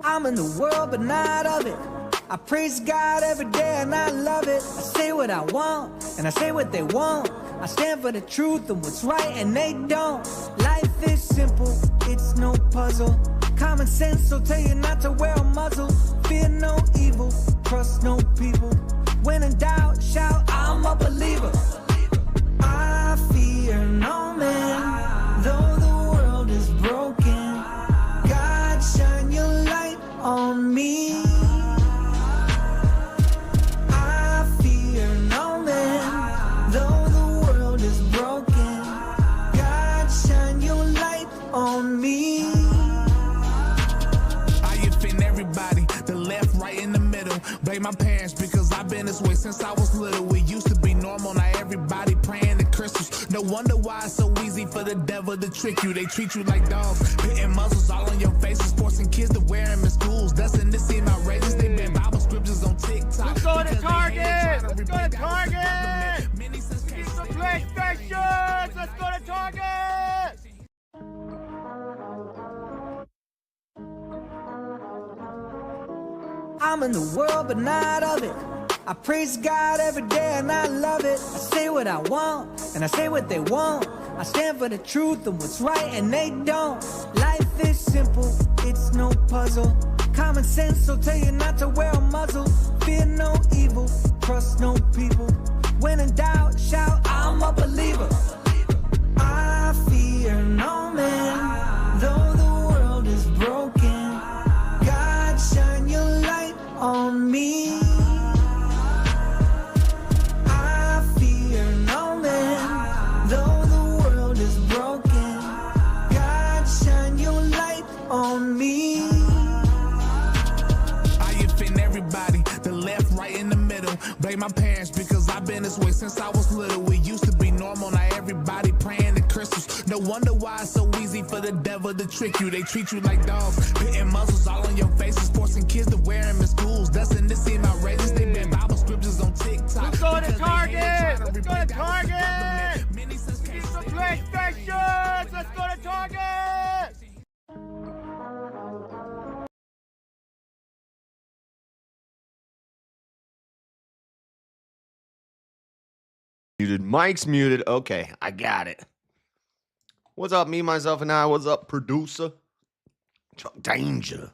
I'm in the world, but not of it. I praise God every day and I love it. I say what I want and I say what they want. I stand for the truth and what's right and they don't. Life is simple, it's no puzzle. Common sense will tell you not to wear a muzzle. Fear no evil, trust no people. When in doubt, shout, I'm a believer. I fear no man, though the world is broken. God, shine your light on me. I fear no man, though the world is broken. God, shine your light on me. I offend everybody, the left, right, in the middle. Blame my parents because I've been this way since I was little. It used to be normal, now everybody praying to crystals. No wonder why it's so easy for the devil to trick you. They treat you like dogs, pitting muzzles all on your faces, forcing kids to wear them in schools. Doesn't this seem outrageous? They ban Bible scriptures on TikTok. Let's go to Target! Let's go to Target! Get some PlayStations! Let's go to Target! I'm in the world, but not of it. I praise God every day and I love it. I say what I want and I say what they want. I stand for the truth and what's right and they don't. Life is simple, it's no puzzle. Common sense will tell you not to wear a muzzle. Fear no evil, trust no people. When in doubt, shout, I'm a believer. I fear no man, though the world is broken. God, shine your light on me. I fear no man, though the world is broken. God, shine your light on me. I offend everybody, the left, right, in the middle. Blame my parents because I've been this way since I was little. It used to be normal, now everybody praying to crystals. No wonder why it's so easy for the devil to trick you. They treat you like dogs, pitting muzzles all on your faces, forcing kids to wear them in schools. Doesn't this seem outrageous? They ban Bible scriptures on TikTok. Let's go to Target! Let's go to Target! Get some PlayStations! Let's go to Target! Muted. Mike's muted. Okay, I got it. What's up, me, myself, and I? What's up, producer? Chuck Danger.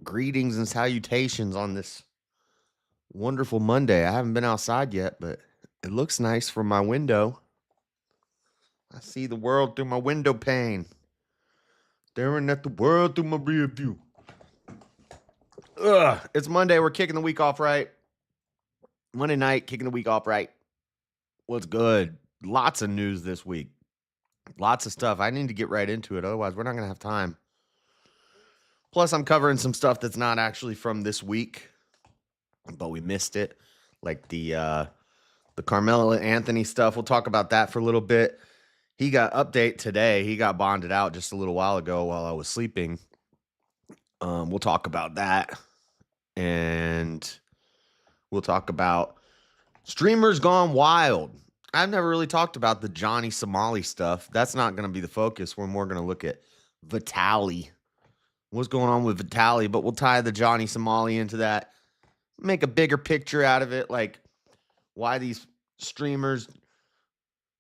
Greetings and salutations on this wonderful Monday. I haven't been outside yet, but it looks nice from my window. I see the world through my window pane. Staring at the world through my rear view. It's Monday. We're kicking the week off right. Monday night, kicking the week off right. What's good? Lots of news this week. Lots of stuff. I need to get right into it. Otherwise, we're not going to have time. Plus, I'm covering some stuff that's not actually from this week, but we missed it. Like the Karmelo Anthony stuff. We'll talk about that for a little bit. He got update today. He got bonded out just a little while ago while I was sleeping. We'll talk about that. And we'll talk about streamers gone wild. I've never really talked about the Johnny Somali stuff. That's not going to be the focus. We're more going to look at Vitaly. What's going on with Vitaly? But we'll tie the Johnny Somali into that. Make a bigger picture out of it. Like why these streamers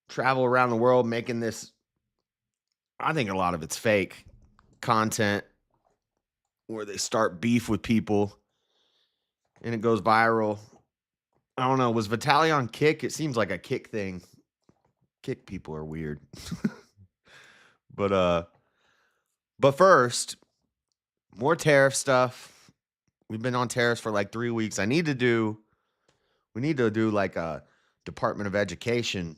travel around the world making this. I think a lot of it's fake content where they start beef with people and it goes viral. I don't know. Was Vitaly on Kick? It seems like a Kick thing. Kick people are weird. But first, more tariff stuff. We've been on tariffs for like 3 weeks. We need to do like a Department of Education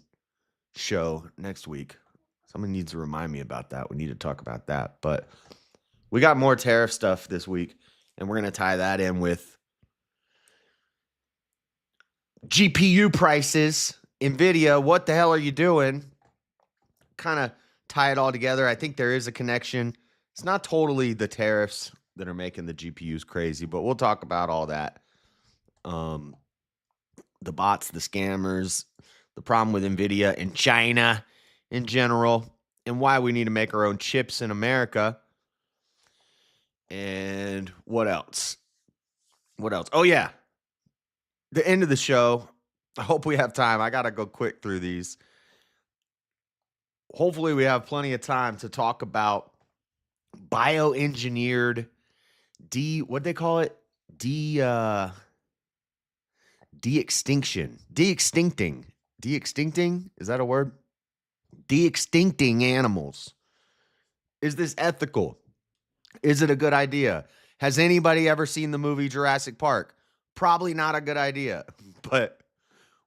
show next week. Someone needs to remind me about that. We need to talk about that. But we got more tariff stuff this week, and we're going to tie that in with GPU prices, NVIDIA, what the hell are you doing? Kind of tie it all together. I think there is a connection. It's not totally the tariffs that are making the GPUs crazy, but we'll talk about all that. The bots, the scammers, the problem with NVIDIA and China in general, and why we need to make our own chips in America. And what else? What else? Oh, yeah. The end of the show. I hope we have time. I got to go quick through these. Hopefully we have plenty of time to talk about bioengineered what'd they call it? De-extinction. De-extincting. De-extincting? Is that a word? De-extincting animals. Is this ethical? Is it a good idea? Has anybody ever seen the movie Jurassic Park? Probably not a good idea. But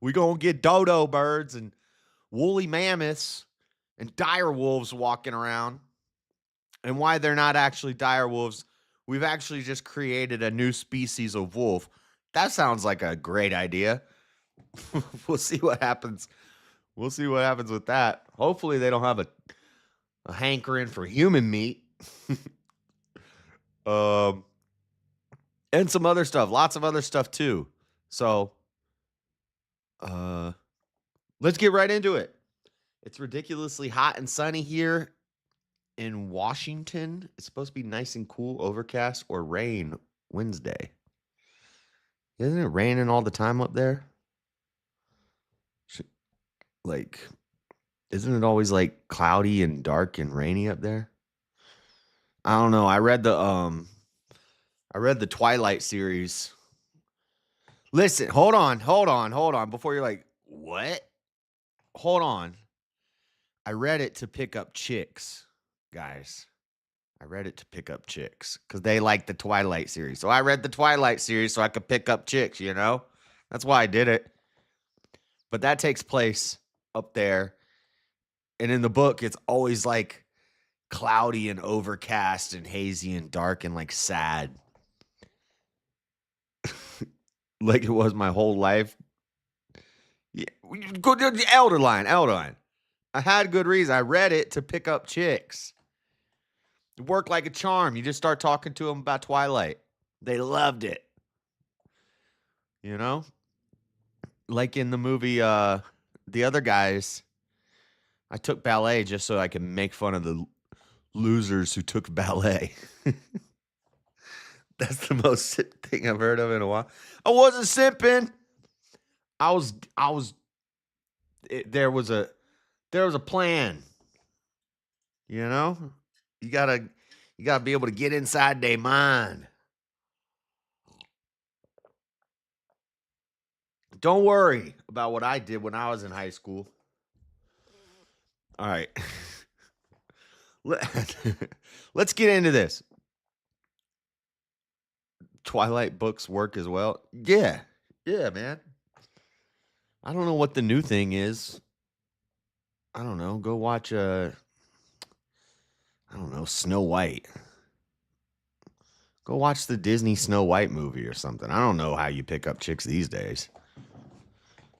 we gonna get dodo birds and woolly mammoths and direwolves walking around. And why they're not actually direwolves, we've actually just created a new species of wolf. That sounds like a great idea. We'll see what happens. We'll see what happens with that. Hopefully they don't have a hankering for human meat. And some other stuff. Lots of other stuff too. So let's get right into it. It's ridiculously hot and sunny here in Washington. It's supposed to be nice and cool, overcast, or rain Wednesday. Isn't it raining all the time up there? Isn't it always like cloudy and dark and rainy up there? I don't know. I read the Twilight series. Listen, hold on. Before you're like, what? Hold on. I read it to pick up chicks, guys. I read it to pick up chicks because they like the Twilight series. So I read the Twilight series so I could pick up chicks, you know? That's why I did it. But that takes place up there. And in the book, it's always like cloudy and overcast and hazy and dark and like sad. Like it was my whole life. Yeah. Go to the elder line. I had good reason. I read it to pick up chicks. It worked like a charm. You just start talking to them about Twilight. They loved it. You know? Like in the movie, The Other Guys, I took ballet just so I could make fun of the losers who took ballet. That's the most thing I've heard of in a while. I wasn't simping. There was a plan. You know? You gotta be able to get inside their mind. Don't worry about what I did when I was in high school. All right. Let's get into this. Twilight books work as well. Yeah, man. I don't know what the new thing is. I don't know. Go watch Snow White. Go watch the Disney Snow White movie or something. I don't know how you pick up chicks these days.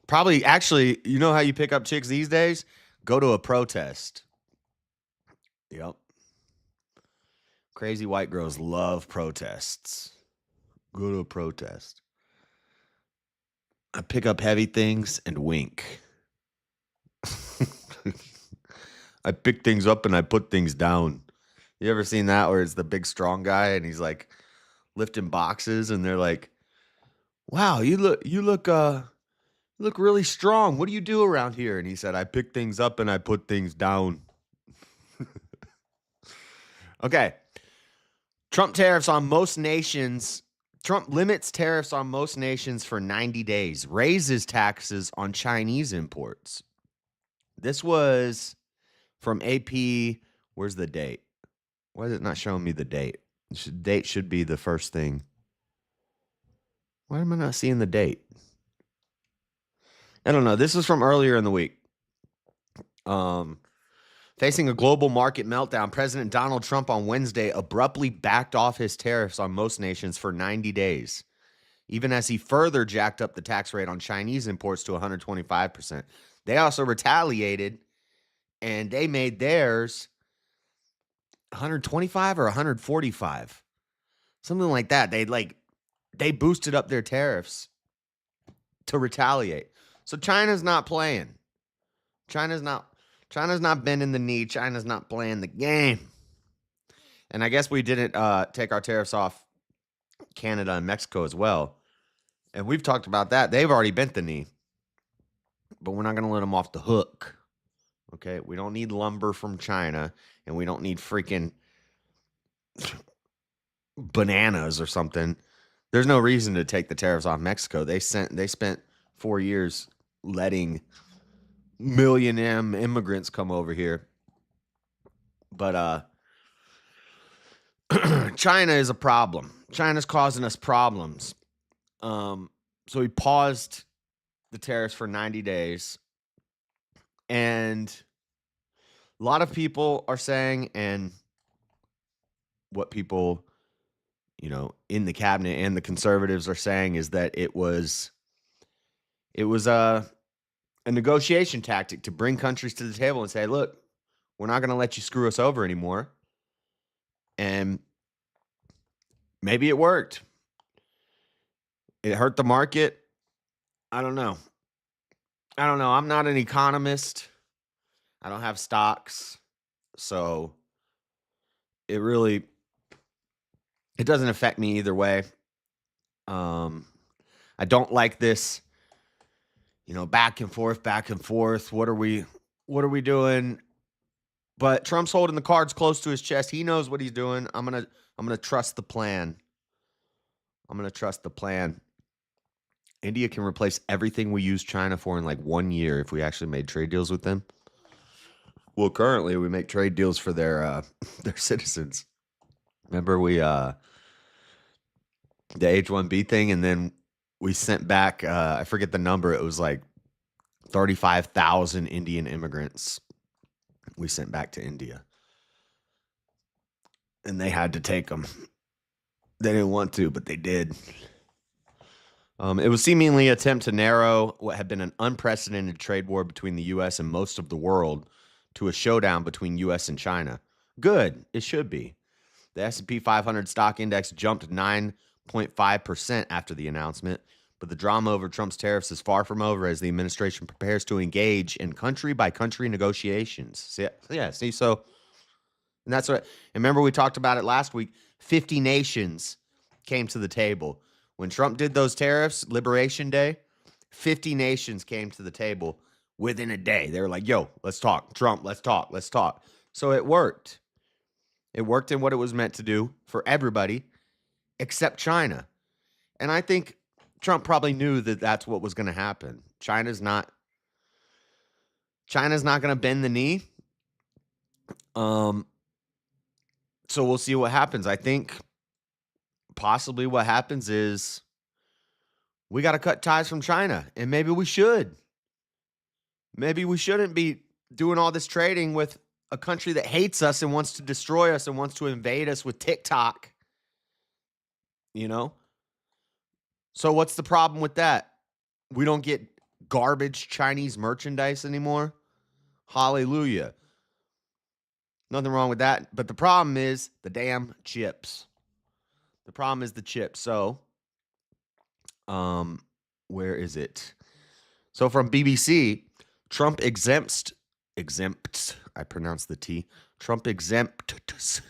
Probably, actually, you know how you pick up chicks these days? Go to a protest. Yep. Crazy white girls love protests. Go to a protest. I pick up heavy things and wink. I pick things up and I put things down. You ever seen that where it's the big strong guy and he's like lifting boxes and they're like, "Wow, you look really strong. What do you do around here?" And he said, "I pick things up and I put things down." Okay. Trump limits tariffs on most nations for 90 days, raises taxes on Chinese imports. This was from AP. Where's the date? Why is it not showing me the date? The date should be the first thing. Why am I not seeing the date? I don't know. This is from earlier in the week. Facing a global market meltdown, President Donald Trump on Wednesday abruptly backed off his tariffs on most nations for 90 days, even as he further jacked up the tax rate on Chinese imports to 125%. They also retaliated, and they made theirs 125 or 145. Something like that. They boosted up their tariffs to retaliate. So China's not playing. China's not bending the knee. China's not playing the game. And I guess we didn't take our tariffs off Canada and Mexico as well. And we've talked about that. They've already bent the knee. But we're not going to let them off the hook. Okay? We don't need lumber from China. And we don't need freaking bananas or something. There's no reason to take the tariffs off Mexico. They spent 4 years letting million immigrants come over here. But China is a problem. China's causing us problems. So we paused the tariffs for 90 days. And a lot of people are saying, and what people, in the cabinet and the conservatives are saying, is that it was a negotiation tactic to bring countries to the table and say, look, we're not going to let you screw us over anymore. And maybe it worked. It hurt the market. I don't know. I'm not an economist. I don't have stocks. So it doesn't affect me either way. I don't like this, back and forth. What are we doing? But Trump's holding the cards close to his chest. He knows what he's doing. I'm going to trust the plan. India can replace everything we use China for in like 1 year if we actually made trade deals with them. Well, currently we make trade deals for their citizens. Remember the H-1B thing, and then we sent back, I forget the number, it was like 35,000 Indian immigrants we sent back to India. And they had to take them. They didn't want to, but they did. It was seemingly an attempt to narrow what had been an unprecedented trade war between the U.S. and most of the world to a showdown between U.S. and China. Good. It should be. The S&P 500 stock index jumped 9.5% after the announcement, but the drama over Trump's tariffs is far from over as the administration prepares to engage in country-by-country negotiations. So, and that's what, and remember we talked about it last week, 50 nations came to the table. When Trump did those tariffs, Liberation Day, 50 nations came to the table within a day. They were like, yo, let's talk. Trump, let's talk. So it worked. It worked in what it was meant to do for everybody except China. And I think Trump probably knew that that's what was going to happen. China's not going to bend the knee. So we'll see what happens. I think possibly what happens is we got to cut ties from China, and maybe we should. Maybe we shouldn't be doing all this trading with a country that hates us and wants to destroy us and wants to invade us with TikTok. So what's the problem with that? We don't get garbage Chinese merchandise anymore? Hallelujah. Nothing wrong with that. But the problem is the damn chips. The problem is the chips. So, where is it? So from BBC, Trump exempts, I pronounced the T. Trump exempts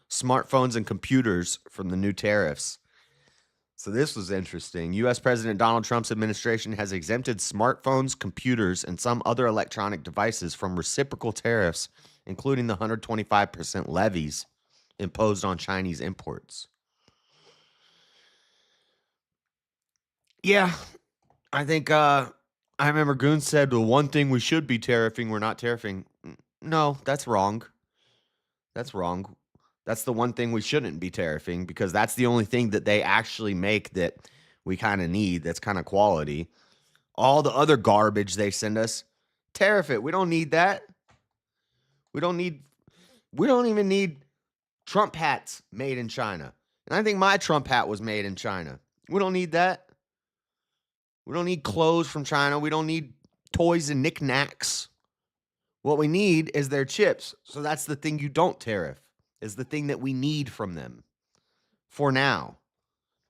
smartphones and computers from the new tariffs. So this was interesting. U.S. President Donald Trump's administration has exempted smartphones, computers, and some other electronic devices from reciprocal tariffs, including the 125% levies imposed on Chinese imports. Yeah, I think I remember Goon said the one thing we should be tariffing, we're not tariffing. No, that's wrong. That's wrong. That's the one thing we shouldn't be tariffing because that's the only thing that they actually make that we kind of need. That's kind of quality. All the other garbage they send us, tariff it. We don't need that. We don't even need Trump hats made in China. And I think my Trump hat was made in China. We don't need that. We don't need clothes from China. We don't need toys and knickknacks. What we need is their chips. So that's the thing you don't tariff, is the thing that we need from them for now.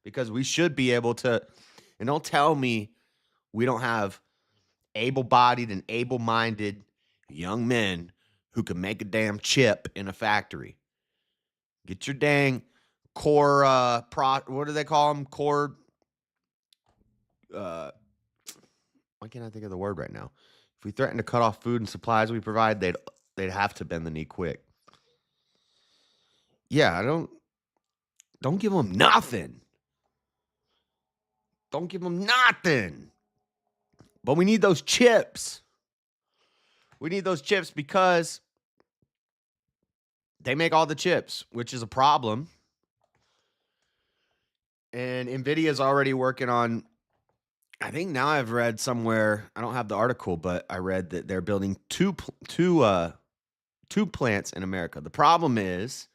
Because we should be able to, and don't tell me we don't have able-bodied and able-minded young men who can make a damn chip in a factory. Get your dang core, what do they call them? Core, why can't I think of the word right now? If we threaten to cut off food and supplies we provide, they'd have to bend the knee quick. Yeah, don't give them nothing. Don't give them nothing. But we need those chips. We need those chips because they make all the chips, which is a problem. And NVIDIA is already working on, I think now I've read somewhere, I don't have the article, but I read that they're building two plants in America. The problem is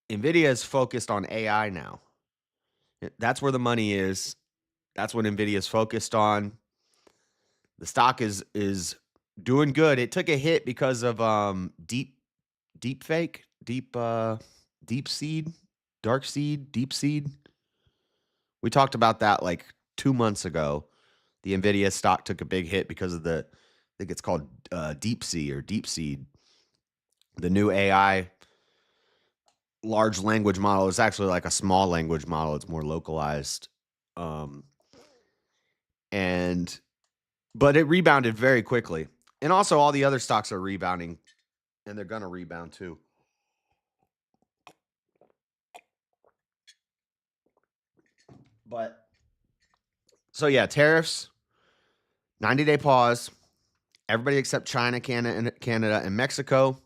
NVIDIA is focused on AI now. That's where the money is. That's what NVIDIA is focused on. The stock is doing good. It took a hit because of deep seed. We talked about that like 2 months ago. The NVIDIA stock took a big hit because of I think it's called DeepSeed. The new AI large language model is actually like a small language model. It's more localized. But it rebounded very quickly. And also all the other stocks are rebounding, and they're going to rebound too. But so yeah, tariffs, 90-day pause. Everybody except China, Canada, and Mexico.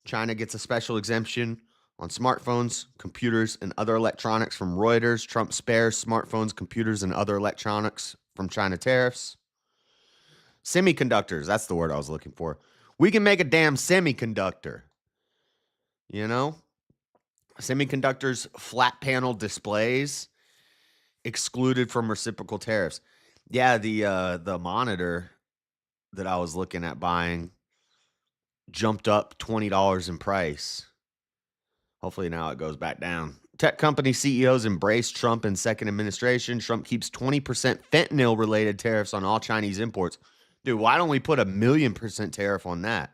China gets a special exemption on smartphones, computers, and other electronics from Reuters. Trump spares smartphones, computers, and other electronics from China tariffs. Semiconductors, that's the word I was looking for. We can make a damn semiconductor. You know? Semiconductors, flat panel displays, excluded from reciprocal tariffs. Yeah, the monitor that I was looking at buying jumped up $20 in price. Hopefully now it goes back down. Tech company CEOs embrace Trump and second administration. Trump keeps 20% fentanyl-related tariffs on all Chinese imports. Dude, why don't we put 1,000,000% tariff on that?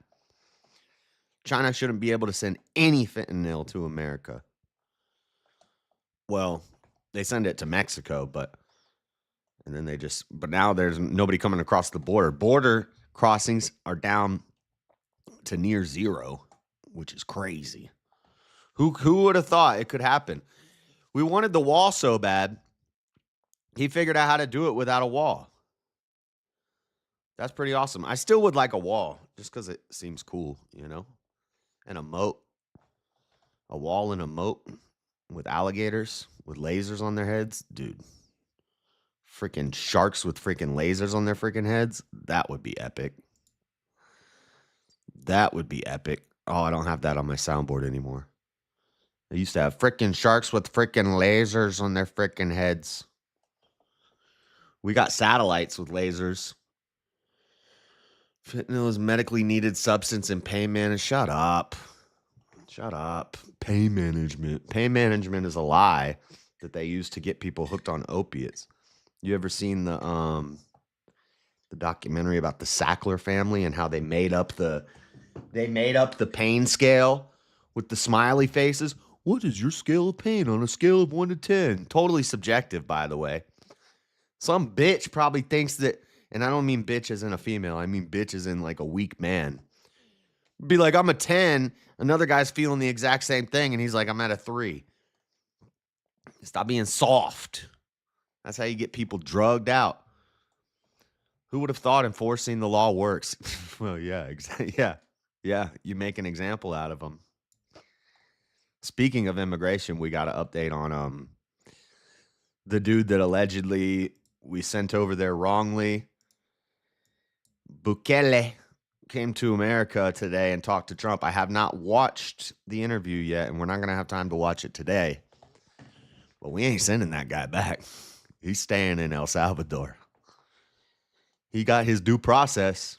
China shouldn't be able to send any fentanyl to America. Well, they send it to Mexico, but now there's nobody coming across the border. Border crossings are down to near zero, which is crazy. Who would have thought it could happen? We wanted the wall so bad, he figured out how to do it without a wall. That's pretty awesome. I still would like a wall, just because it seems cool, you know? And a moat. A wall and a moat with alligators with lasers on their heads. Dude. Freaking sharks with freaking lasers on their freaking heads. That would be epic. That would be epic. Oh, I don't have that on my soundboard anymore. I used to have freaking sharks with freaking lasers on their freaking heads. We got satellites with lasers. Fentanyl is medically needed substance in pain management. Shut up. Shut up. Pain management. Pain management is a lie that they use to get people hooked on opiates. You ever seen the documentary about the Sackler family and how they made up the pain scale with the smiley faces? What is your scale of pain on a scale of 1 to 10? Totally subjective, by the way. Some bitch probably thinks that, and I don't mean bitch as in a female, I mean bitch as in like a weak man. Be like, I'm a 10. Another guy's feeling the exact same thing, and he's like, I'm at a 3. Stop being soft. That's how you get people drugged out. Who would have thought enforcing the law works? Well, yeah, exactly. Yeah. You make an example out of them. Speaking of immigration, we got an update on the dude that allegedly we sent over there wrongly. Bukele came to America today and talked to Trump. I have not watched the interview yet, and we're not going to have time to watch it today. But we ain't sending that guy back. He's staying in El Salvador. He got his due process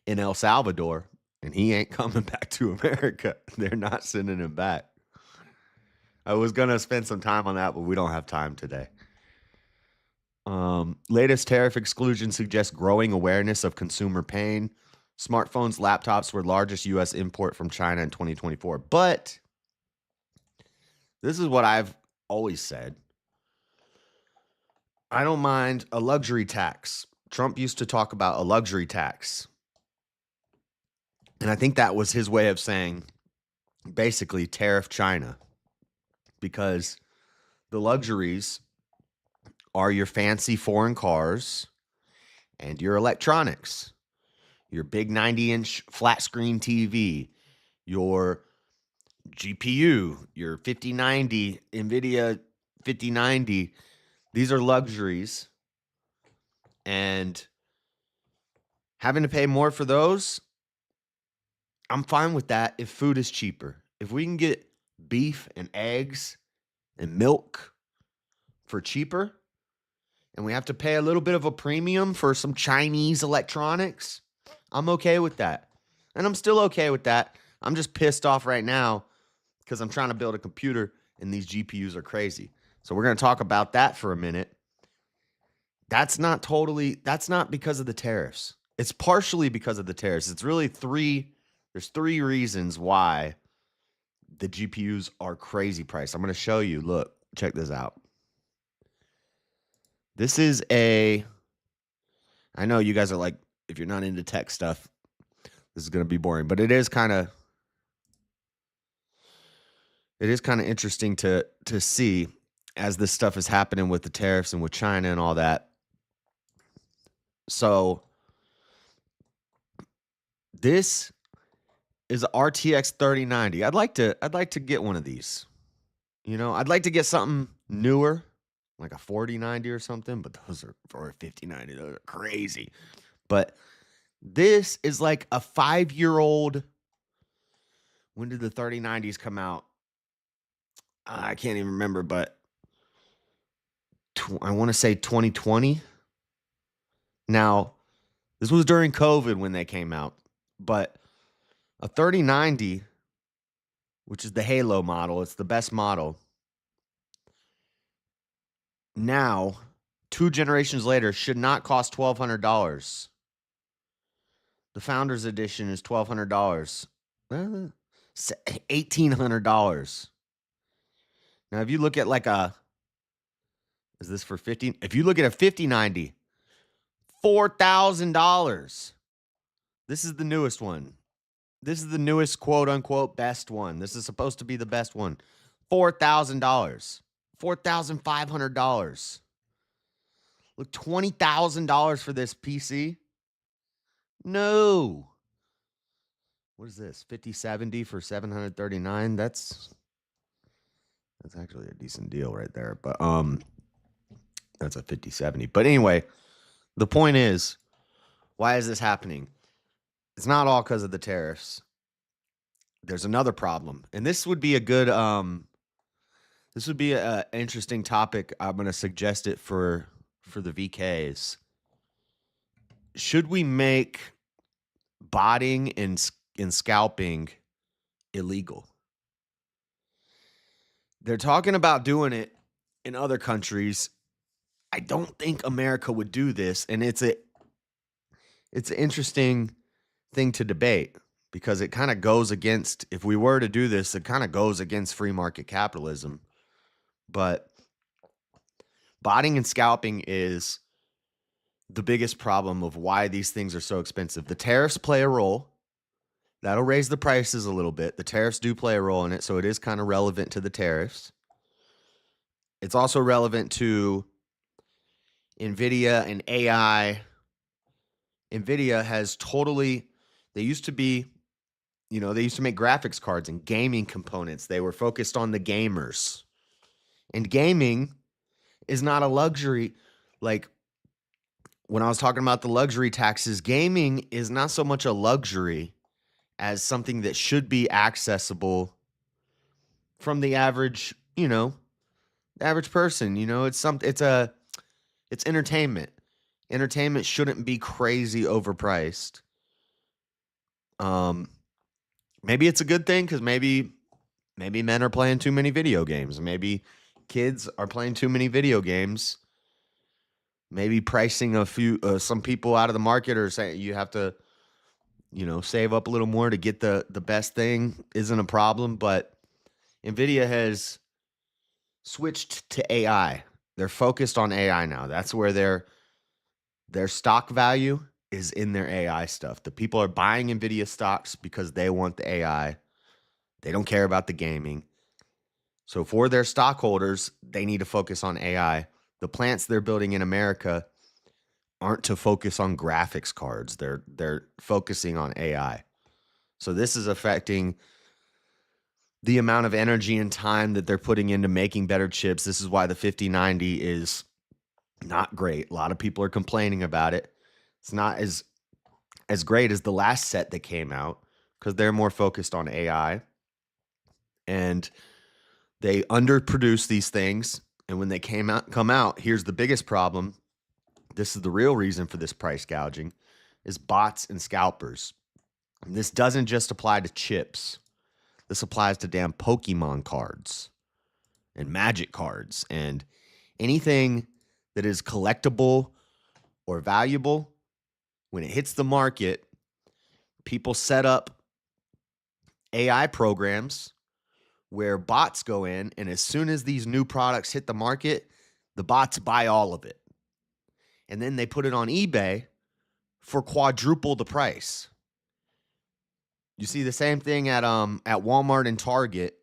in El Salvador, and he ain't coming back to America. They're not sending him back. I was going to spend some time on that, but we don't have time today. Latest tariff exclusion suggests growing awareness of consumer pain. Smartphones, laptops were largest U.S. import from China in 2024. But this is what I've always said. I don't mind a luxury tax. Trump used to talk about a luxury tax. And I think that was his way of saying, basically, tariff China. Because the luxuries are your fancy foreign cars and your electronics, your big 90-inch flat screen TV, your GPU, your 5090, NVIDIA 5090. These are luxuries. And having to pay more for those, I'm fine with that if food is cheaper. If we can get beef and eggs and milk for cheaper, and we have to pay a little bit of a premium for some Chinese electronics, I'm okay with that. And I'm still okay with that. I'm just pissed off right now because I'm trying to build a computer and these GPUs are crazy. So we're going to talk about that for a minute. That's not because of the tariffs. It's partially because of the tariffs. It's really there's three reasons why the GPUs are crazy priced. I'm going to show you. Look, check this out. This is I know you guys are like, if you're not into tech stuff, this is going to be boring, but it is kind of interesting to see as this stuff is happening with the tariffs and with China and all that. So this is a RTX 3090. I'd like to get one of these. You know, I'd like to get something newer, like a 4090 or something, but those are for a 5090. Those are crazy. But this is like a 5-year-old. When did the 3090s come out? I can't even remember, but I want to say 2020. Now, this was during COVID when they came out, but a 3090, which is the Halo model, it's the best model. Now, 2 generations later, should not cost $1,200. The Founders Edition is $1,200. $1,800. Now, if you look at is this for 50? If you look at a 5090, $4,000. This is the newest one. This is the newest quote unquote best one. This is supposed to be the best one. $4,000. $4,500. Look, $20,000 for this PC? No. What is this? 5070 for $739. That's actually a decent deal right there. But that's a 5070. But anyway, the point is, why is this happening? It's not all because of the tariffs. There's another problem. And this would be a good this would be an interesting topic. I'm going to suggest it for the VKs. Should we make botting and scalping illegal? They're talking about doing it in other countries. I don't think America would do this, and it's an interesting thing to debate because it kind of goes against, if we were to do this, it kind of goes against free market capitalism. But botting and scalping is the biggest problem of why these things are so expensive. The tariffs play a role. That'll raise the prices a little bit. The tariffs do play a role in it, so it is kind of relevant to the tariffs. It's also relevant to NVIDIA and AI. NVIDIA has totally, they used to be, they used to make graphics cards and gaming components. They were focused on the gamers. And gaming is not a luxury. Like, when I was talking about the luxury taxes, gaming is not so much a luxury as something that should be accessible from the average, the average person. It's entertainment. Entertainment shouldn't be crazy overpriced. Maybe it's a good thing because maybe men are playing too many video games. Maybe kids are playing too many video games. maybe pricing a few some people out of the market, or saying you have to, save up a little more to get the best thing isn't a problem. But Nvidia has switched to AI. They're focused on AI now. That's where their stock value is, in their AI stuff. The people are buying Nvidia stocks because they want the AI. They don't care about the gaming. So for their stockholders, they need to focus on AI. The plants they're building in America aren't to focus on graphics cards. They're focusing on AI. So this is affecting the amount of energy and time that they're putting into making better chips. This is why the 5090 is not great. A lot of people are complaining about it. It's not as great as the last set that came out because they're more focused on AI. And they underproduce these things. And when they come out, here's the biggest problem. This is the real reason for this price gouging, is bots and scalpers. And this doesn't just apply to chips. This applies to damn Pokemon cards and Magic cards and anything that is collectible or valuable. When it hits the market, people set up AI programs where bots go in, and as soon as these new products hit the market, the bots buy all of it. And then they put it on eBay for quadruple the price. You see the same thing at Walmart and Target.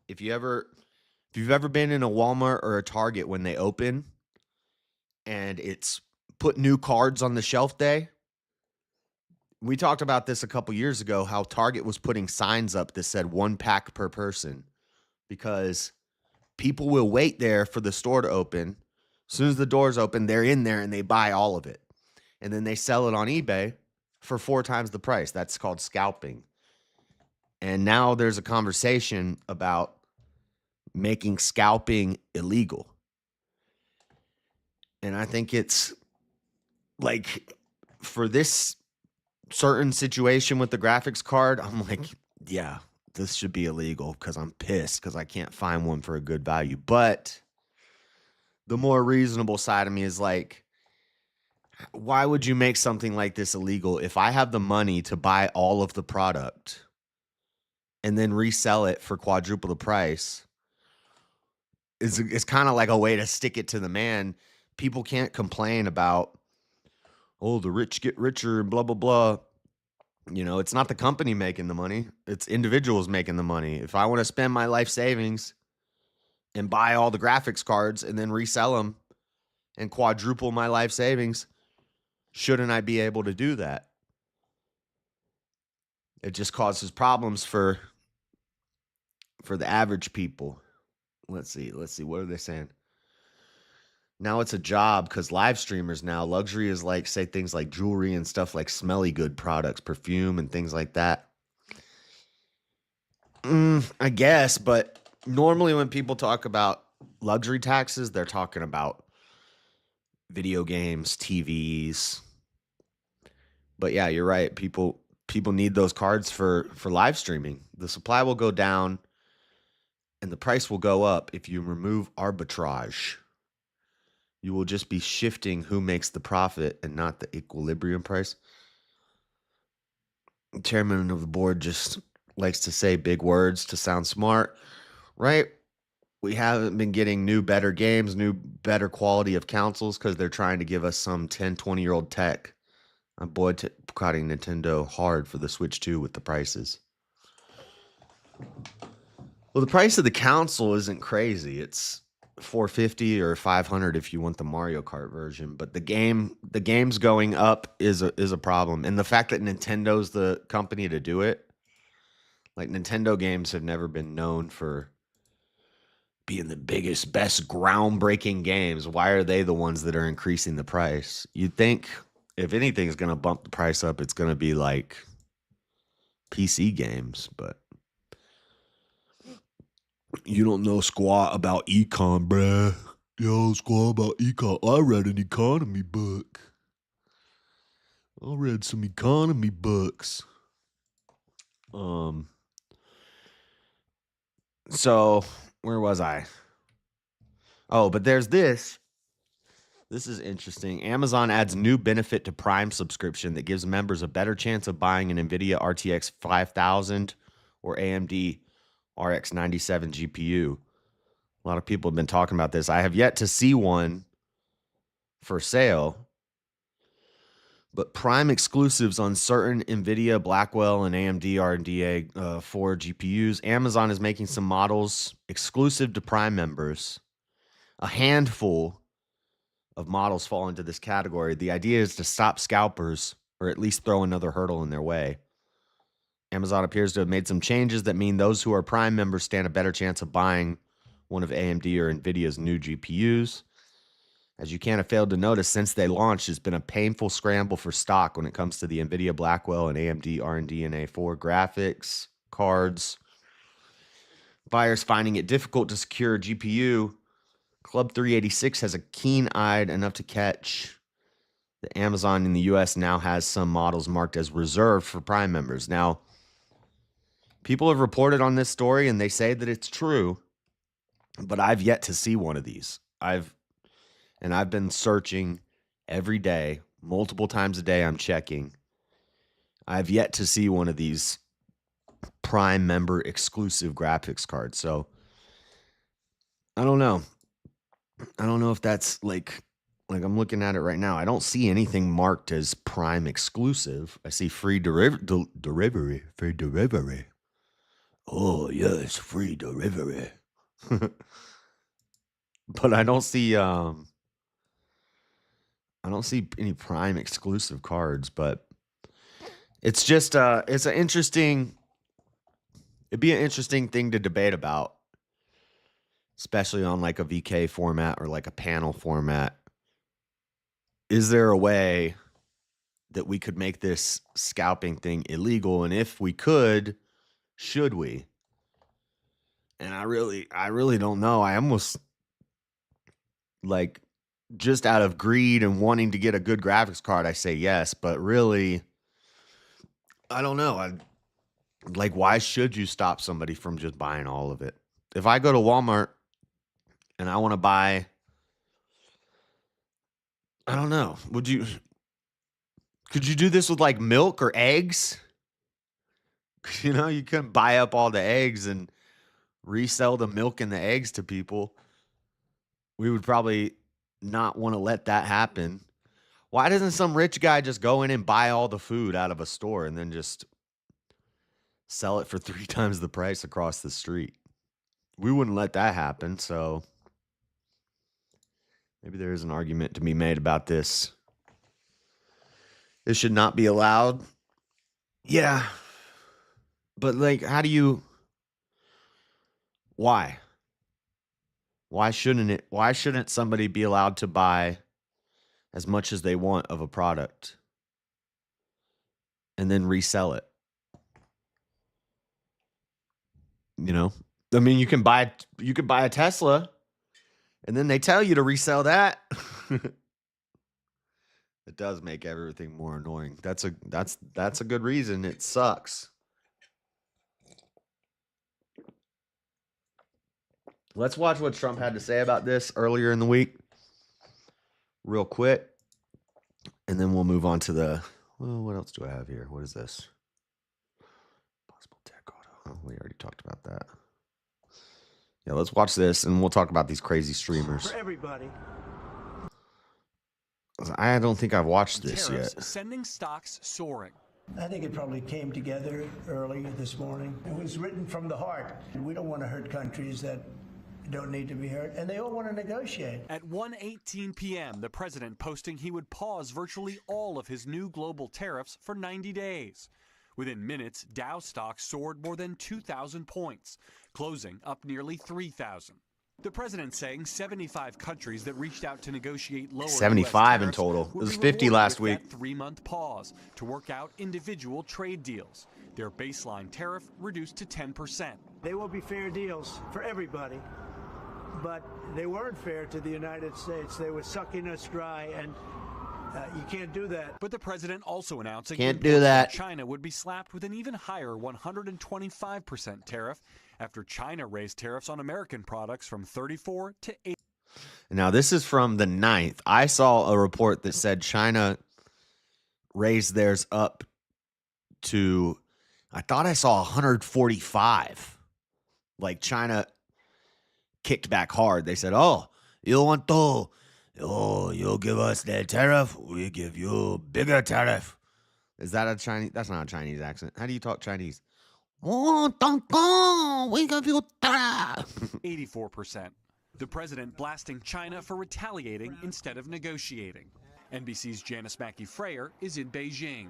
If you've ever been in a Walmart or a Target when they open and it's put new cards on the shelf day. We talked about this a couple years ago, how Target was putting signs up that said 1 pack per person because people will wait there for the store to open. As soon as the doors open, they're in there and they buy all of it. And then they sell it on eBay for 4 times the price. That's called scalping. And now there's a conversation about making scalping illegal. And I think it's like, for this certain situation with the graphics card, I'm like, yeah, this should be illegal because I'm pissed because I can't find one for a good value. But the more reasonable side of me is like, why would you make something like this illegal? If I have the money to buy all of the product and then resell it for quadruple the price, it's kind of like a way to stick it to the man. People can't complain about, oh, the rich get richer and blah, blah, blah. It's not the company making the money. It's individuals making the money. If I want to spend my life savings and buy all the graphics cards and then resell them and quadruple my life savings, shouldn't I be able to do that? It just causes problems for the average people. Let's see. What are they saying? Now it's a job because live streamers now, luxury is like, say things like jewelry and stuff like smelly good products, perfume and things like that. I guess, but normally when people talk about luxury taxes, they're talking about video games, TVs. But yeah, you're right. People need those cards for live streaming. The supply will go down and the price will go up if you remove arbitrage. You will just be shifting who makes the profit and not the equilibrium price. The chairman of the board just likes to say big words to sound smart, right? We haven't been getting new, better games, new, better quality of consoles because they're trying to give us some 10, 20-year-old tech. I'm boycotting Nintendo hard for the Switch 2 with the prices. Well, the price of the console isn't crazy. It's $450 or $500 if you want the Mario Kart version, but the game's going up is a problem. And the fact that Nintendo's the company to do it, like Nintendo games have never been known for being the biggest, best, groundbreaking games. Why are they the ones that are increasing the price? You'd think if anything's going to bump the price up, it's going to be like PC games, but you don't know squat about econ, bruh. Yo, squat about econ. I read an economy book. I read some economy books. So where was I? Oh, but there's this. This is interesting. Amazon adds new benefit to Prime subscription that gives members a better chance of buying an NVIDIA RTX 5000 or AMD RX 97 GPU. A lot of people have been talking about this. I have yet to see one for sale, but Prime exclusives on certain NVIDIA, Blackwell, and AMD RDNA 4 GPUs. Amazon is making some models exclusive to Prime members. A handful of models fall into this category. The idea is to stop scalpers, or at least throw another hurdle in their way. Amazon appears to have made some changes that mean those who are Prime members stand a better chance of buying one of AMD or NVIDIA's new GPUs. As you can't have failed to notice, since they launched, it's been a painful scramble for stock when it comes to the NVIDIA Blackwell and AMD RDNA 4 graphics cards. Buyers finding it difficult to secure a GPU. Club 386 has a keen-eyed enough to catch that Amazon in the U.S. now has some models marked as reserved for Prime members. Now, people have reported on this story, and they say that it's true, but I've yet to see one of these. I've been searching every day, multiple times a day I'm checking. I've yet to see one of these Prime member exclusive graphics cards. So, I don't know. I don't know if that's like I'm looking at it right now. I don't see anything marked as Prime exclusive. I see free delivery. Free delivery. Oh, yes, free delivery. But I don't see any Prime exclusive cards, but it's just it'd be an interesting thing to debate about, especially on like a VK format or like a panel format. Is there a way that we could make this scalping thing illegal? And if we could, should we? And I really don't know. I almost like, just out of greed and wanting to get a good graphics card, I say yes, but really, I don't know. Why should you stop somebody from just buying all of it? If I go to Walmart and I want to buy, I don't know, could you do this with like milk or eggs? You know, you couldn't buy up all the eggs and resell the milk and the eggs to people. We would probably not want to let that happen. Why doesn't some rich guy just go in and buy all the food out of a store and then just sell it for 3 times the price across the street? We wouldn't let that happen, so maybe there is an argument to be made about this. This should not be allowed. Yeah. But like, why? Why shouldn't somebody be allowed to buy as much as they want of a product and then resell it? You know? I mean, you can buy a Tesla and then they tell you to resell that. It does make everything more annoying. That's a good reason. It sucks. Let's watch what Trump had to say about this earlier in the week real quick. And then we'll move on to what else do I have here? What is this? Possible tech auto. Oh, we already talked about that. Yeah, let's watch this and we'll talk about these crazy streamers. For everybody. I don't think I've watched this Tariffs yet. Sending stocks soaring. I think it probably came together early this morning. It was written from the heart. We don't want to hurt countries that don't need to be hurt, and they all want to negotiate. At 1:18 p.m., the president posting he would pause virtually all of his new global tariffs for 90 days. Within minutes, Dow stocks soared more than 2,000 points, closing up nearly 3,000. The president saying 75 countries that reached out to negotiate lower 75 in total. It was 50 last week. 3-month pause to work out individual trade deals. Their baseline tariff reduced to 10%. They will be fair deals for everybody, but they weren't fair to the United States. They were sucking us dry, and you can't do that. But the president also announcing Can't do that. China would be slapped with an even higher 125% tariff after China raised tariffs on American products from 34 to 8. Now, this is from the 9th. I saw a report that said China raised theirs up to, I thought I saw 145. Like China kicked back hard. They said, oh, you'll give us that tariff, we give you a bigger tariff. Is that a Chinese? That's not a Chinese accent. How do you talk Chinese? Oh, we give you tariff. 84%. The president blasting China for retaliating instead of negotiating. NBC's Janice Mackey-Frayer is in Beijing.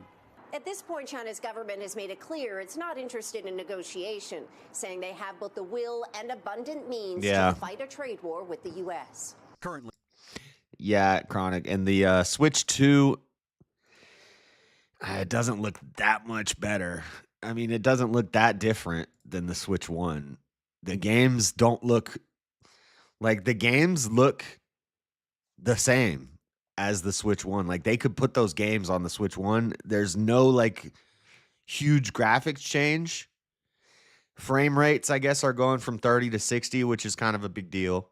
At this point, China's government has made it clear it's not interested in negotiation, saying they have both the will and abundant means to fight a trade war with the U.S. Currently. Yeah, Chronic. And the Switch 2, it doesn't look that much better. I mean, it doesn't look that different than the Switch 1. The games don't look like the games look the same as the Switch 1. Like they could put those games on the Switch 1. There's no like huge graphics change. Frame rates, I guess, are going from 30 to 60, which is kind of a big deal.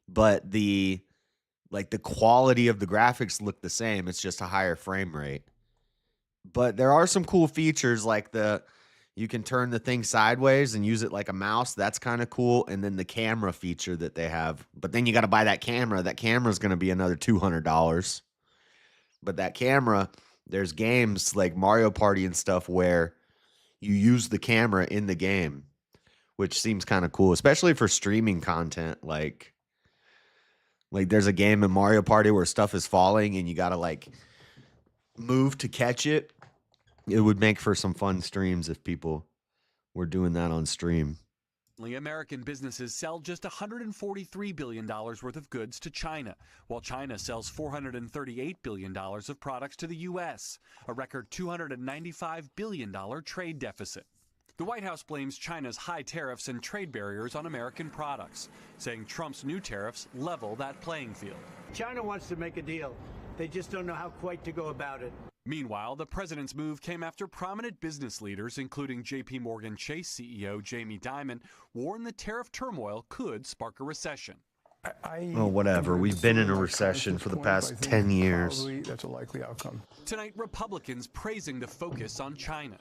But the quality of the graphics look the same. It's just a higher frame rate. But there are some cool features like you can turn the thing sideways and use it like a mouse. That's kind of cool. And then the camera feature that they have. But then you got to buy that camera. That camera is going to be another $200. But that camera, there's games like Mario Party and stuff where you use the camera in the game, which seems kind of cool, especially for streaming content. Like there's a game in Mario Party where stuff is falling and you got to like move to catch it. It would make for some fun streams if people were doing that on stream. American businesses sell just $143 billion worth of goods to China, while China sells $438 billion of products to the U.S., a record $295 billion trade deficit. The White House blames China's high tariffs and trade barriers on American products, saying Trump's new tariffs level that playing field. China wants to make a deal. They just don't know how quite to go about it. Meanwhile, the president's move came after prominent business leaders, including J.P. Morgan Chase CEO Jamie Dimon, warned the tariff turmoil could spark a recession. Whatever. We've been in a recession for the past 10 years. That's a likely outcome. Tonight, Republicans praising the focus on China.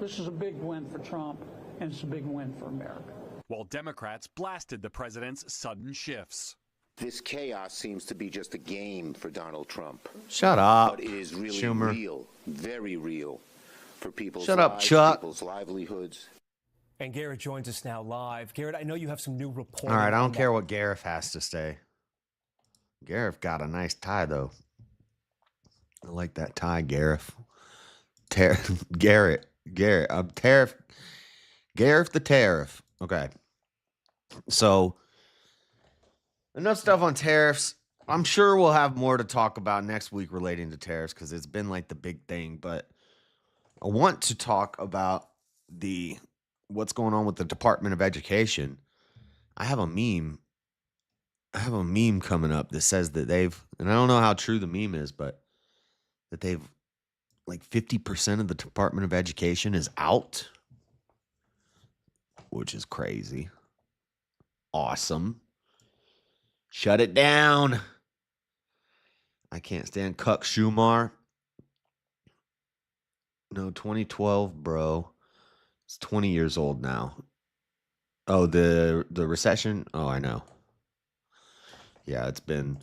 This is a big win for Trump, and it's a big win for America. While Democrats blasted the president's sudden shifts. This chaos seems to be just a game for Donald Trump. Shut up, but it is really Schumer. real, very real, for people's Shut lives, up, Chuck. people's livelihoods. And Garrett joins us now live. Garrett, I know you have some new reporting. All right, I don't care what Gareth has to say. Gareth got a nice tie, though. I like that tie, Gareth. Garrett. Tariff. Gareth the Tariff. Okay. So, enough stuff on tariffs. I'm sure we'll have more to talk about next week relating to tariffs because it's been like the big thing. But I want to talk about what's going on with the Department of Education. I have a meme coming up that says that and I don't know how true the meme is, but that they've like 50% of the Department of Education is out, which is crazy. Awesome. Shut it down. I can't stand Cuck Schumer. No, 2012, bro. It's 20 years old now. Oh, the recession? Oh, I know. Yeah, it's been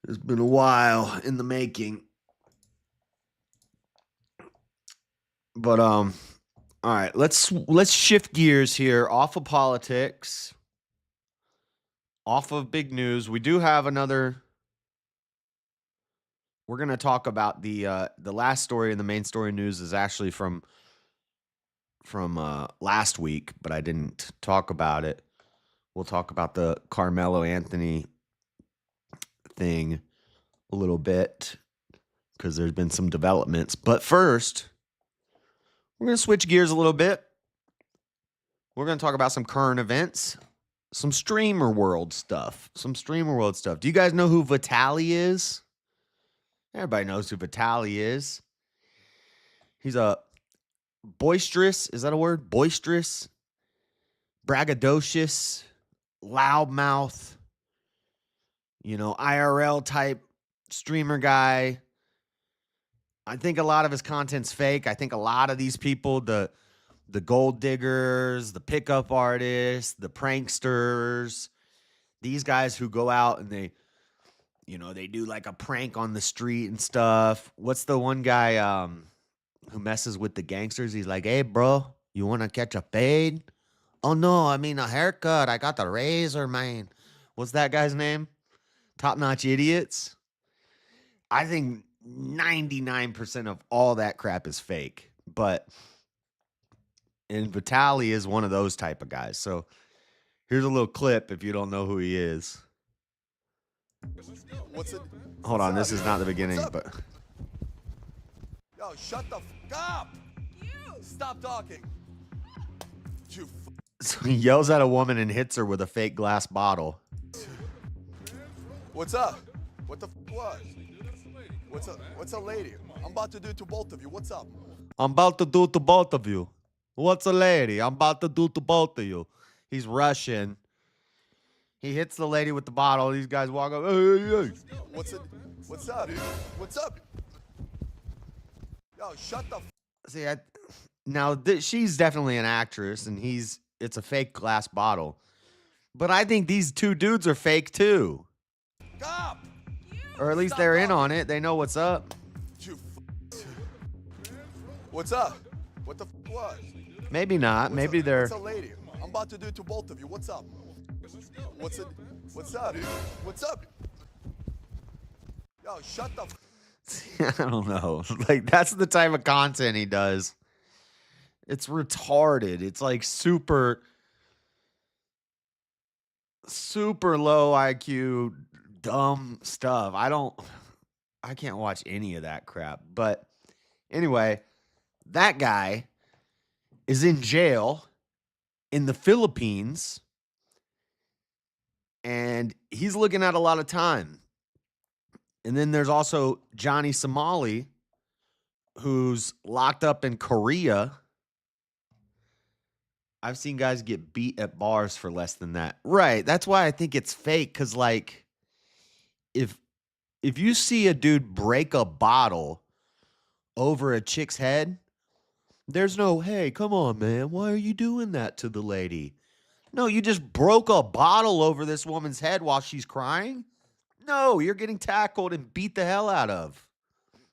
a while in the making. But all right, let's shift gears here off of politics. Off of big news. We do have another. We're going to talk about the last story in the main story news is actually from last week, but I didn't talk about it. We'll talk about the Karmelo Anthony thing a little bit because there's been some developments. But first, we're going to switch gears a little bit. We're going to talk about some current events, some streamer world stuff. Do you guys know who Vitaly is? Everybody knows who Vitaly is. He's a boisterous, is that a word? Boisterous, braggadocious, loudmouth IRL type streamer guy. I think a lot of his content's fake. I think a lot of these people, the gold diggers, the pickup artists, the pranksters, these guys who go out and they do like a prank on the street and stuff. What's the one guy who messes with the gangsters? He's like, hey, bro, you want to catch a fade? Oh, no, I mean a haircut. I got the razor, man. What's that guy's name? Top Notch Idiots. I think 99% of all that crap is fake. And Vitaly is one of those type of guys. So here's a little clip if you don't know who he is. Hold on, this is not the beginning, but... Yo, shut the f*** up! Stop talking. So he yells at a woman and hits her with a fake glass bottle. What's up? What the f*** was? What's a lady? I'm about to do it to both of you. What's up? I'm about to do it to both of you. What's a lady? I'm about to do it to both of you. He's Russian. He hits the lady with the bottle. These guys walk up. Hey, hey, hey. What's up? What's up? Yo, shut the f***. See, she's definitely an actress, and it's a fake glass bottle. But I think these two dudes are fake too. Stop! Or at least they're in on it. They know what's up. What's up? What the f*** was? Maybe not. Maybe they're... What's a lady? I'm about to do it to both of you. What's up? What's up? What's up? Yo, shut the f***. I don't know. Like, that's the type of content he does. It's retarded. It's like super low IQ, dumb stuff. I can't watch any of that crap. But anyway, that guy is in jail in the Philippines, and he's looking at a lot of time. And then there's also Johnny Somali, who's locked up in Korea. I've seen guys get beat at bars for less than that. Right. That's why I think it's fake. Because, like, if you see a dude break a bottle over a chick's head, there's no, hey, come on, man. Why are you doing that to the lady? No, you just broke a bottle over this woman's head while she's crying. No, you're getting tackled and beat the hell out of.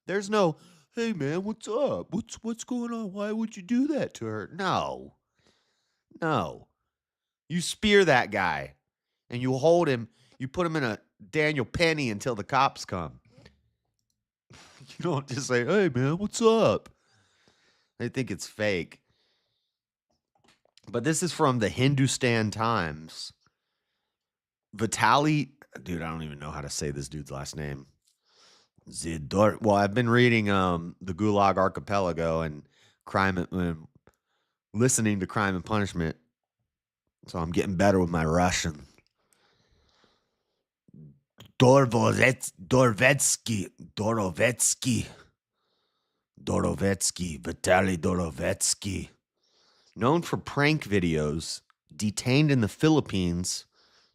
There's no, hey, man, what's up? What's going on? Why would you do that to her? No. You spear that guy and you hold him. You put him in a Daniel Penny until the cops come. You don't just say, hey, man, what's up? They think it's fake. But this is from the Hindustan Times. Vitaly, dude, I don't even know how to say this dude's last name. Well, I've been reading the Gulag Archipelago and listening to Crime and Punishment, so I'm getting better with my Russian. Dorovetsky, Vitaly Dorovetsky, known for prank videos, detained in the Philippines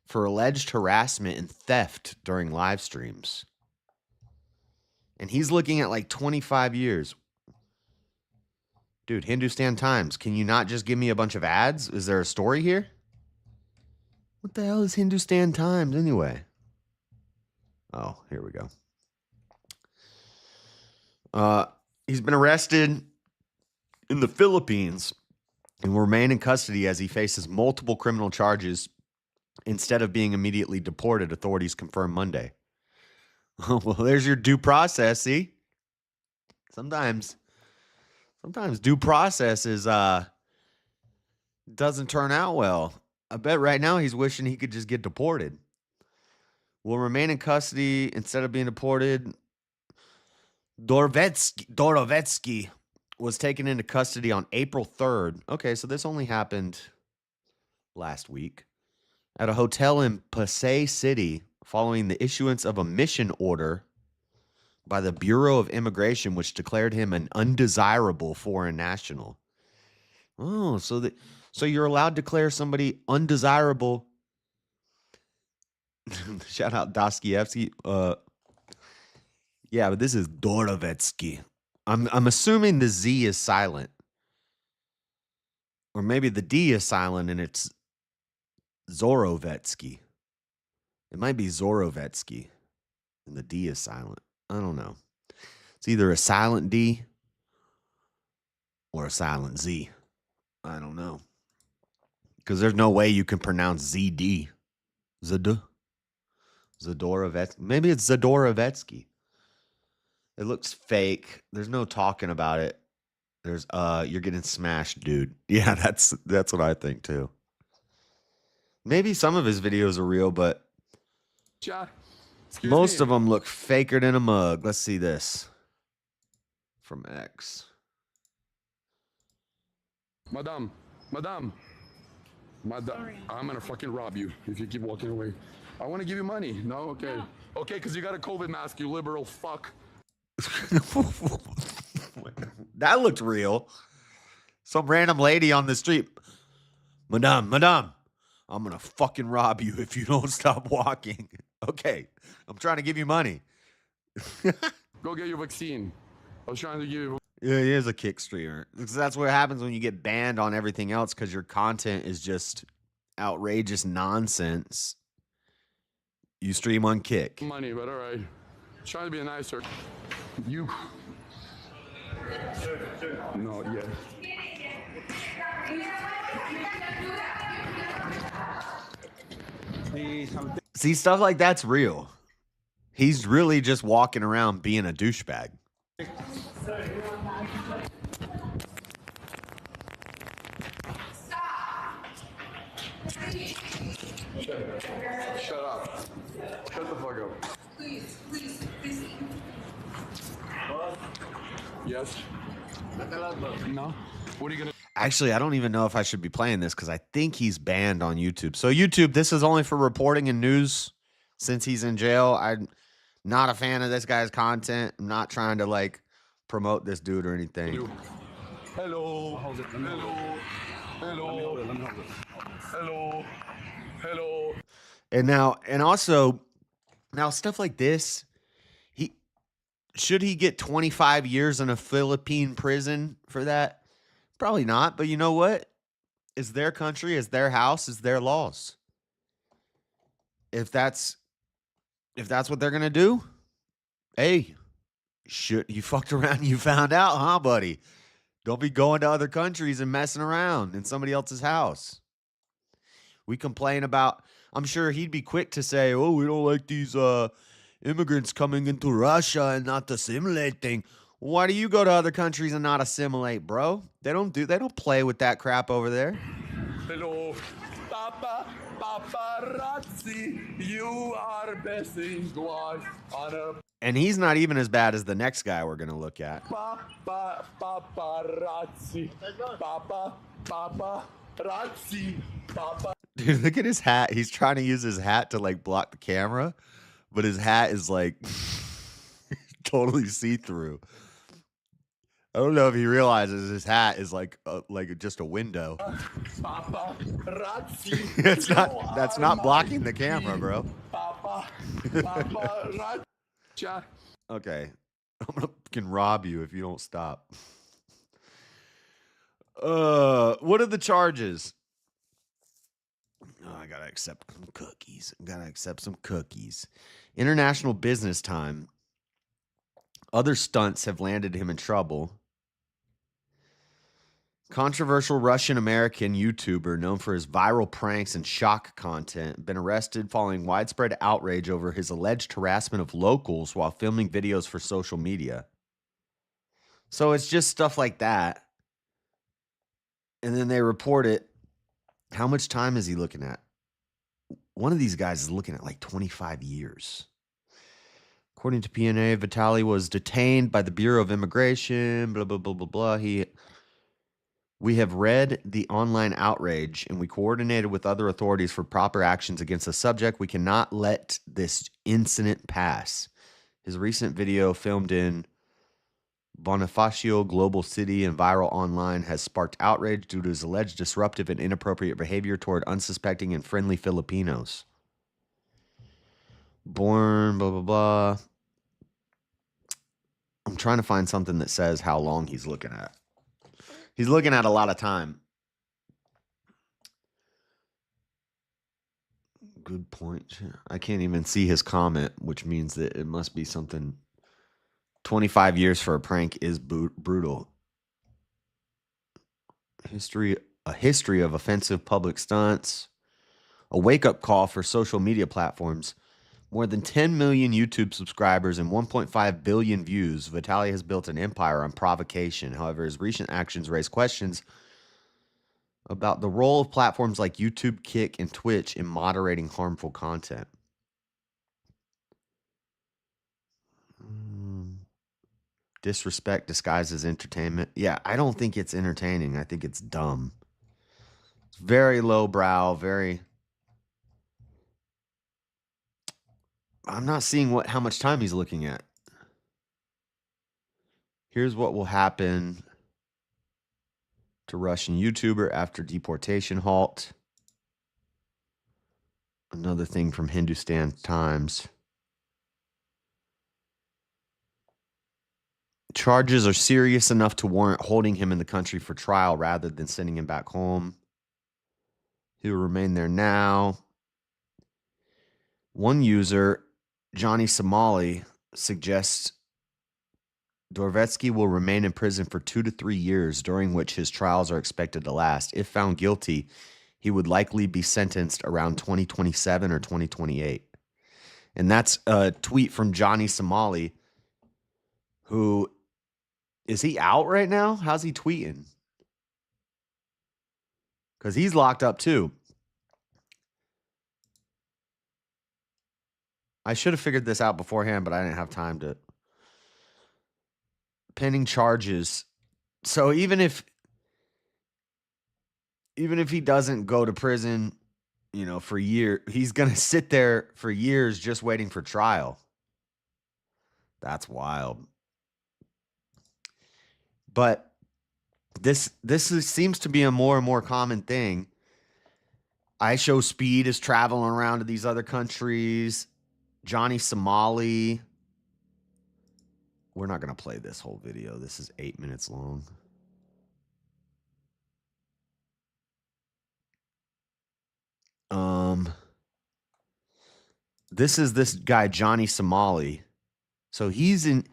for alleged harassment and theft during live streams. And he's looking at like 25 years. Dude, Hindustan Times, can you not just give me a bunch of ads? Is there a story here? What the hell is Hindustan Times anyway? Oh, here we go. He's been arrested in the Philippines and will remain in custody as he faces multiple criminal charges instead of being immediately deported, authorities confirmed Monday. Well, there's your due process, see? Sometimes due process doesn't turn out well. I bet right now he's wishing he could just get deported. Will remain in custody instead of being deported. Dorovetsky was taken into custody on April 3rd. Okay, so this only happened last week at a hotel in Pasay City following the issuance of a mission order by the Bureau of Immigration, which declared him an undesirable foreign national. Oh, so you're allowed to declare somebody undesirable Shout out Dostoevsky. Yeah, but this is Dorevetsky. I'm assuming the Z is silent. Or maybe the D is silent and it's Zorovetsky. It might be Zorovetsky and the D is silent. I don't know. It's either a silent D or a silent Z. I don't know. Because there's no way you can pronounce ZD. Zadorovetsky. Maybe it's Zadorovetsky. It looks fake. There's no talking about it. There's you're getting smashed, dude. Yeah, that's what I think too. Maybe some of his videos are real, but most of them look faker than a mug. Let's see this from X. Madame, I'm gonna fucking rob you if you keep walking away. I want to give you money. No, okay, okay, because you got a COVID mask, you liberal fuck. That looked real. Some random lady on the street. Madame, I'm gonna fucking rob you if you don't stop walking. Okay, I'm trying to give you money. Go get your vaccine. I was trying to give you. Yeah, he is a kick streamer. That's what happens when you get banned on everything else because your content is just outrageous nonsense. You stream on Kick. Money, but all right. Trying to be nicer. You. No, yeah. See, stuff like that's real. He's really just walking around being a douchebag. Shut up. Shut the fuck up. Please. Yes. No. What are you gonna? Actually, I don't even know if I should be playing this because I think he's banned on YouTube. So YouTube, this is only for reporting and news since he's in jail. I'm not a fan of this guy's content. I'm not trying to like promote this dude or anything. Hello. Hello. And also now stuff like this, should he get 25 years in a Philippine prison for that? Probably not, but you know what? It's their country, it's their house, it's their laws. If that's what they're gonna do, hey, you fucked around, you found out, huh, buddy? Don't be going to other countries and messing around in somebody else's house. We complain about, I'm sure he'd be quick to say, oh, we don't like these immigrants coming into Russia and not assimilating. Why do you go to other countries and not assimilate, bro? They don't play with that crap over there. Hello. Paparazzi, you are messing on a... And he's not even as bad as the next guy we're going to look at. Paparazzi. Paparazzi. Dude, look at his hat. He's trying to use his hat to like block the camera, but his hat is like totally see-through. I don't know if he realizes his hat is like just a window. That's not blocking the camera, bro. Okay. I'm gonna fucking rob you if you don't stop. What are the charges? Oh, I gotta accept some cookies. International business time. Other stunts have landed him in trouble. Controversial Russian-American YouTuber known for his viral pranks and shock content been arrested following widespread outrage over his alleged harassment of locals while filming videos for social media. So it's just stuff like that. And then they report it. How much time is he looking at? One of these guys is looking at like 25 years. According to PNA, Vitaly was detained by the Bureau of Immigration, blah, blah, blah, blah, blah. We have read the online outrage and we coordinated with other authorities for proper actions against the subject. We cannot let this incident pass. His recent video filmed in Bonifacio Global City and viral online has sparked outrage due to his alleged disruptive and inappropriate behavior toward unsuspecting and friendly Filipinos. Born, blah, blah, blah. I'm trying to find something that says how long he's looking at. He's looking at a lot of time. Good point. I can't even see his comment, which means that it must be something. 25 years for a prank is brutal. A history of offensive public stunts. A wake-up call for social media platforms. More than 10 million YouTube subscribers and 1.5 billion views. Vitaly has built an empire on provocation. However, his recent actions raise questions about the role of platforms like YouTube, Kick, and Twitch in moderating harmful content. Disrespect disguised as entertainment. Yeah, I don't think it's entertaining. I think it's dumb. It's very lowbrow, very... I'm not seeing how much time he's looking at. Here's what will happen to Russian YouTuber after deportation halt. Another thing from Hindustan Times. Charges are serious enough to warrant holding him in the country for trial rather than sending him back home. He will remain there now. One user, Johnny Somali, suggests Dorvetsky will remain in prison for 2 to 3 years, during which his trials are expected to last. If found guilty, he would likely be sentenced around 2027 or 2028. And that's a tweet from Johnny Somali, who... Is he out right now? How's he tweeting? Because he's locked up too. I should have figured this out beforehand, but I didn't have time to. Pending charges. So even if he doesn't go to prison, for years, he's going to sit there for years just waiting for trial. That's wild. But this seems to be a more and more common thing. IShowSpeed is traveling around to these other countries. Johnny Somali. We're not going to play this whole video. This is 8 minutes long. This is this guy, Johnny Somali. So he's in...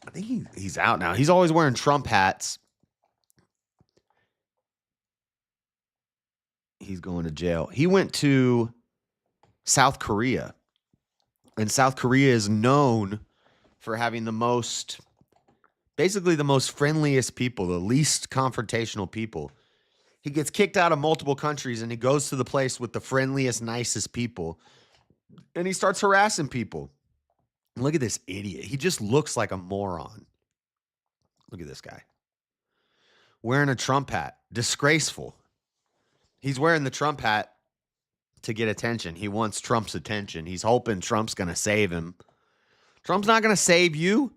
I think he's out now. He's always wearing Trump hats. He's going to jail. He went to South Korea. And South Korea is known for having basically the most friendliest people, the least confrontational people. He gets kicked out of multiple countries and he goes to the place with the friendliest, nicest people. And he starts harassing people. Look at this idiot. He just looks like a moron. Look at this guy. Wearing a Trump hat. Disgraceful. He's wearing the Trump hat to get attention. He wants Trump's attention. He's hoping Trump's going to save him. Trump's not going to save you.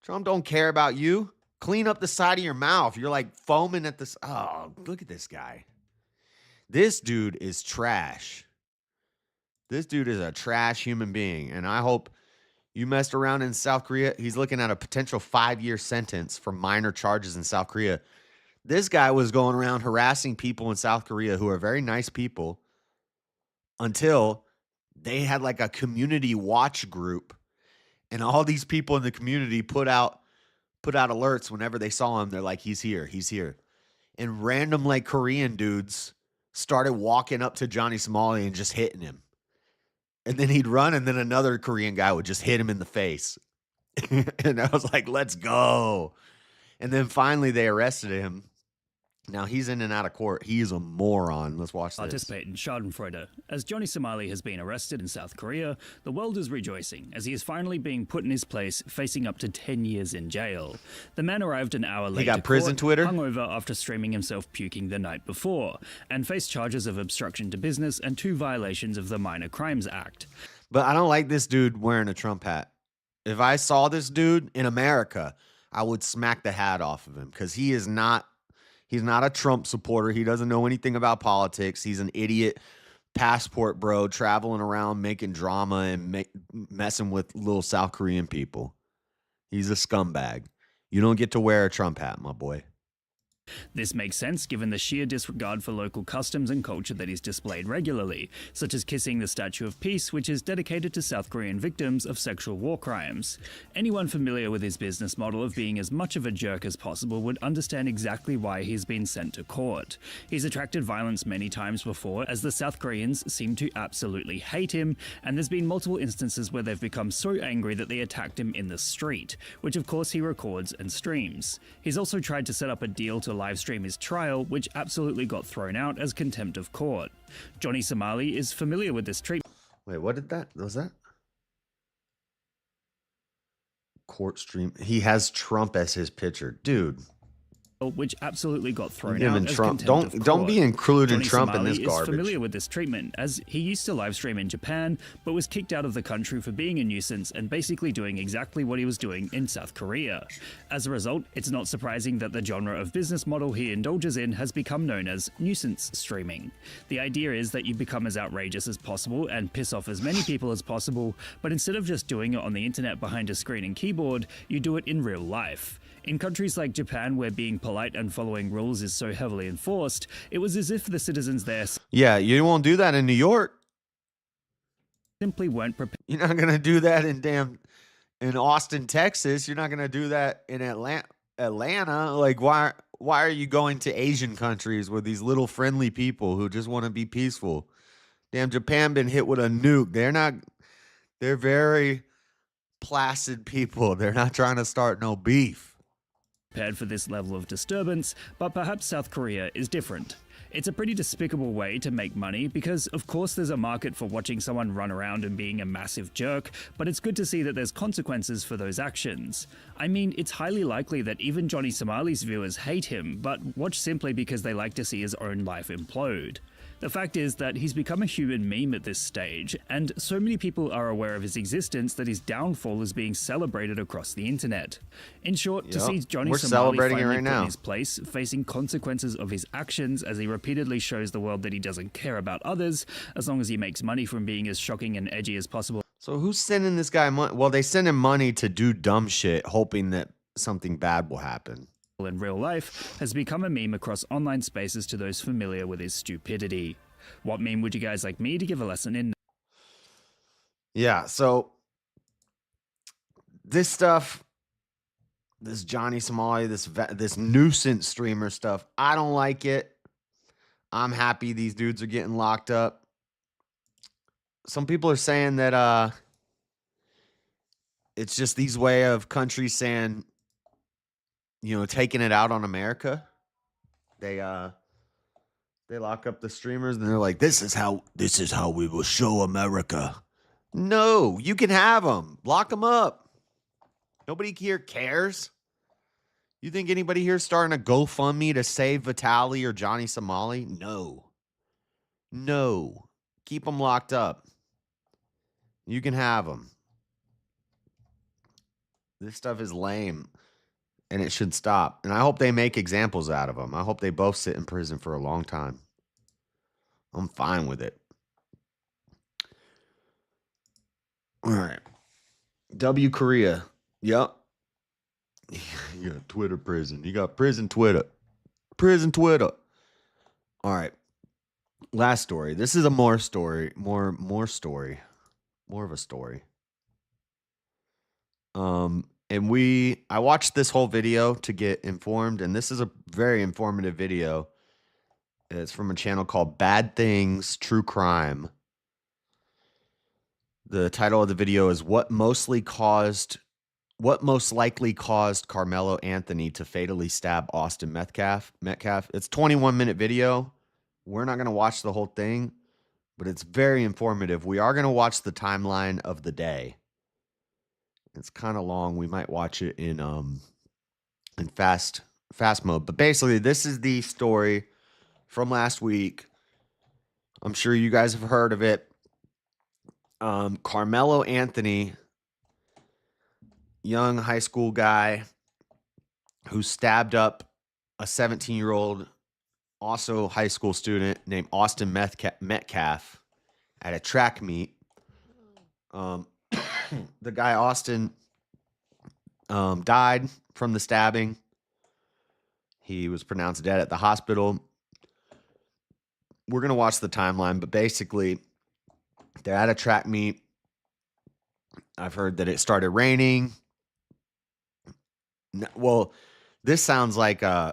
Trump don't care about you. Clean up the side of your mouth. You're like foaming at this. Oh, look at this guy. This dude is trash. This dude is a trash human being, and I hope you messed around in South Korea. He's looking at a potential 5-year sentence for minor charges in South Korea. This guy was going around harassing people in South Korea who are very nice people until they had like a community watch group, and all these people in the community put out alerts whenever they saw him. They're like, he's here, he's here. And random like Korean dudes started walking up to Johnny Somali and just hitting him. And then he'd run, and then another Korean guy would just hit him in the face. And I was like, let's go. And then finally they arrested him. Now he's in and out of court. He is a moron. Let's watch this. Participate in Schadenfreude. As Johnny Somali has been arrested in South Korea, the world is rejoicing as he is finally being put in his place, facing up to 10 years in jail. The man arrived an hour later. He got prison Twitter? Hungover after streaming himself puking the night before, and faced charges of obstruction to business and 2 violations of the Minor Crimes Act. But I don't like this dude wearing a Trump hat. If I saw this dude in America, I would smack the hat off of him because he's not a Trump supporter. He doesn't know anything about politics. He's an idiot passport bro traveling around making drama and messing with little South Korean people. He's a scumbag. You don't get to wear a Trump hat, my boy. This makes sense given the sheer disregard for local customs and culture that is displayed regularly, such as kissing the Statue of Peace, which is dedicated to South Korean victims of sexual war crimes. Anyone familiar with his business model of being as much of a jerk as possible would understand exactly why he's been sent to court. He's attracted violence many times before, as the South Koreans seem to absolutely hate him, and there's been multiple instances where they've become so angry that they attacked him in the street, which of course he records and streams. He's also tried to set up a deal to live stream his trial, which absolutely got thrown out as contempt of court. Johnny Somali is familiar with this treatment. Wait, what did that? Was that? Court stream. He has Trump as his picture. Dude. Which absolutely got thrown Him out and as Trump. contempt of Don't court. be including Johnny Trump in Somali this garbage. is familiar with this treatment, as he used to live stream in Japan, but was kicked out of the country for being a nuisance and basically doing exactly what he was doing in South Korea. As a result, it's not surprising that the genre of business model he indulges in has become known as nuisance streaming. The idea is that you become as outrageous as possible and piss off as many people as possible, but instead of just doing it on the internet behind a screen and keyboard, you do it in real life. In countries like Japan, where being polite and following rules is so heavily enforced, it was as if the citizens there Yeah, you won't do that in New York. Simply weren't prepared. You're not gonna do that in Austin, Texas. You're not gonna do that in Atlanta. Like, why are you going to Asian countries with these little friendly people who just want to be peaceful? Damn, Japan been hit with a nuke. They're very placid people. They're not trying to start no beef. Prepared for this level of disturbance, but perhaps South Korea is different. It's a pretty despicable way to make money because, of course, there's a market for watching someone run around and being a massive jerk, but it's good to see that there's consequences for those actions. I mean, it's highly likely that even Johnny Somali's viewers hate him, but watch simply because they like to see his own life implode. The fact is that he's become a human meme at this stage, and so many people are aware of his existence that his downfall is being celebrated across the internet. In short, to see Johnny we're Somali celebrating it finally right put in now. his place, facing consequences of his actions as he repeatedly shows the world that he doesn't care about others, as long as he makes money from being as shocking and edgy as possible. So who's sending this guy money? Well, they send him money to do dumb shit, hoping that something bad will happen. In real life, has become a meme across online spaces to those familiar with his stupidity. What meme would you guys like me to give a lesson in? Yeah, so this stuff, this Johnny Somali, this nuisance streamer stuff, I don't like it. I'm happy these dudes are getting locked up. Some people are saying that it's just these way of countries saying, taking it out on America. They lock up the streamers and they're like, this is how we will show America. No, you can have them. Lock them up. Nobody here cares. You think anybody here is starting a GoFundMe to save Vitaly or Johnny Somali? No. Keep them locked up. You can have them. This stuff is lame. And it should stop. And I hope they make examples out of them. I hope they both sit in prison for a long time. I'm fine with it. All right. W Korea. Yep. You got Twitter prison. You got prison Twitter. Prison Twitter. All right. Last story. This is a more story. More story. More of a story. And I watched this whole video to get informed, and this is a very informative video. It's from a channel called Bad Things True Crime. The title of the video is What Most Likely Caused Karmelo Anthony to Fatally Stab Austin Metcalf. It's a 21-minute video. We're not going to watch the whole thing, but it's very informative. We are going to watch the timeline of the day. It's kind of long. We might watch it in fast mode. But basically, this is the story from last week. I'm sure you guys have heard of it. Karmelo Anthony, young high school guy who stabbed up a 17-year-old, also high school student named Austin Metcalf. at a track meet. The guy Austin died from the stabbing. He was pronounced dead at the hospital. We're going to watch the timeline, but basically they're at a track meet. I've heard that it started raining. Well, this sounds like you're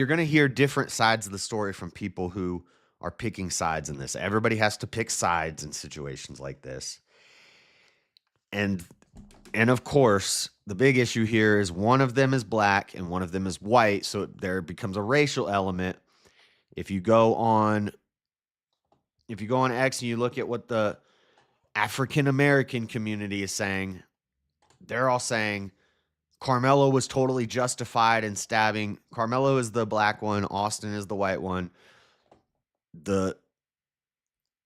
going to hear different sides of the story from people who are picking sides in this. Everybody has to pick sides in situations like this. And of course, the big issue here is one of them is black and one of them is white, so there becomes a racial element. If you go on X and you look at what the African American community is saying, they're all saying Karmelo was totally justified in stabbing. Karmelo is the black one, Austin is the white one. The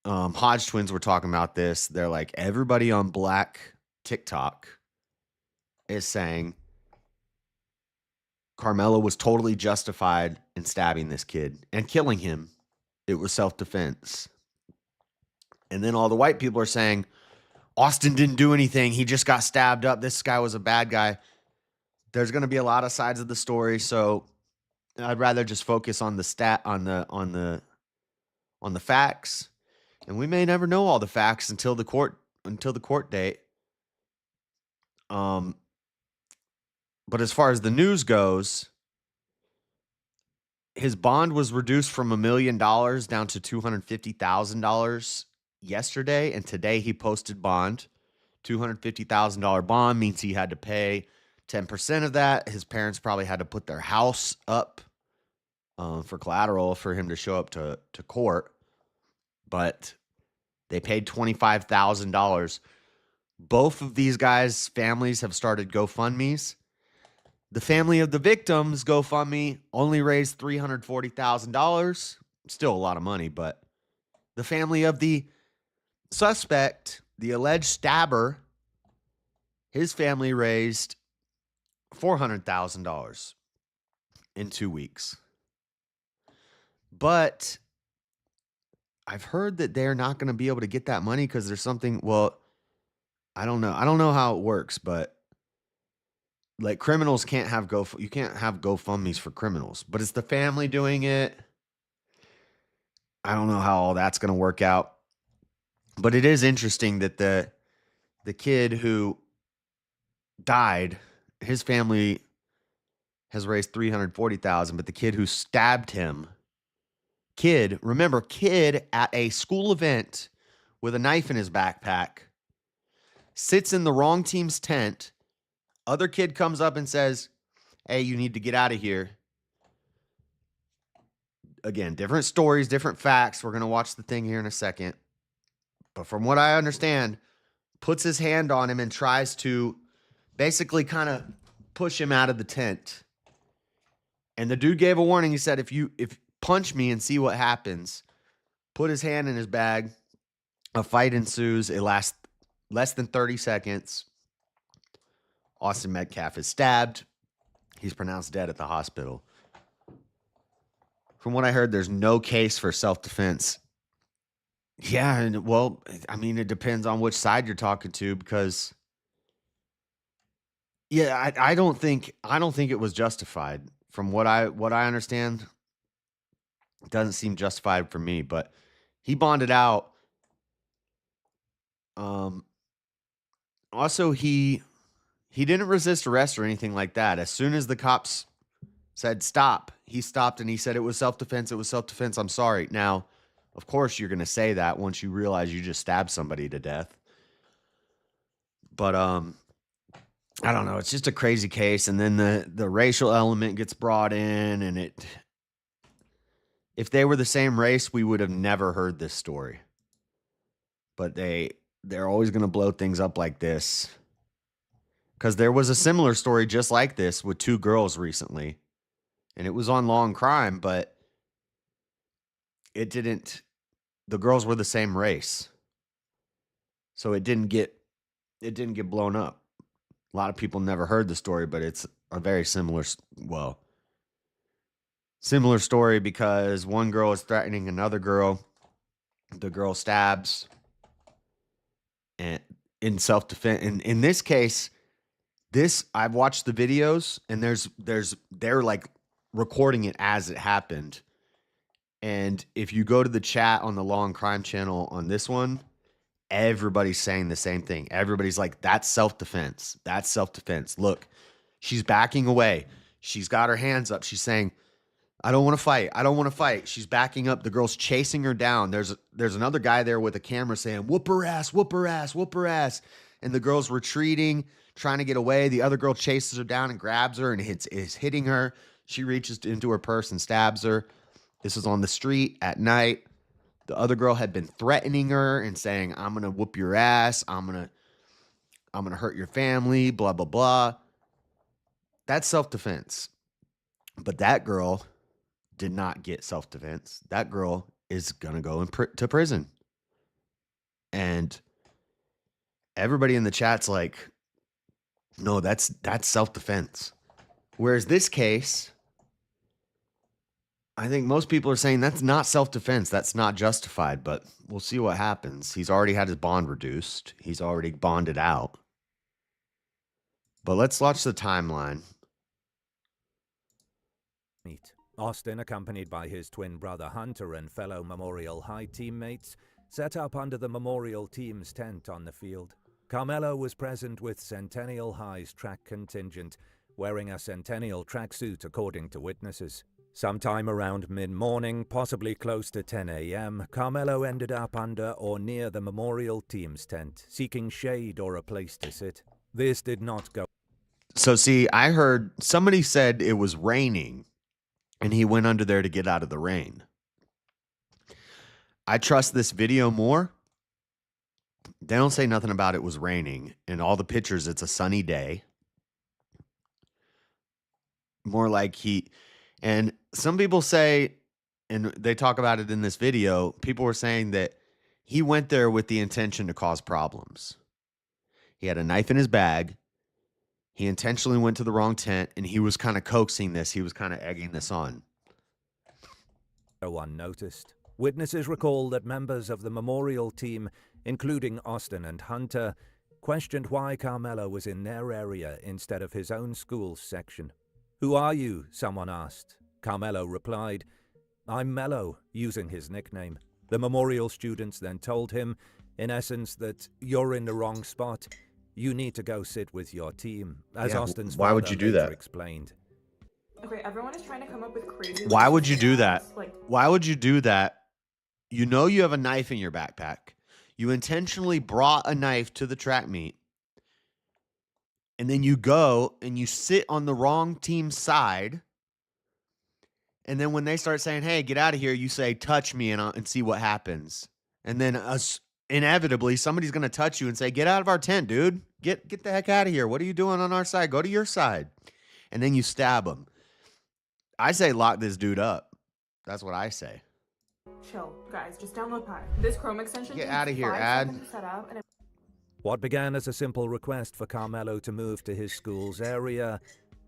Hodge twins were talking about this. They're like, everybody on black TikTok is saying Karmelo was totally justified in stabbing this kid and killing him. It was self-defense. And then all the white people are saying Austin didn't do anything. He just got stabbed up. This guy was a bad guy. There's going to be a lot of sides of the story, so I'd rather just focus on the facts. And we may never know all the facts until the court date. But as far as the news goes, his bond was reduced from $1 million down to $250,000 yesterday, and today he posted bond. $250,000 bond means he had to pay 10% of that. His parents probably had to put their house up for collateral for him to show up to court. But they paid $25,000. Both of these guys' families have started GoFundMes. The family of the victims GoFundMe only raised $340,000. Still a lot of money, but the family of the suspect, the alleged stabber, his family raised $400,000 in 2 weeks. But I've heard that they're not going to be able to get that money because there's something, well, I don't know. I don't know how it works, but like criminals can't have you can't have GoFundMes for criminals, but it's the family doing it. I don't know how all that's going to work out, but it is interesting that the kid who died, his family has raised $340,000, but the kid who stabbed him, remember, at a school event with a knife in his backpack, sits in the wrong team's tent. Other kid comes up and says, hey, you need to get out of here. Again, different stories, different facts. We're going to watch the thing here in a second. But from what I understand, puts his hand on him and tries to basically kind of push him out of the tent. And the dude gave a warning. He said, if punch me and see what happens. Put his hand in his bag. A fight ensues. It lasts less than 30 seconds. Austin Metcalf is stabbed. He's pronounced dead at the hospital. From what I heard, there's no case for self-defense. Yeah, and well, I mean, it depends on which side you're talking to, because yeah, I don't think it was justified. From what I understand, it doesn't seem justified for me, but he bonded out. Also, he didn't resist arrest or anything like that. As soon as the cops said stop, he stopped and he said it was self-defense. It was self-defense. I'm sorry. Now, of course, you're going to say that once you realize you just stabbed somebody to death. But I don't know. It's just a crazy case. And then the racial element gets brought in, and if they were the same race, we would have never heard this story. But they're always going to blow things up like this. Because there was a similar story just like this with two girls recently. And it was on Law and Crime, but the girls were the same race. So it didn't get blown up. A lot of people never heard the story, but it's a very similar story, because one girl is threatening another girl. The girl stabs and in self-defense. And in this case, I've watched the videos, and they're like recording it as it happened. And if you go to the chat on the Law and Crime channel on this one, everybody's saying the same thing. Everybody's like, that's self-defense. That's self-defense. Look, she's backing away. She's got her hands up. She's saying, I don't want to fight. I don't want to fight. She's backing up. The girl's chasing her down. There's another guy there with a camera saying, whoop her ass, whoop her ass, whoop her ass. And the girl's retreating, trying to get away. The other girl chases her down and grabs her and is hitting her. She reaches into her purse and stabs her. This is on the street at night. The other girl had been threatening her and saying, I'm going to whoop your ass. I'm going to hurt your family, blah, blah, blah. That's self-defense. But that girl did not get self-defense. That girl is going to go to prison. And everybody in the chat's like, no, that's self-defense. Whereas this case, I think most people are saying that's not self-defense. That's not justified, but we'll see what happens. He's already had his bond reduced. He's already bonded out. But let's watch the timeline. Austin, accompanied by his twin brother Hunter and fellow Memorial High teammates, set up under the Memorial team's tent on the field. Karmelo was present with Centennial High's track contingent, wearing a Centennial tracksuit according to witnesses. Sometime around mid-morning, possibly close to 10 a.m., Karmelo ended up under or near the Memorial team's tent, seeking shade or a place to sit. This did not go. So see, I heard somebody said it was raining and he went under there to get out of the rain. I trust this video more. They don't say nothing about it was raining. In all the pictures, it's a sunny day. More like and some people say, and they talk about it in this video, people were saying that he went there with the intention to cause problems. He had a knife in his bag. He intentionally went to the wrong tent, and he was kind of coaxing this. He was kind of egging this on. No one noticed. Witnesses recall that members of the Memorial team, including Austin and Hunter, questioned why Karmelo was in their area instead of his own school's section. "Who are you?" someone asked. Karmelo replied, "I'm Mello," using his nickname. The Memorial students then told him, in essence, that you're in the wrong spot. You need to go sit with your team, as Austin's why would you do that? Explained. Okay, everyone is trying to come up with crazy. Why would you do that? Like, why would you do that? You know you have a knife in your backpack. You intentionally brought a knife to the track meet. And then you go and you sit on the wrong team's side. And then when they start saying, hey, get out of here, you say, touch me and see what happens. And then inevitably, somebody's going to touch you and say, get out of our tent, dude. Get the heck out of here. What are you doing on our side? Go to your side. And then you stab him. I say lock this dude up. That's what I say. chill, guys. Just download Pi. This Chrome extension. Get out of here, 5 ad. seconds to set up, and it What began as a simple request for Karmelo to move to his school's area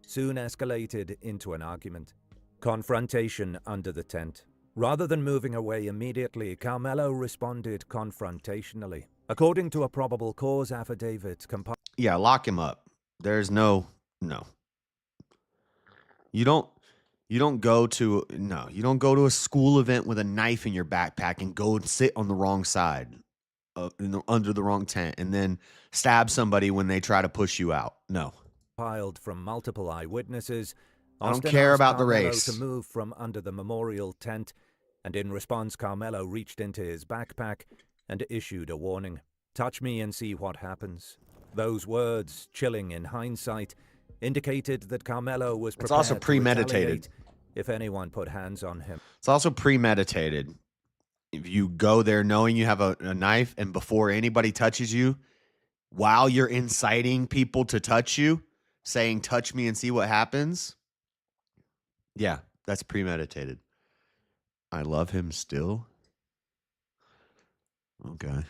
soon escalated into an argument. Confrontation under the tent. Rather than moving away immediately, Karmelo responded confrontationally. According to a probable cause affidavit compiled... Yeah, lock him up. There's no. You don't go to a school event with a knife in your backpack and go and sit on the wrong side, under the wrong tent, and then stab somebody when they try to push you out. No. Piled from multiple eyewitnesses. I don't Austin care asked about the Karmelo race. to move from under the memorial tent, and in response, Karmelo reached into his backpack and issued a warning. "Touch me and see what happens." Those words, chilling in hindsight, indicated that Karmelo was prepared It's also to premeditated. retaliate if anyone put hands on him. It's also premeditated. If you go there knowing you have a knife and before anybody touches you, while you're inciting people to touch you, saying, touch me and see what happens. Yeah, that's premeditated. I love him still. Okay.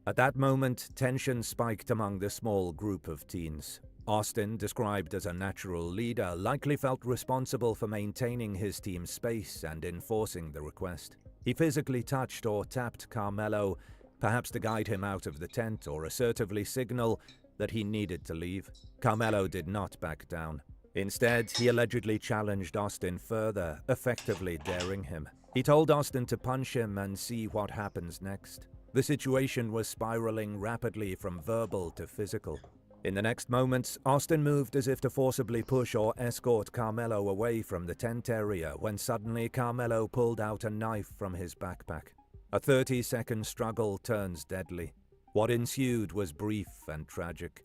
At that moment, tension spiked among the small group of teens. Austin, described as a natural leader, likely felt responsible for maintaining his team's space and enforcing the request. He physically touched or tapped Karmelo, perhaps to guide him out of the tent or assertively signal that he needed to leave. Karmelo did not back down. Instead, he allegedly challenged Austin further, effectively daring him. He told Austin to punch him and see what happens next. The situation was spiraling rapidly from verbal to physical. In the next moments, Austin moved as if to forcibly push or escort Karmelo away from the tent area when suddenly Karmelo pulled out a knife from his backpack. A 30-second struggle turns deadly. What ensued was brief and tragic.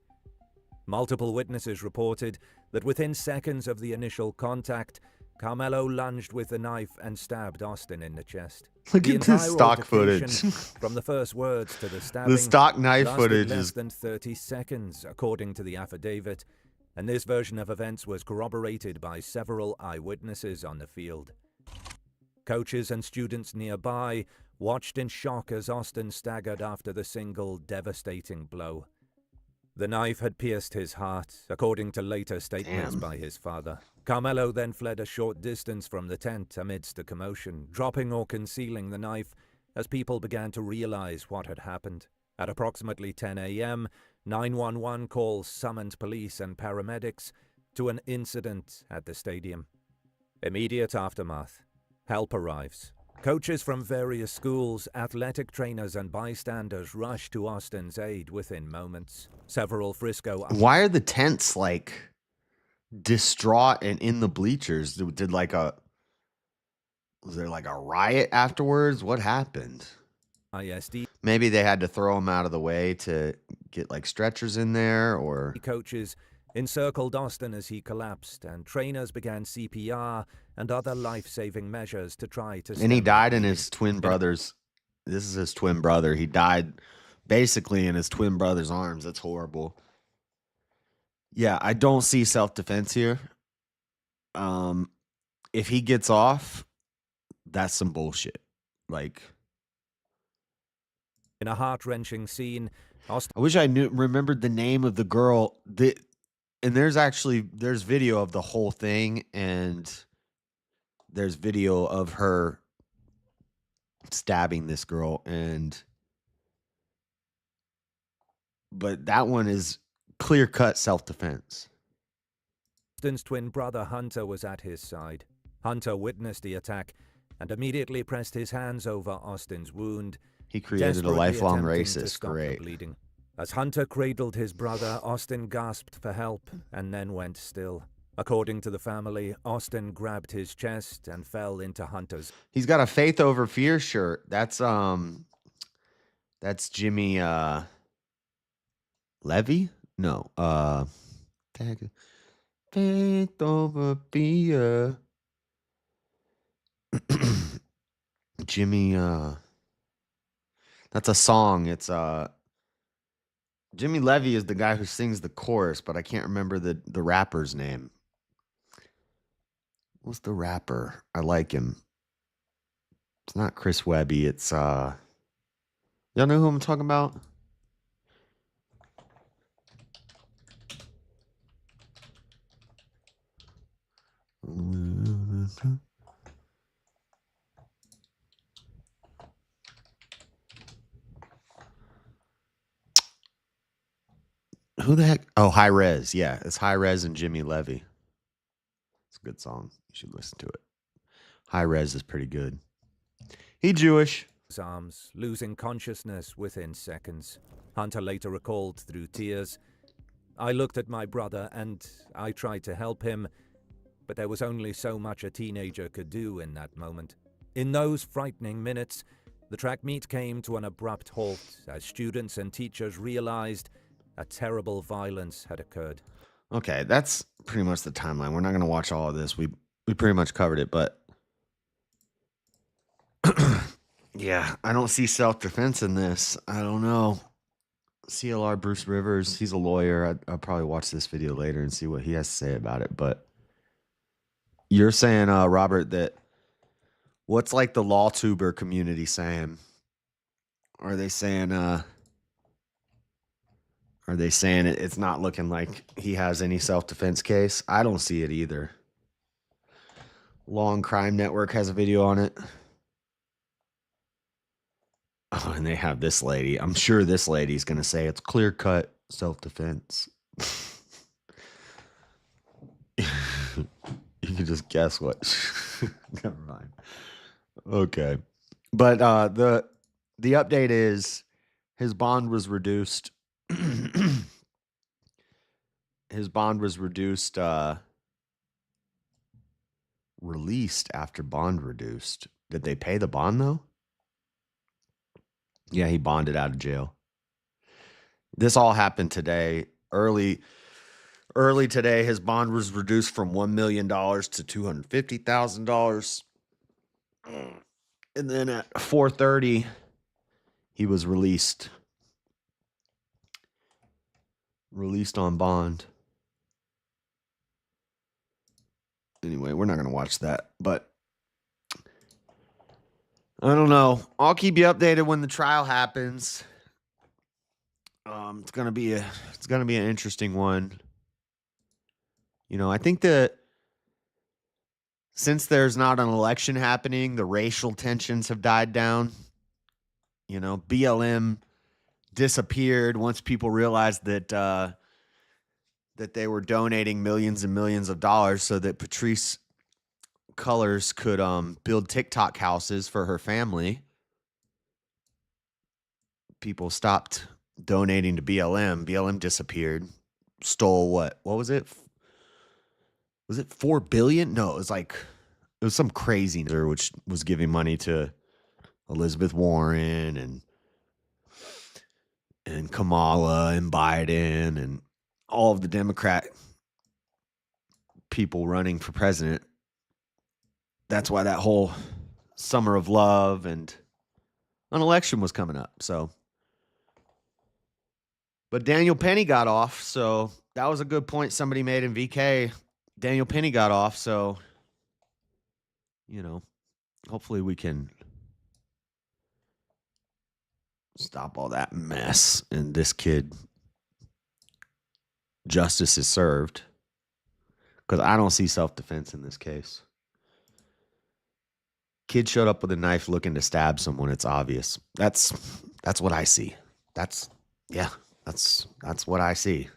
Multiple witnesses reported that within seconds of the initial contact, Karmelo lunged with the knife and stabbed Austin in the chest. Look The at this entire stock footage. altercation, from the first words to the stabbing, The stock knife lasted footage less is than 30 seconds, according to the affidavit, and this version of events was corroborated by several eyewitnesses on the field. Coaches and students nearby watched in shock as Austin staggered after the single devastating blow. The knife had pierced his heart, according to later statements by his father. Karmelo then fled a short distance from the tent amidst the commotion, dropping or concealing the knife as people began to realize what had happened. At approximately 10 a.m., 911 calls summoned police and paramedics to an incident at the stadium. Immediate aftermath. Help arrives. Coaches from various schools, athletic trainers, and bystanders rush to Austin's aid within moments. Several Frisco... Why are the tents, like, distraught and in the bleachers? Was there like a riot afterwards? What happened? ISD Maybe they had to throw him out of the way to get, like, stretchers in there, or... Coaches encircled Austin as he collapsed, and trainers began CPR and other life-saving measures to try to... And he died in his twin brother's... This is his twin brother. He died basically in his twin brother's arms. That's horrible. Yeah, I don't see self-defense here. If he gets off, that's some bullshit. Like... In a heart-wrenching scene, Austin... I wish I remembered the name of the girl. And there's video of the whole thing, and there's video of her stabbing this girl, but that one is clear-cut self-defense. Austin's twin brother Hunter was at his side. Hunter witnessed the attack and immediately pressed his hands over Austin's wound. He created a lifelong racist. Great. Bleeding. As Hunter cradled his brother, Austin gasped for help and then went still. According to the family, Austin grabbed his chest and fell into Hunter's. He's got a Faith Over Fear shirt. That's Jimmy Levy? No. Faith Over Fear. Jimmy that's a song. It's Jimmy Levy is the guy who sings the chorus, but I can't remember the rapper's name. What's the rapper? I like him. It's not Chris Webby. It's y'all know who I'm talking about? Who the heck? Oh, High Res. Yeah, it's High Res and Jimmy Levy. It's a good song. You should listen to it. High Res is pretty good. He Jewish. His arms, losing consciousness within seconds. Hunter later recalled through tears, "I looked at my brother and I tried to help him, but there was only so much a teenager could do in that moment." In those frightening minutes, the track meet came to an abrupt halt as students and teachers realized a terrible violence had occurred. Okay, that's pretty much the timeline. We're not going to watch all of this. We pretty much covered it, but yeah, I don't see self-defense in this. I don't know. CLR Bruce Rivers, he's a lawyer. I'll probably watch this video later and see what he has to say about it. But you're saying, Robert, that what's like the law tuber community saying? Are they saying it's not looking like he has any self-defense case? I don't see it either. Long Crime Network has a video on it. Oh, and they have this lady. I'm sure this lady's going to say it's clear-cut self-defense. You can just guess what. Never mind. Okay. But the update is his bond was reduced. His bond was reduced, released after bond reduced. Did they pay the bond, though? Yeah, he bonded out of jail. This all happened today. Early today, his bond was reduced from $1 million to $250,000. And then at 4:30, he was released. Released on bond. Anyway, we're not going to watch that, but I don't know. I'll keep you updated when the trial happens. It's going to be an interesting one. You know, I think that since there's not an election happening, the racial tensions have died down. You know, BLM disappeared once people realized that that they were donating millions and millions of dollars so that Patrice Cullors could build TikTok houses for her family. People stopped donating to BLM. BLM disappeared. Stole what? What was it? Was it $4 billion? No, it was some crazy which was giving money to Elizabeth Warren and Kamala and Biden and all of the Democrat people running for president. That's why that whole summer of love and an election was coming up. So, but Daniel Penny got off. So that was a good point somebody made in VK. Daniel Penny got off. So, you know, hopefully we can stop all that mess and this kid justice is served, because I don't see self-defense in this case. Kid showed up with a knife looking to stab someone. It's obvious. That's what I see. That's what I see.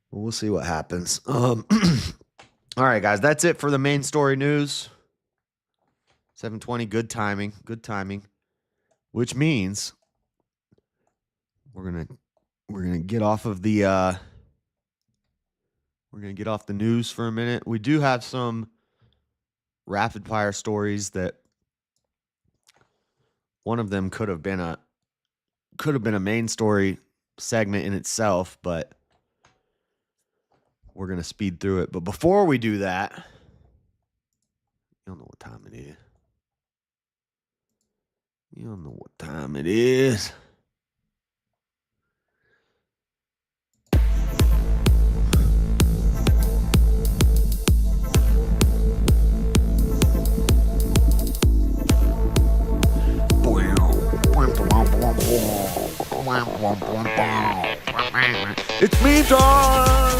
Well, we'll see what happens. All right, guys, that's it for the main story news. 7:20, good timing. Which means we're gonna get off of the news for a minute. We do have some rapid fire stories that one of them could have been a main story segment in itself, but we're gonna speed through it. But before we do that, you don't know what time it is. You don't know what time it is. It's me time!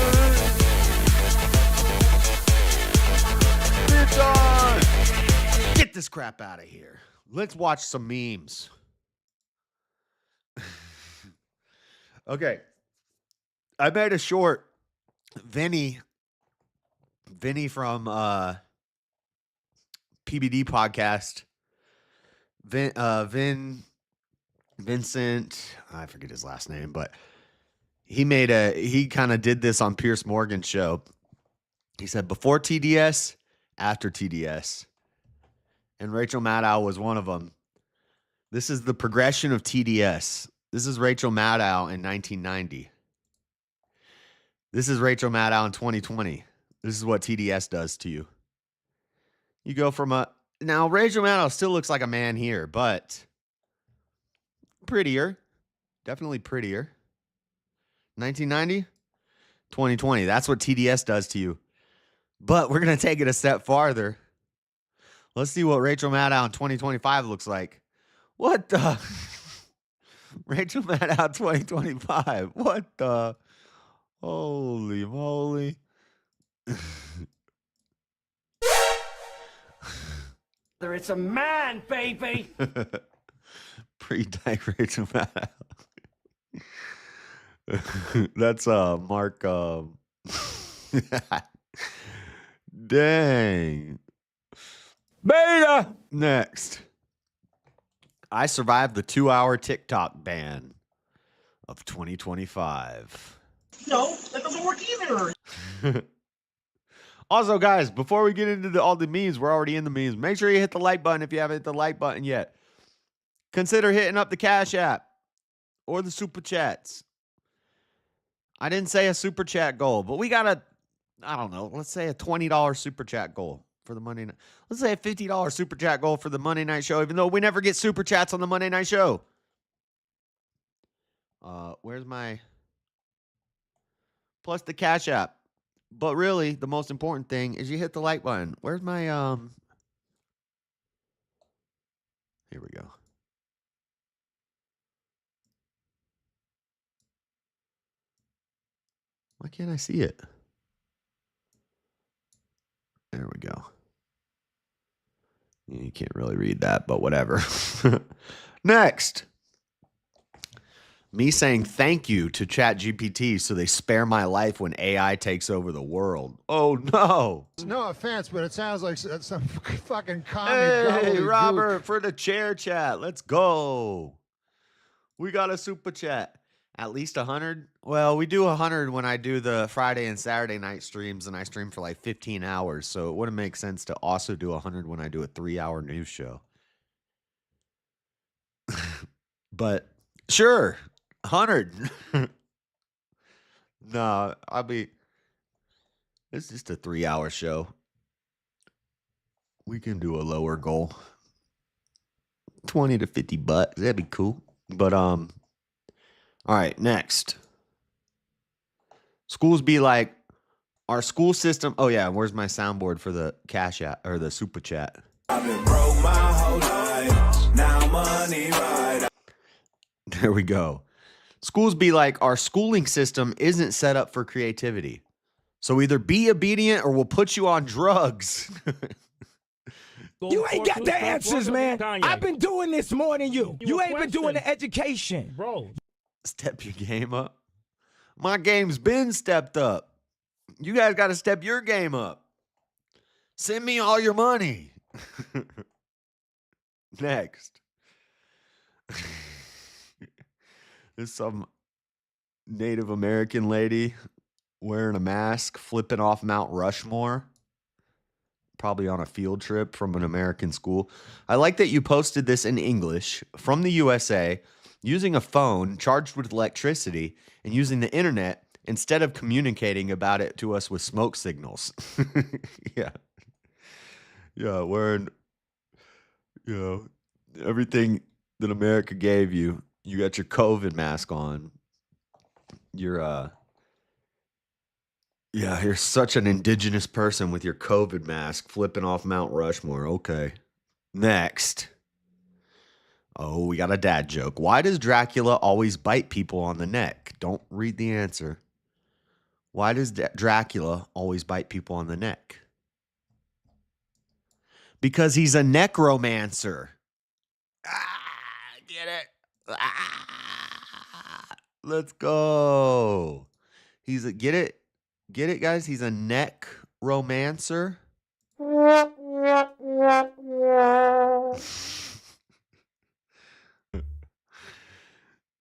Me time! Get this crap out of here. Let's watch some memes. Okay. I made a short. Vinny from PBD podcast. Vincent, I forget his last name, but he kind of did this on Piers Morgan's show. He said before TDS, after TDS. And Rachel Maddow was one of them. This is the progression of TDS. This is Rachel Maddow in 1990. This is Rachel Maddow in 2020. This is what TDS does to you. You go from now Rachel Maddow still looks like a man here, but prettier. Definitely prettier. 1990, 2020. That's what TDS does to you. But we're going to take it a step farther. Let's see what Rachel Maddow in 2025 looks like. What the? Rachel Maddow 2025. What the? Holy moly. It's a man, baby. Pre-digrade man. That's Mark. Dang. Beta. Next. I survived the 2-hour TikTok ban of 2025. No, that doesn't work either. Also, guys, before we get into all the memes, we're already in the memes. Make sure you hit the like button if you haven't hit the like button yet. Consider hitting up the Cash App or the Super Chats. I didn't say a Super Chat goal, but we got I don't know, let's say a $20 Super Chat goal for the Monday night. Let's say a $50 Super Chat goal for the Monday night show, even though we never get Super Chats on the Monday night show. Where's my... Plus the Cash App. But really, the most important thing is you hit the like button. Where's my, Here we go. Why can't I see it? There we go. You can't really read that, but whatever. Next. Me saying thank you to ChatGPT so they spare my life when AI takes over the world. Oh, no. No offense, but it sounds like some fucking commie. Hey, Robert, for the chair chat. Let's go. We got a super chat. At least 100? Well, we do 100 when I do the Friday and Saturday night streams, and I stream for like 15 hours. So it wouldn't make sense to also do 100 when I do a 3-hour news show. But sure. 100. No, it's just a 3-hour show. We can do a lower goal. 20 to 50 bucks. That'd be cool. But, all right, next. Schools be like, our school system. Oh, yeah. Where's my soundboard for the Cash App or the Super Chat? I've been broke my whole life. Now money right. There we go. Schools be like, our schooling system isn't set up for creativity. So either be obedient or we'll put you on drugs. You ain't got the answers, man. I've been doing this more than you. You ain't been doing the education. Bro. Step your game up. My game's been stepped up. You guys got to step your game up. Send me all your money. Next. There's some Native American lady wearing a mask, flipping off Mount Rushmore. Probably on a field trip from an American school. I like that you posted this in English from the USA using a phone charged with electricity and using the internet instead of communicating about it to us with smoke signals. Yeah. Yeah, wearing, everything that America gave you. You got your COVID mask on. You're such an indigenous person with your COVID mask flipping off Mount Rushmore. Okay. Next. Oh, we got a dad joke. Why does Dracula always bite people on the neck? Don't read the answer. Why does Dracula always bite people on the neck? Because he's a necromancer. Get it? Let's go. Get it? Get it, guys? He's a necromancer.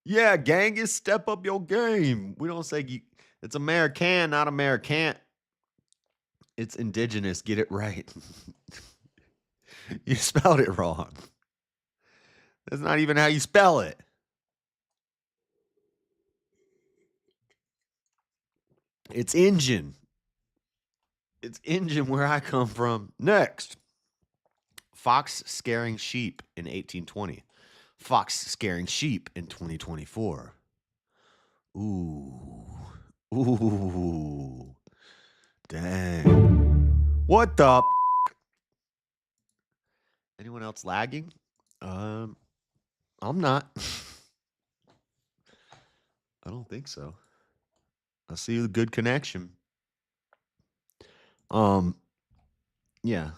Yeah, Genghis, step up your game. We don't say it's American, not American. It's indigenous. Get it right. You spelled it wrong. That's not even how you spell it. It's engine. It's engine where I come from. Next. Fox scaring sheep in 1820. Fox scaring sheep in 2024. Ooh. Dang. What the? Anyone else lagging? I'm not. I don't think so. I see the good connection. Yeah.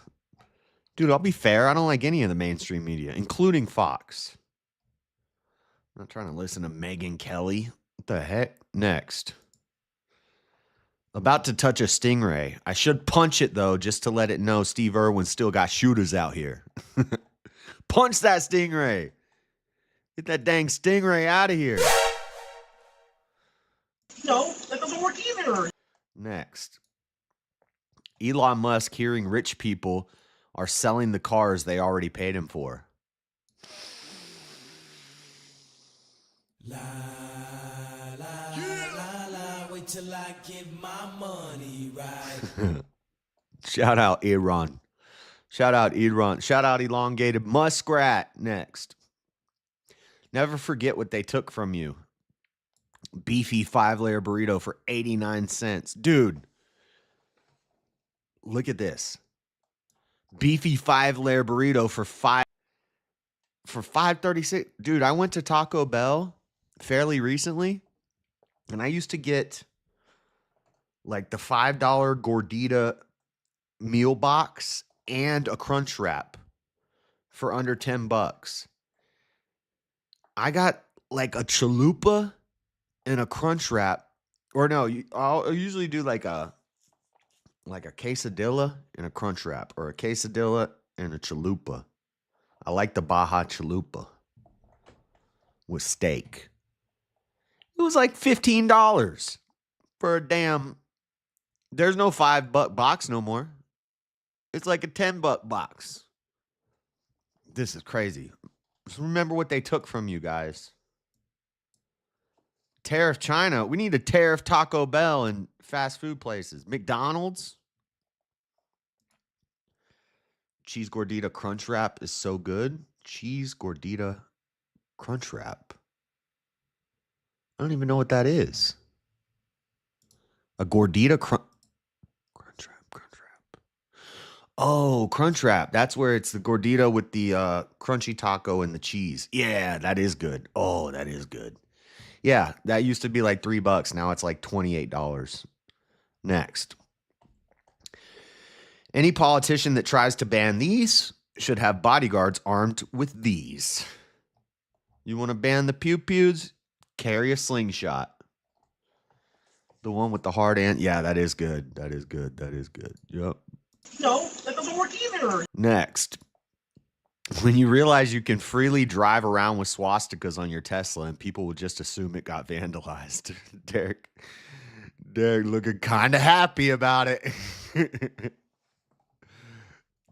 Dude, I'll be fair. I don't like any of the mainstream media, including Fox. I'm not trying to listen to Megyn Kelly. What the heck? Next. About to touch a stingray. I should punch it, though, just to let it know Steve Irwin still got shooters out here. Punch that stingray. Get that dang stingray out of here. No, that doesn't work either. Next. Elon Musk hearing rich people are selling the cars they already paid him for. La, la, la, la, wait till I get my money right. Shout out Iran. Shout out Iran. Shout out elongated muskrat. Next. Never forget what they took from you. Beefy 5-layer burrito for 89 cents. Dude, look at this. Beefy 5-layer burrito for $5.36. Dude, I went to Taco Bell fairly recently, and I used to get like the $5 gordita meal box and a crunch wrap for under $10. I got like a chalupa and a crunch wrap, or no, I'll usually do like a quesadilla and a crunch wrap, or a quesadilla and a chalupa. I like the Baja chalupa with steak. It was like $15 for a damn. There's no $5 box no more. It's like a $10 box. This is crazy. Just remember what they took from you guys. Tariff China. We need to tariff Taco Bell and fast food places. McDonald's. Cheese gordita crunch wrap is so good. Cheese gordita crunch wrap. I don't even know what that is. A gordita crunch wrap. Oh, crunch wrap. That's where it's the gordita with the crunchy taco and the cheese. Yeah, that is good. Oh, that is good. Yeah, that used to be like $3. Now it's like $28. Next. Any politician that tries to ban these should have bodyguards armed with these. You want to ban the pew-pews? Carry a slingshot. The one with the hard end. Yeah, that is good. That is good. That is good. Yep. No, that doesn't work either. Next. When you realize you can freely drive around with swastikas on your Tesla and people will just assume it got vandalized. Derek looking kind of happy about it.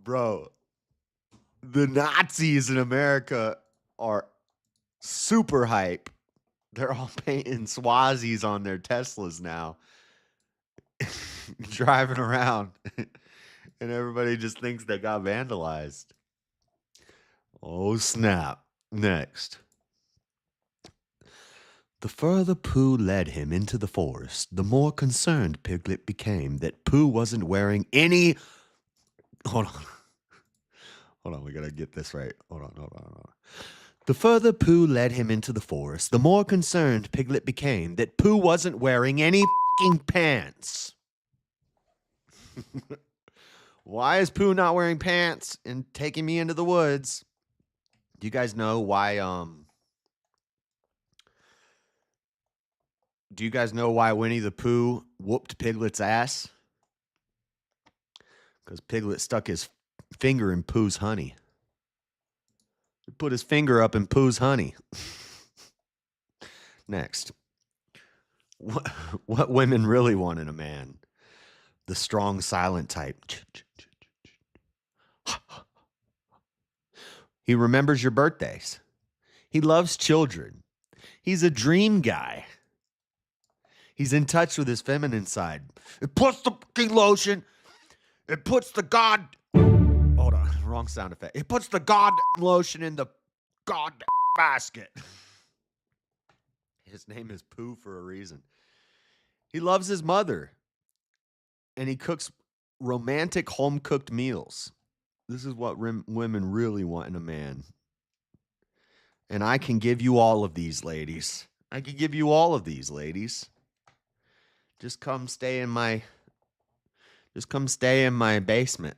Bro, the Nazis in America are super hype. They're all painting Swazis on their Teslas now. Driving around. And everybody just thinks they got vandalized. Oh, snap. Next. The further Pooh led him into the forest, the more concerned Piglet became that Pooh wasn't wearing any... Hold on, we gotta get this right. Hold on. The further Pooh led him into the forest, the more concerned Piglet became that Pooh wasn't wearing any fucking pants. Why is Pooh not wearing pants and taking me into the woods? Do you guys know why, Winnie the Pooh whooped Piglet's ass? Because Piglet stuck his finger in Pooh's honey. He put his finger up in Pooh's honey. Next. What women really want in a man? The strong, silent type. He remembers your birthdays. He loves children. He's a dream guy. He's in touch with his feminine side. It puts the fucking lotion. It puts the hold on, wrong sound effect. It puts the lotion in the basket. His name is Pooh for a reason. He loves his mother. And he cooks romantic home-cooked meals. This is what women really want in a man. And I can give you all of these, ladies. I can give you all of these, ladies. Just come stay in my basement.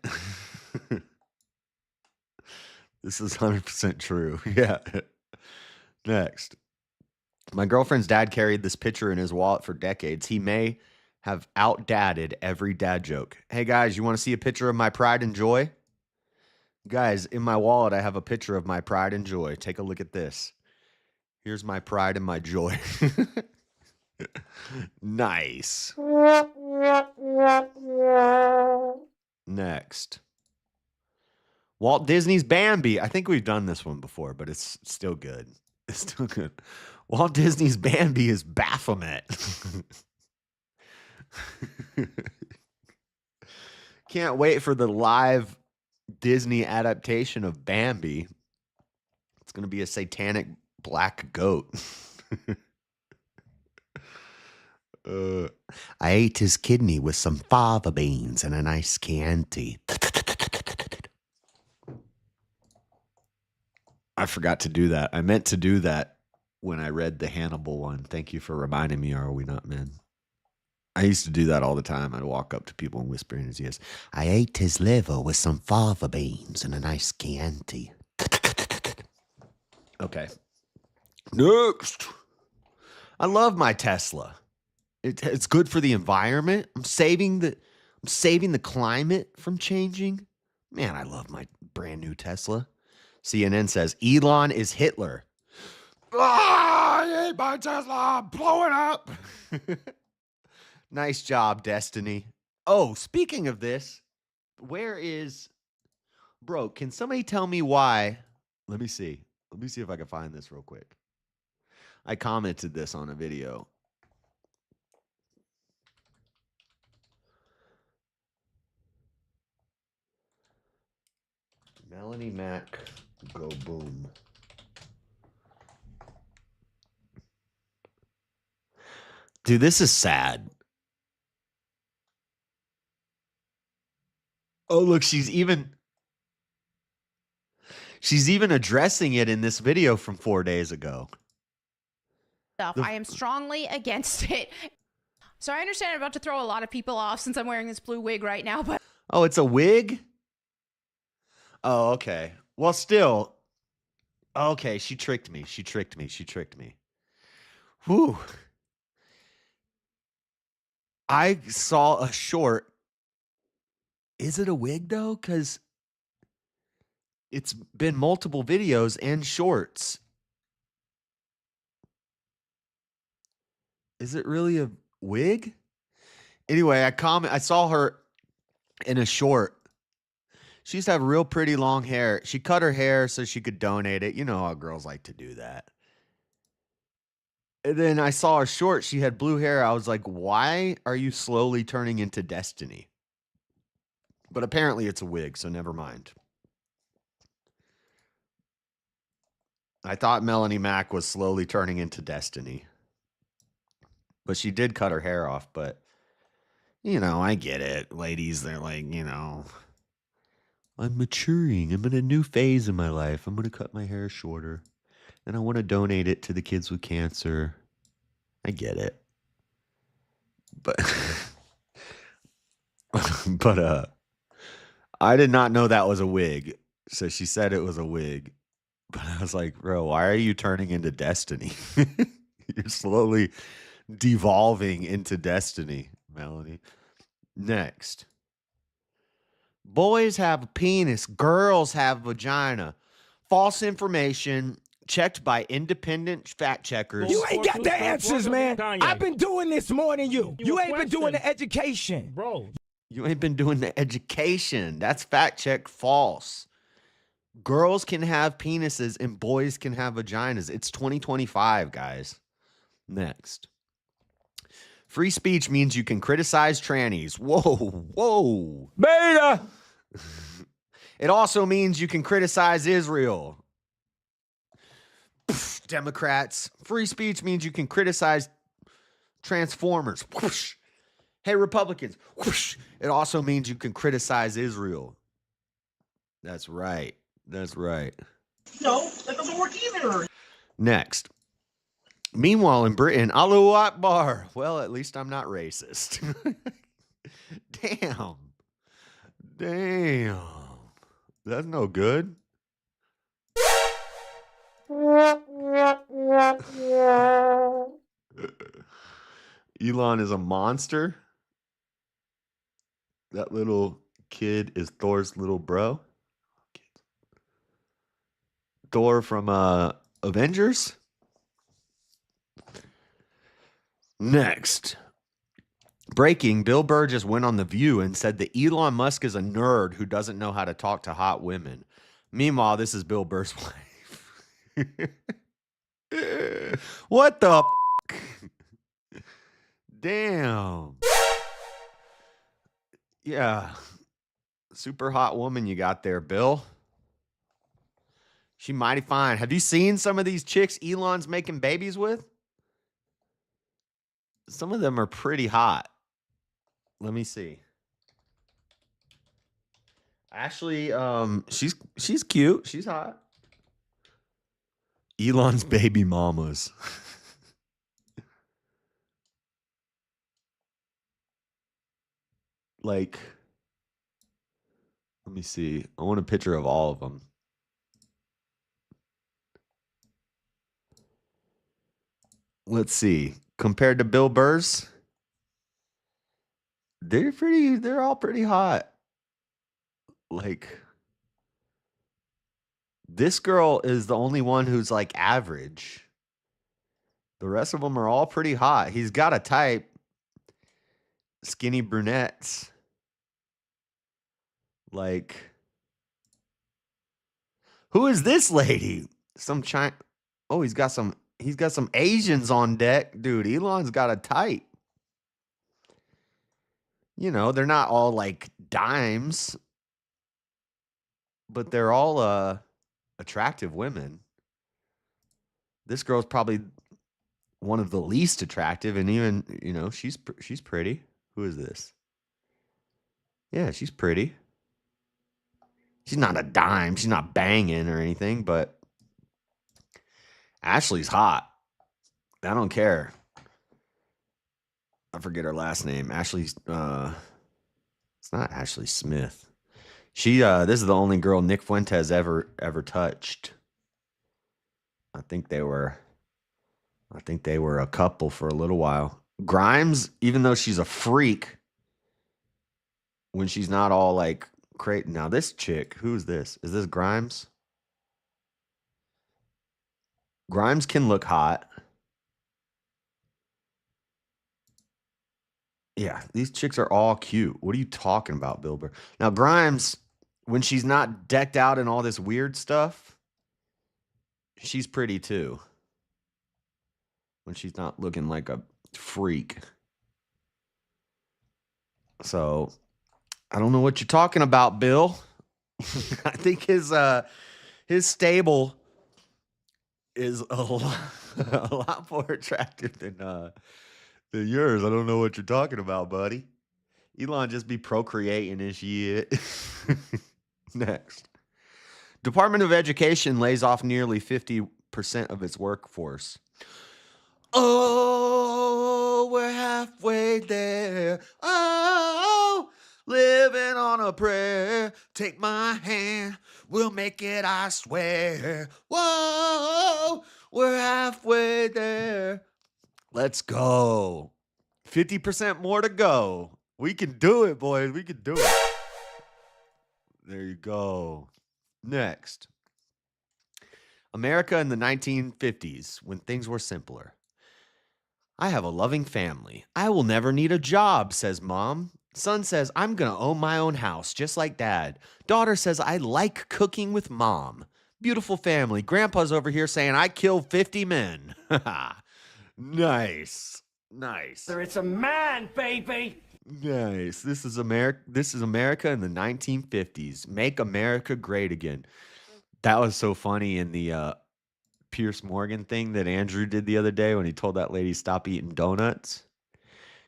This is 100% true. Yeah. Next. My girlfriend's dad carried this picture in his wallet for decades. He may have outdadded every dad joke. Hey, guys, you want to see a picture of my pride and joy? Guys, in my wallet, I have a picture of my pride and joy. Take a look at this. Here's my pride and my joy. Nice. Next. Walt Disney's Bambi. I think we've done this one before, but it's still good. It's still good. Walt Disney's Bambi is Baphomet. Can't wait for the live Disney adaptation of Bambi. It's going to be a satanic black goat. I ate his kidney with some fava beans and a nice Chianti. I forgot to do that. I meant to do that when I read the Hannibal one. Thank you for reminding me, Are We Not Men? I used to do that all the time. I'd walk up to people and whisper in his ears, I ate his liver with some fava beans and a nice Chianti. Okay. Next. I love my Tesla. It's good for the environment. I'm saving the climate from changing. Man, I love my brand new Tesla. CNN says Elon is Hitler. I hate my Tesla. Blow it up. Nice job, Destiny. Oh, speaking of this, where is... Bro, can somebody tell me why... Let me see. Let me see if I can find this real quick. I commented this on a video. Melanie Mac, go boom. Dude, this is sad. Oh, look, she's even addressing it in this video from 4 days ago. I am strongly against it. So I understand I'm about to throw a lot of people off since I'm wearing this blue wig right now, but... Oh, it's a wig? Oh, okay. Well, still. Okay, she tricked me. She tricked me. Whew. I saw a short. Is it a wig, though? Because it's been multiple videos and shorts. Is it really a wig? Anyway, I saw her in a short. She used to have real pretty long hair. She cut her hair so she could donate it. You know how girls like to do that. And then I saw her short. She had blue hair. I was like, why are you slowly turning into Destiny? But apparently it's a wig, so never mind. I thought Melanie Mac was slowly turning into Destiny. But she did cut her hair off. But, you know, I get it. Ladies, they're like, you know... I'm maturing. I'm in a new phase in my life. I'm going to cut my hair shorter. And I want to donate it to the kids with cancer. I get it. But I did not know that was a wig. So she said it was a wig. But I was like, bro, why are you turning into Destiny? You're slowly devolving into Destiny, Melanie. Next. Boys have a penis. Girls have a vagina. False information checked by independent fact checkers. You ain't got the answers, man. I've been doing this more than you. You ain't been doing the education. Bro. You ain't been doing the education. That's fact check false. Girls can have penises and boys can have vaginas. It's 2025, guys. Next. Free speech means you can criticize trannies. Whoa. Beta. It also means you can criticize Israel. Pfft, Democrats. Free speech means you can criticize Transformers. Whoosh. Hey, Republicans. Whoosh. It also means you can criticize Israel. That's right. That's right. No, that doesn't work either. Next. Meanwhile, in Britain, Allahu Akbar. Well, at least I'm not racist. Damn. That's no good. Elon is a monster. That little kid is Thor's little bro. Thor from Avengers. Next. Breaking, Bill Burr just went on The View and said that Elon Musk is a nerd who doesn't know how to talk to hot women. Meanwhile, this is Bill Burr's wife. What the f-? Damn. Yeah. Super hot woman you got there, Bill. She mighty fine. Have you seen some of these chicks Elon's making babies with? Some of them are pretty hot. Let me see. Ashley, she's cute. She's hot. Elon's baby mamas. Like, let me see. I want a picture of all of them. Let's see. Compared to Bill Burr's, they're all pretty hot. Like, this girl is the only one who's like average. The rest of them are all pretty hot. He's got a type. Skinny brunettes. Like, who is this lady? Some China. Oh, he's got some Asians on deck. Dude, Elon's got a type. You know, they're not all like dimes, but they're all attractive women. This girl's probably one of the least attractive, and even, you know, she's pretty. Who is this? Yeah, she's pretty. She's not a dime. She's not banging or anything, but Ashley's hot. I don't care. I forget her last name. Ashley's it's not Ashley Smith. She this is the only girl Nick Fuentes ever touched. I think they were a couple for a little while. Grimes, even though she's a freak, when she's not all like crazy. Now this chick, who's this? Is this Grimes? Grimes can look hot. Yeah, these chicks are all cute. What are you talking about, Bill Burr? Now Grimes, when she's not decked out in all this weird stuff, she's pretty too. When she's not looking like a freak. So, I don't know what you're talking about, Bill. I think his stable is a lot more attractive than yours. I don't know what you're talking about, buddy. Elon just be procreating and shit. Next. Department of Education lays off nearly 50% of its workforce. Oh, we're halfway there. Oh, living on a prayer. Take my hand, we'll make it, I swear. Whoa, we're halfway there. Let's go. 50% more to go. We can do it, boys. We can do it. There you go. Next. America in the 1950s, when things were simpler. I have a loving family. I will never need a job, says mom. Son says, I'm going to own my own house, just like dad. Daughter says, I like cooking with mom. Beautiful family. Grandpa's over here saying, I killed 50 men. Nice. Nice. It's a man, baby. Nice. This is America in the 1950s. Make America great again. That was so funny in the Pierce Morgan thing that Andrew did the other day when he told that lady stop eating donuts.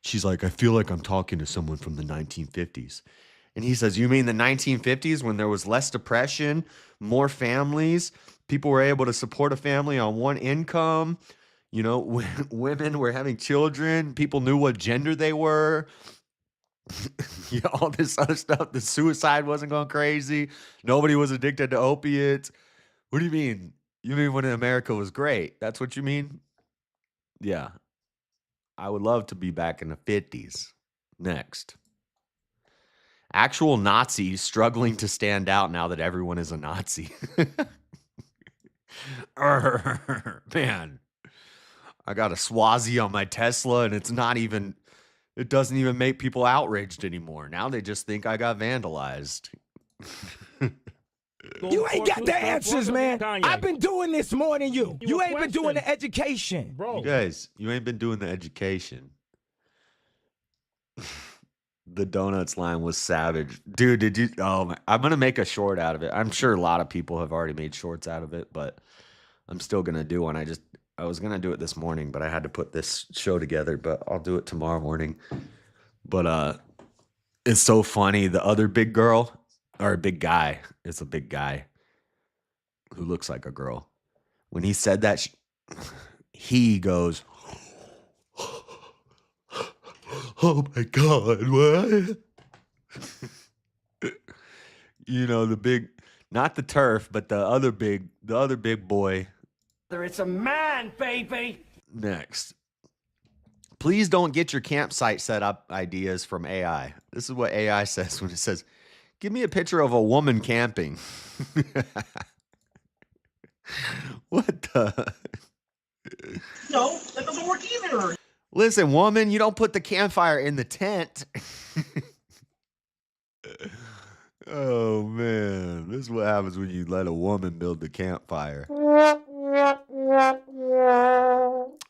She's like, I feel like I'm talking to someone from the 1950s. And he says, you mean the 1950s when there was less depression, more families, people were able to support a family on one income, you know, women were having children, people knew what gender they were, you know, all this other stuff. The suicide wasn't going crazy. Nobody was addicted to opiates. What do you mean? You mean when America was great? That's what you mean? Yeah. I would love to be back in the 50s. Next. Actual Nazis struggling to stand out now that everyone is a Nazi. Man. I got a Swazi on my Tesla and it doesn't even make people outraged anymore. Now they just think I got vandalized. You ain't got the answers, man. I've been doing this more than you. You ain't been doing the education. Bro. You guys, you ain't been doing the education. The donuts line was savage. Dude, did you? Oh, I'm going to make a short out of it. I'm sure a lot of people have already made shorts out of it, but I'm still going to do one. I was going to do it this morning, but I had to put this show together, but I'll do it tomorrow morning. But it's so funny. The other big girl, or a big guy, it's a big guy who looks like a girl. When he said that, he goes, oh my God, what? You know, the big, not the turf, but the other big boy. It's a man, baby. Next. Please don't get your campsite setup ideas from AI. This is what AI says when it says, give me a picture of a woman camping. What the? No, that doesn't work either. Listen, woman, you don't put the campfire in the tent. Oh, man. This is what happens when you let a woman build the campfire.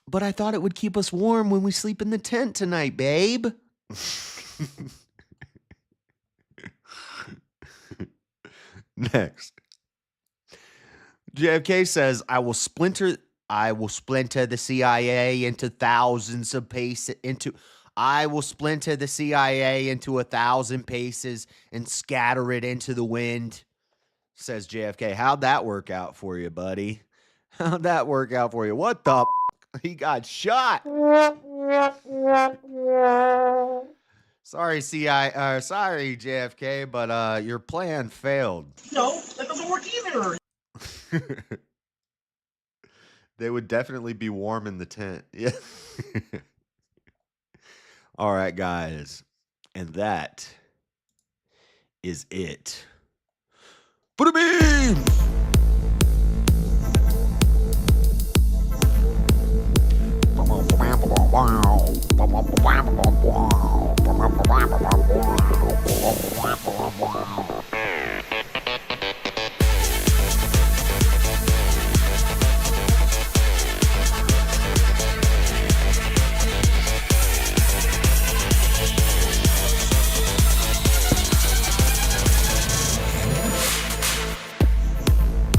But I thought it would keep us warm when we sleep in the tent tonight, babe. Next. JFK says, I will splinter the CIA into thousands of paces I will splinter the CIA into 1,000 paces and scatter it into the wind, says JFK. How'd that work out for you, buddy? How'd that work out for you? What the He got shot. Sorry, sorry, JFK, but your plan failed. No, that doesn't work either. They would definitely be warm in the tent. Yeah. All right, guys. And that is it. Put a beam!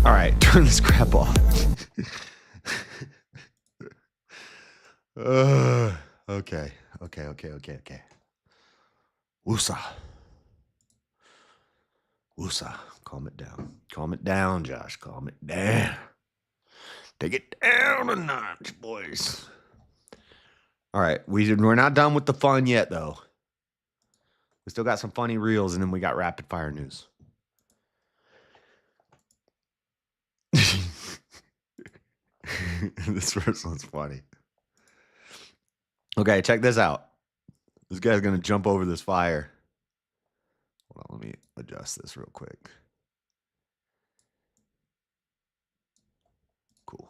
All right, turn this crap off. Okay. Woosah. Calm it down. Calm it down, Josh. Calm it down. Take it down a notch, boys. All right, we're not done with the fun yet, though. We still got some funny reels, and then we got rapid fire news. This first one's funny. Okay, check this out. This guy's going to jump over this fire. Hold on, let me adjust this real quick. Cool.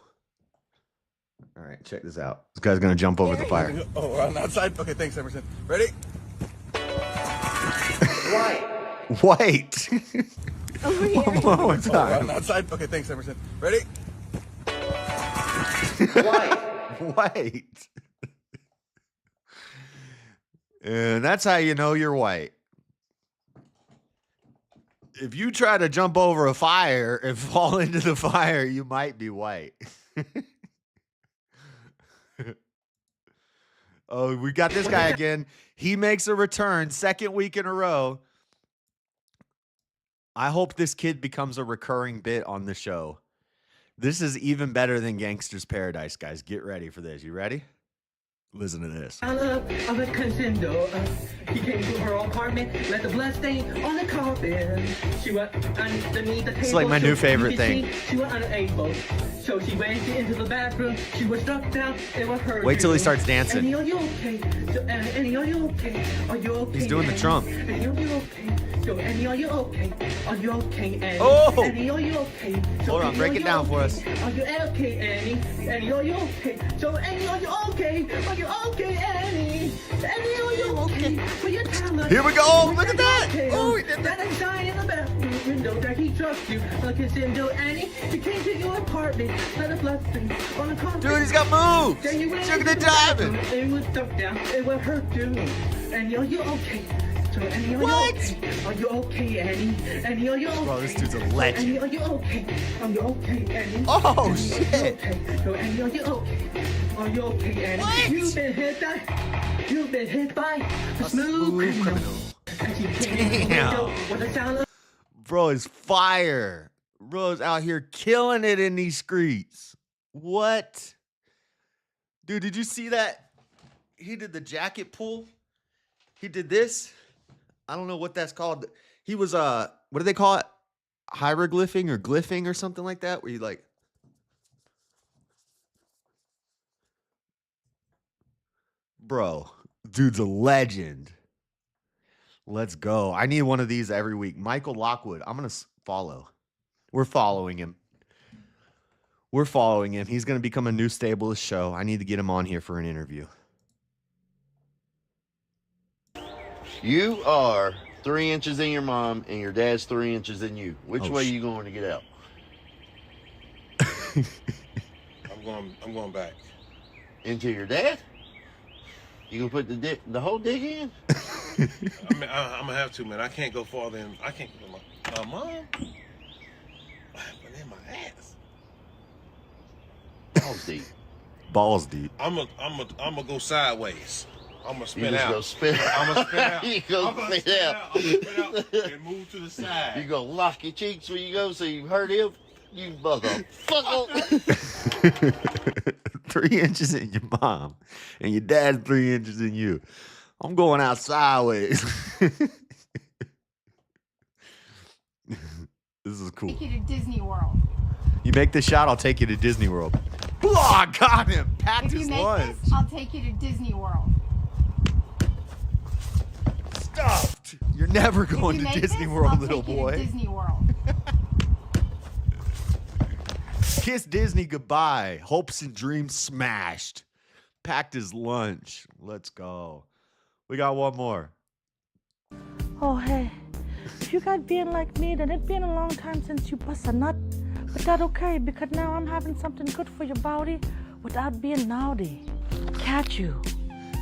All right, check this out. This guy's going to jump over the fire. Oh, we're on that side? Okay, thanks, Emerson. Ready? Wait. One more Oh, we're time. on that side? Okay, thanks, Emerson. Ready? Wait. And that's how you know you're white. If you try to jump over a fire and fall into the fire, you might be white. Oh, we got this guy again. He makes a return, second week in a row. I hope this kid becomes a recurring bit on the show. This is even better than Gangster's Paradise, guys. Get ready for this. You ready? Listen to this. Of a contender. He came to her apartment, left a blood stain on the carpet. She went underneath the table. It's like my new favorite thing. She was unable. So she went into the bathroom. She was struck down. It was her. Wait till he starts dancing. Annie, are you okay? So, Annie, are you okay? Are you okay? He's doing the Trump. Annie, are you okay? So, Annie, are you okay? Are you okay, Annie? Oh! Annie, are you okay? So, Hold on, Annie, break are it you down for okay? us. Are you okay, Annie? Annie, are you okay? So, Annie, are you okay? Are you okay, Annie? Annie, are you okay? For your talent. Here we go. Look at that. Oh, he did that. That sign in the bathroom window that he trusts you. Like his window, Annie. He came to your apartment. Let a blood stain on the carpet. Dude, he's got moves. Look at the diving. It was stuck down. It would hurt you. Annie, are you okay? So, Annie, are you okay? Are you okay, Annie? Annie, are you okay? Bro, this dude's a legend. Annie, are you okay? Are you okay, Annie? Oh, Annie, shit. Are you okay? So, Annie, are you okay? Are you okay, Annie? What? You've been hit by a smooth criminal. And she came in the window with a sound of... Bro is fire. Bro's out here killing it in these streets. What? Dude, did you see that? He did the jacket pull. He did this. I don't know what that's called. He was, what do they call it? Hieroglyphing or glyphing or something like that? Where you like... Bro, dude's a legend. Let's go. I need one of these every week. Michael Lockwood. I'm going to follow. We're following him. We're following him. He's going to become a new stablist show. I need to get him on here for an interview. You are 3 inches in your mom, and your dad's 3 inches in you. Which way are you going to get out? I'm going back. Into your dad? You gonna put the whole dick in? I'm gonna have to, man. I can't go farther in. I can't go my mom. But in my ass. Balls deep. Balls deep. I'm gonna go sideways. I'm gonna spin You just out. go spin I'm gonna spin out. You go I'm gonna spin out. I'm gonna spin out and move to the side. You gonna lock your cheeks when you go so you hurt him? You motherfucker. 3 inches in your mom, and your dad's 3 inches in you. I'm going out sideways. This is cool. Take you to Disney World. You make this shot, I'll take you to Disney World. Oh, I got him. Packed If you his make lunch. this, I'll take you to Disney World. Stuffed. You're never going to Disney World, I'll little take you boy. to Disney World. Kiss Disney goodbye. Hopes and dreams smashed. Packed his lunch. Let's go. We got one more. Oh, hey. If you guys being like me, then it's been a long time since you bust a nut. But that's okay, because now I'm having something good for your body without being naughty. Catch you.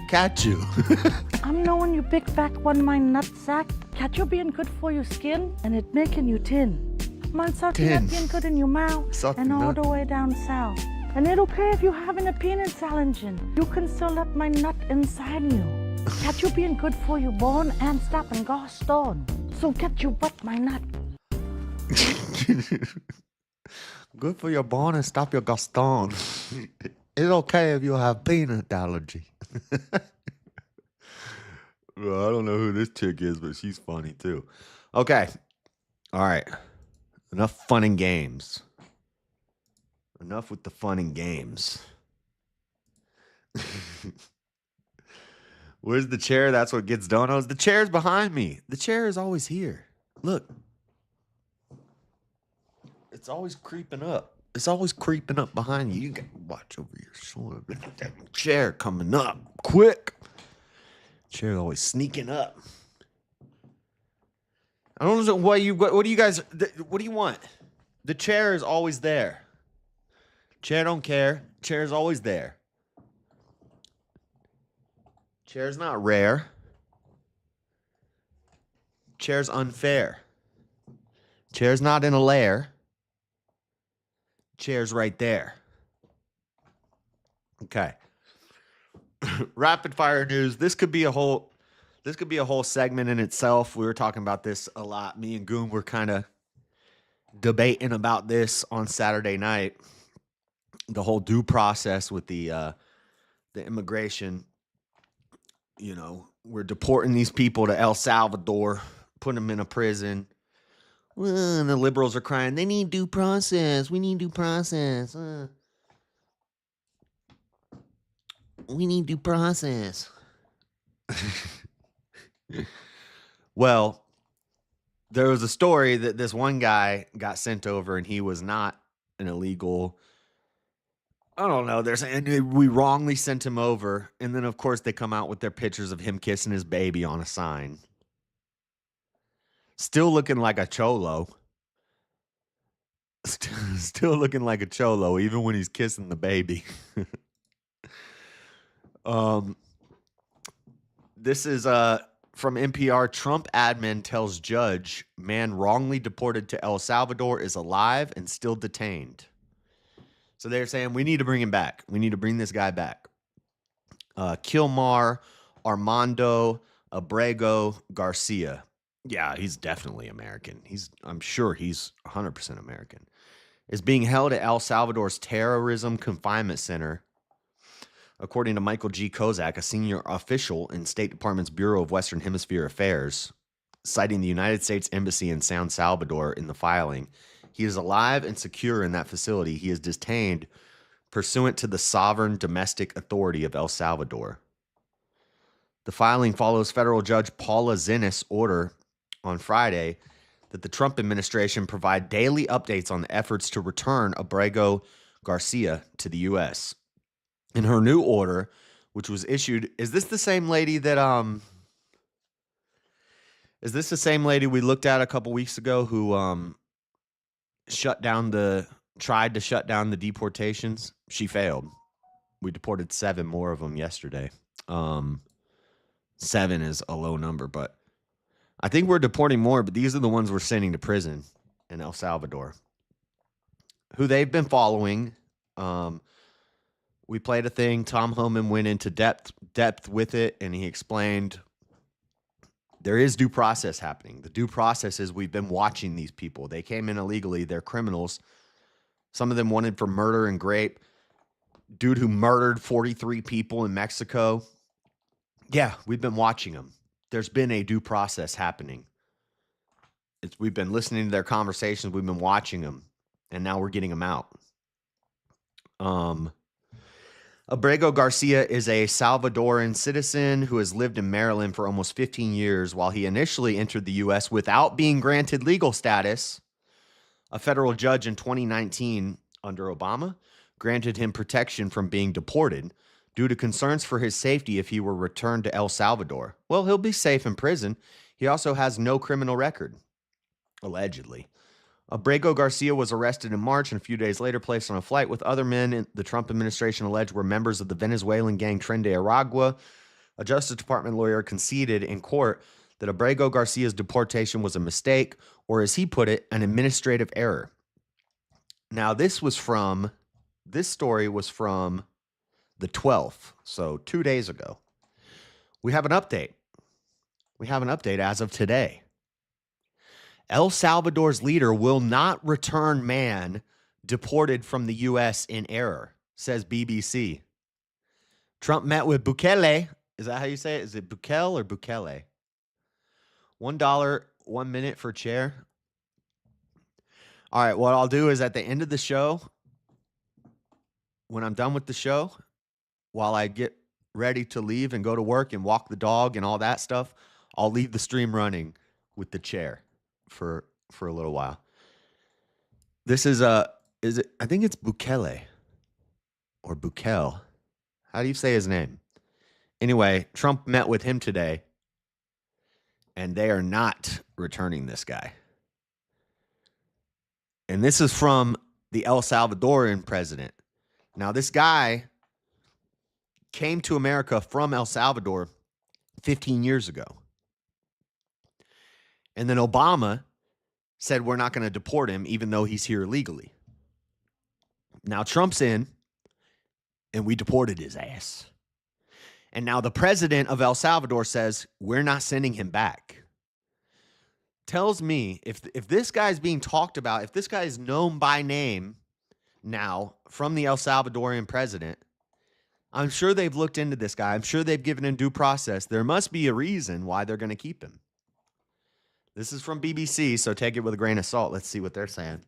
Catch you. I'm knowing you big fat one my nut sack. Catch you being good for your skin, and it making you tin. Man, sucking Tin. that being good in your mouth, Suck and the all nut. the way down south. And it's okay if you having a penis challenging. You can still let my nut inside you. Catch you being good for your bone and stop and go stone. So get you wet my nut. Good for your bone and stop your Gaston. It's okay if you have peanut allergy. Well, I don't know who this chick is, but she's funny too. Okay. All right. Enough fun and games. Enough with the fun and games. Where's the chair? That's what gets donuts. The chair's behind me. The chair is always here. Look. It's always creeping up. It's always creeping up behind you. You got to watch over your shoulder. That chair coming up. Quick. Chair always sneaking up. I don't know what do you guys, what do you want? The chair is always there. Chair don't care. Chair is always there. Chair's not rare. Chair's unfair. Chair's not in a lair. Chair's right there. Okay. Rapid fire news. This could be a whole segment in itself. We were talking about this a lot. Me and Goon were kind of debating about this on Saturday night. The whole due process with the the immigration, we're deporting these people to El Salvador, putting them in a prison. Well, and the liberals are crying, they need due process. We need due process. We need due process. Well, there was a story that this one guy got sent over and he was not an illegal. I don't know. We wrongly sent him over. And then, of course, they come out with their pictures of him kissing his baby on a sign. Still looking like a cholo. Still looking like a cholo, even when he's kissing the baby. This is from NPR. Trump admin tells judge man wrongly deported to El Salvador is alive and still detained. So they're saying we need to bring him back. We need to bring this guy back. Kilmar Armando Abrego Garcia. Yeah, he's definitely American. I'm sure he's 100% American. Is being held at El Salvador's Terrorism Confinement Center. According to Michael G. Kozak, a senior official in State Department's Bureau of Western Hemisphere Affairs, citing the United States Embassy in San Salvador in the filing, he is alive and secure in that facility. He is detained pursuant to the sovereign domestic authority of El Salvador. The filing follows federal judge Paula Zinnis' order on Friday that the Trump administration provide daily updates on the efforts to return Abrego Garcia to the U.S. In her new order, which was issued, is this the same lady that is this the same lady we looked at a couple weeks ago who tried to shut down the deportations? She failed. We deported 7 more of them yesterday. 7 is a low number, but I think we're deporting more, but these are the ones we're sending to prison in El Salvador, who they've been following. We played a thing. Tom Homan went into depth with it, and he explained there is due process happening. The due process is we've been watching these people. They came in illegally. They're criminals. Some of them wanted for murder and rape. Dude who murdered 43 people in Mexico. Yeah, we've been watching them. There's been a due process happening. We've been listening to their conversations. We've been watching them, and now we're getting them out. Abrego Garcia is a Salvadoran citizen who has lived in Maryland for almost 15 years. While he initially entered the U.S. without being granted legal status, a federal judge in 2019 under Obama granted him protection from being deported due to concerns for his safety if he were returned to El Salvador. Well, he'll be safe in prison. He also has no criminal record, allegedly. Abrego Garcia was arrested in March and a few days later placed on a flight with other men the Trump administration alleged were members of the Venezuelan gang Tren de Aragua. A Justice Department lawyer conceded in court that Abrego Garcia's deportation was a mistake, or as he put it, an administrative error. Now, this story was from the 12th, so 2 days ago. We have an update. As of today. El Salvador's leader will not return man deported from the U.S. in error, says BBC. Trump met with Bukele. Is that how you say it? Is it Bukele or Bukele? $1, 1 minute for chair. All right, what I'll do is at the end of the show, when I'm done with the show, while I get ready to leave and go to work and walk the dog and all that stuff, I'll leave the stream running with the chair for a little while. This is I think it's Bukele or Bukele. How do you say his name? Anyway, Trump met with him today, and they are not returning this guy. And this is from the El Salvadorian president. Now, this guy came to America from El Salvador 15 years ago. And then Obama said we're not going to deport him even though he's here illegally. Now Trump's in, and we deported his ass. And now the president of El Salvador says we're not sending him back. Tells me if this guy's being talked about, if this guy is known by name now from the El Salvadorian president, I'm sure they've looked into this guy. I'm sure they've given him due process. There must be a reason why they're going to keep him. This is from BBC, so take it with a grain of salt. Let's see what they're saying.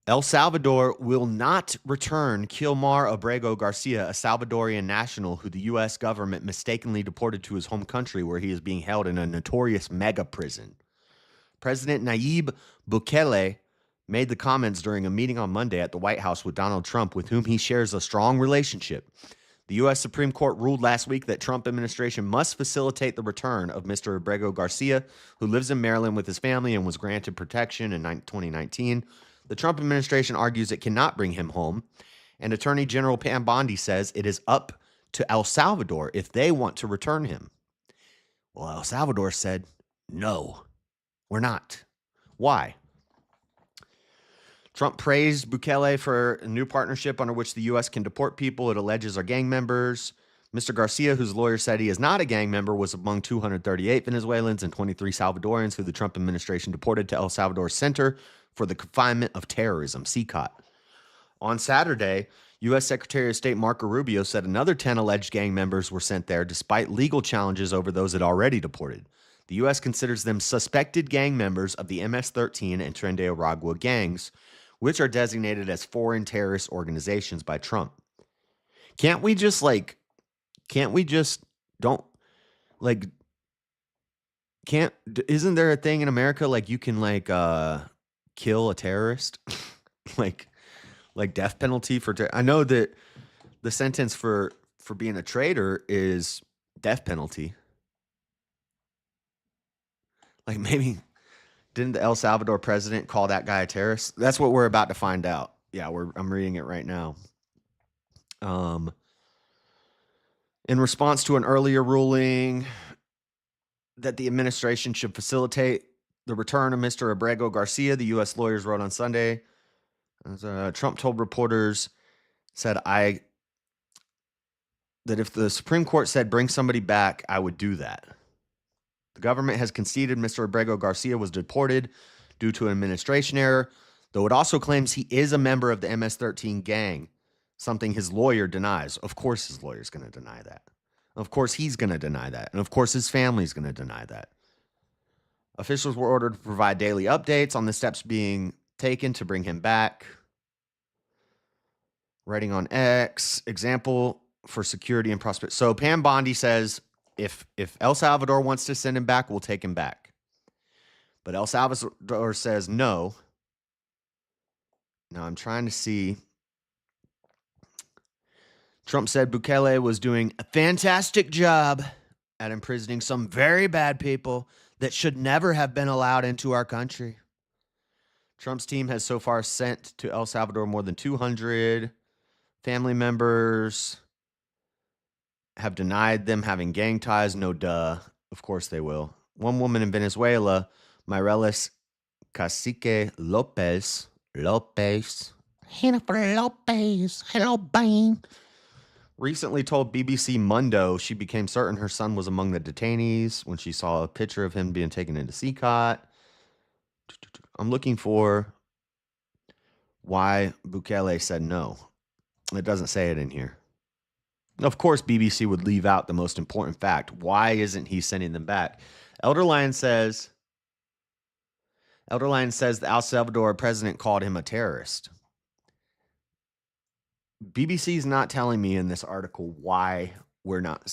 El Salvador will not return Kilmar Abrego Garcia, a Salvadorian national who the U.S. government mistakenly deported to his home country where he is being held in a notorious mega prison. President Nayib Bukele made the comments during a meeting on Monday at the White House with Donald Trump, with whom he shares a strong relationship. The U.S. Supreme Court ruled last week that Trump administration must facilitate the return of Mr. Abrego Garcia, who lives in Maryland with his family and was granted protection in 2019. The Trump administration argues it cannot bring him home, and Attorney General Pam Bondi says it is up to El Salvador if they want to return him. Well, El Salvador said, no, we're not. Why? Trump praised Bukele for a new partnership under which the U.S. can deport people it alleges are gang members. Mr. Garcia, whose lawyer said he is not a gang member, was among 238 Venezuelans and 23 Salvadorians who the Trump administration deported to El Salvador Center for the Confinement of Terrorism, CCOT. On Saturday, U.S. Secretary of State Marco Rubio said another 10 alleged gang members were sent there despite legal challenges over those it already deported. The U.S. considers them suspected gang members of the MS-13 and Tren de Aragua gangs, which are designated as foreign terrorist organizations by Trump. Isn't there a thing in America like you can kill a terrorist? like death penalty for I know that the sentence for being a traitor is death penalty. Like maybe didn't the El Salvador president call that guy a terrorist? That's what we're about to find out. Yeah, I'm reading it right now. In response to an earlier ruling that the administration should facilitate the return of Mr. Abrego Garcia, the U.S. lawyers wrote on Sunday, Trump told reporters, that if the Supreme Court said bring somebody back, I would do that. The government has conceded Mr. Abrego Garcia was deported due to an administration error, though it also claims he is a member of the MS-13 gang, something his lawyer denies. Of course his lawyer's going to deny that. Of course he's going to deny that. And of course his family's going to deny that. Officials were ordered to provide daily updates on the steps being taken to bring him back. Writing on X, example for security and prosperity. So Pam Bondi says, if El Salvador wants to send him back, we'll take him back. But El Salvador says no. Now I'm trying to see. Trump said Bukele was doing a fantastic job at imprisoning some very bad people that should never have been allowed into our country. Trump's team has so far sent to El Salvador more than 200 family members. Have denied them having gang ties. No duh. Of course they will. One woman in Venezuela, Mireles Cacique Lopez. Jennifer Lopez. Hello, Bane. Recently told BBC Mundo she became certain her son was among the detainees when she saw a picture of him being taken into CCOT. I'm looking for why Bukele said no. It doesn't say it in here. Of course, BBC would leave out the most important fact. Why isn't he sending them back? Elder Lion says the El Salvador president called him a terrorist. BBC's not telling me in this article why they're not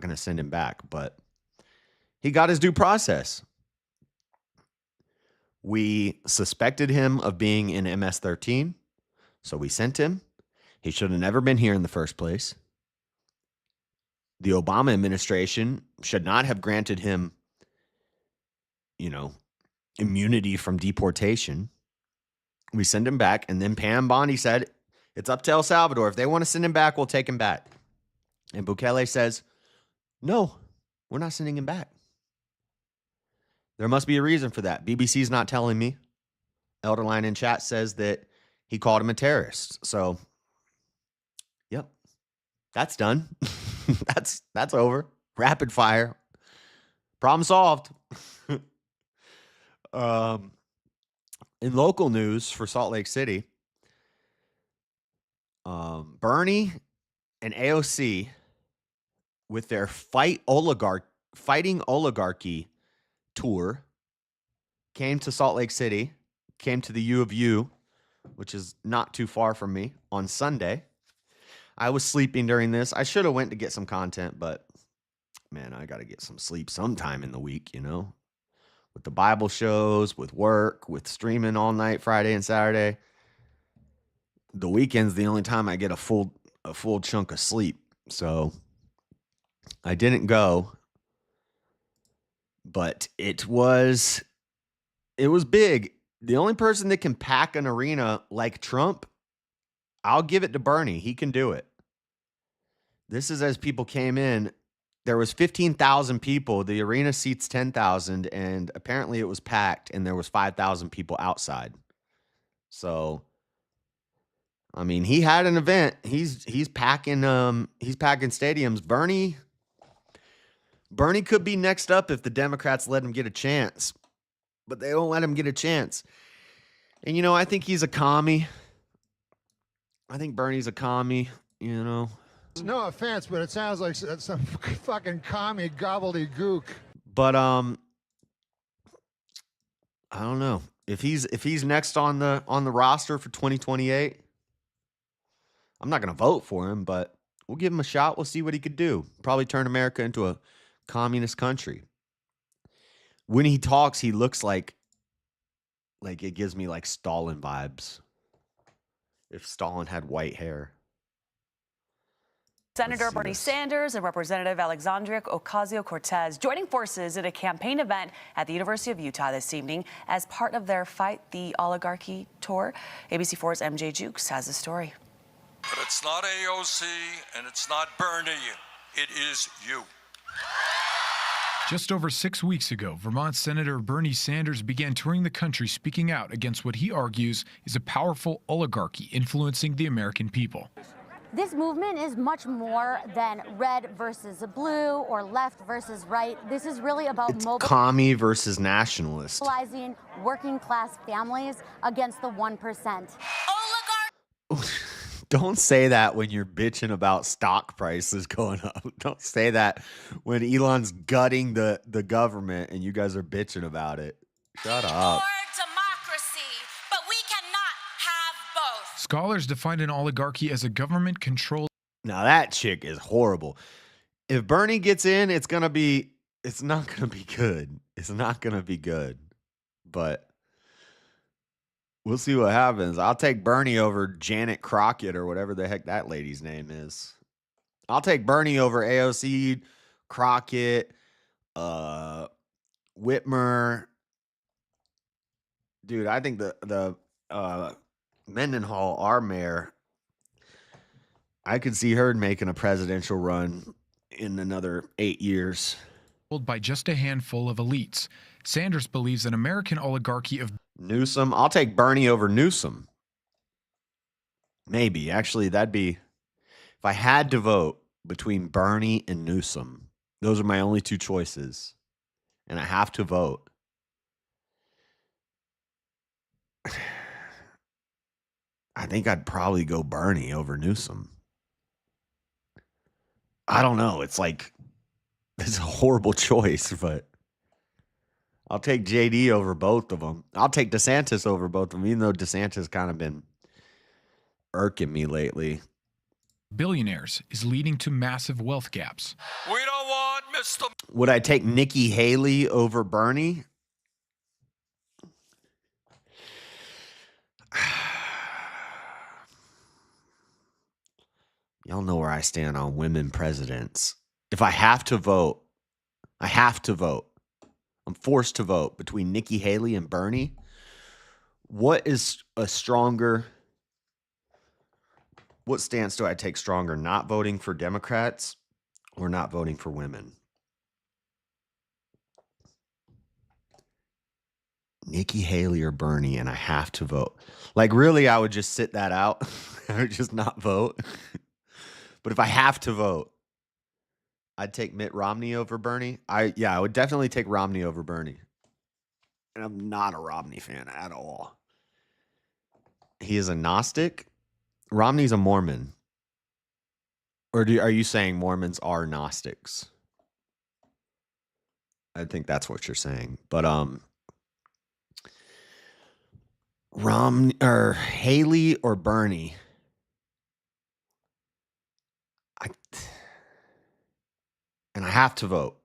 going to send him back, but he got his due process. We suspected him of being in MS-13, so we sent him. He should have never been here in the first place. The Obama administration should not have granted him, immunity from deportation. We send him back, and then Pam Bondi said, it's up to El Salvador. If they want to send him back, we'll take him back. And Bukele says, no, we're not sending him back. There must be a reason for that. BBC's not telling me. Elderline in chat says that he called him a terrorist. So, yep, that's done. That's over. Rapid fire. Problem solved. In local news for Salt Lake City, Bernie and AOC with their fighting oligarchy tour came to Salt Lake City, came to the U of U, which is not too far from me, on Sunday. I was sleeping during this. I should have went to get some content, but man, I got to get some sleep sometime in the week, you know, with the Bible shows, with work, with streaming all night Friday and Saturday. The weekend's the only time I get a full chunk of sleep. So I didn't go, but it was big. The only person that can pack an arena like Trump, I'll give it to Bernie. He can do it. This is as people came in. There was 15,000 people. The arena seats 10,000, and apparently it was packed, and there was 5,000 people outside. So, I mean, he had an event. He's packing stadiums. Bernie could be next up if the Democrats let him get a chance, but they don't let him get a chance. And you know, I think he's a commie. I think Bernie's a commie, you know. No offense, but it sounds like some fucking commie gobbledygook. But I don't know. If he's next on the roster for 2028, I'm not going to vote for him, but we'll give him a shot. We'll see what he could do. Probably turn America into a communist country. When he talks, he looks like it gives me like Stalin vibes. If Stalin had white hair. Senator Bernie Sanders and Representative Alexandria Ocasio-Cortez joining forces at a campaign event at the University of Utah this evening as part of their Fight the Oligarchy tour. ABC4's MJ Jukes has the story. But it's not AOC and it's not Bernie. It is you. Just over 6 weeks ago, Vermont Senator Bernie Sanders began touring the country speaking out against what he argues is a powerful oligarchy influencing the American people. This movement is much more than red versus blue or left versus right. This is really about commie versus nationalist. mobilizing working class families against the 1%. Don't say that when you're bitching about stock prices going up. Don't say that when Elon's gutting the government and you guys are bitching about it. Shut up. Scholars define an oligarchy as a government-controlled... Now that chick is horrible. If Bernie gets in, it's not going to be good. It's not going to be good. But we'll see what happens. I'll take Bernie over Janet Crockett or whatever the heck that lady's name is. I'll take Bernie over AOC, Crockett, Whitmer. Dude, I think the Mendenhall, our mayor, I could see her making a presidential run in another 8 years. By just a handful of elites. Sanders believes an American oligarchy of... Newsom. I'll take Bernie over Newsom. Maybe. Actually, that'd be... If I had to vote between Bernie and Newsom, those are my only two choices. And I have to vote. I think I'd probably go Bernie over Newsom. I don't know. It's a horrible choice, but I'll take JD over both of them. I'll take DeSantis over both of them, even though DeSantis kind of been irking me lately. Billionaires is leading to massive wealth gaps. We don't want Mr. Would I take Nikki Haley over Bernie? Y'all know where I stand on women presidents. If I have to vote, I have to vote. I'm forced to vote between Nikki Haley and Bernie. What is a stronger... What stance do I take stronger? Not voting for Democrats or not voting for women? Nikki Haley or Bernie, and I have to vote. Like, really, I would just sit that out. I would just not vote. But if I have to vote, I'd take Mitt Romney over Bernie. I would definitely take Romney over Bernie. And I'm not a Romney fan at all. He is a Gnostic. Romney's a Mormon. Or are you saying Mormons are Gnostics? I think that's what you're saying. But Haley or Bernie? And I have to vote.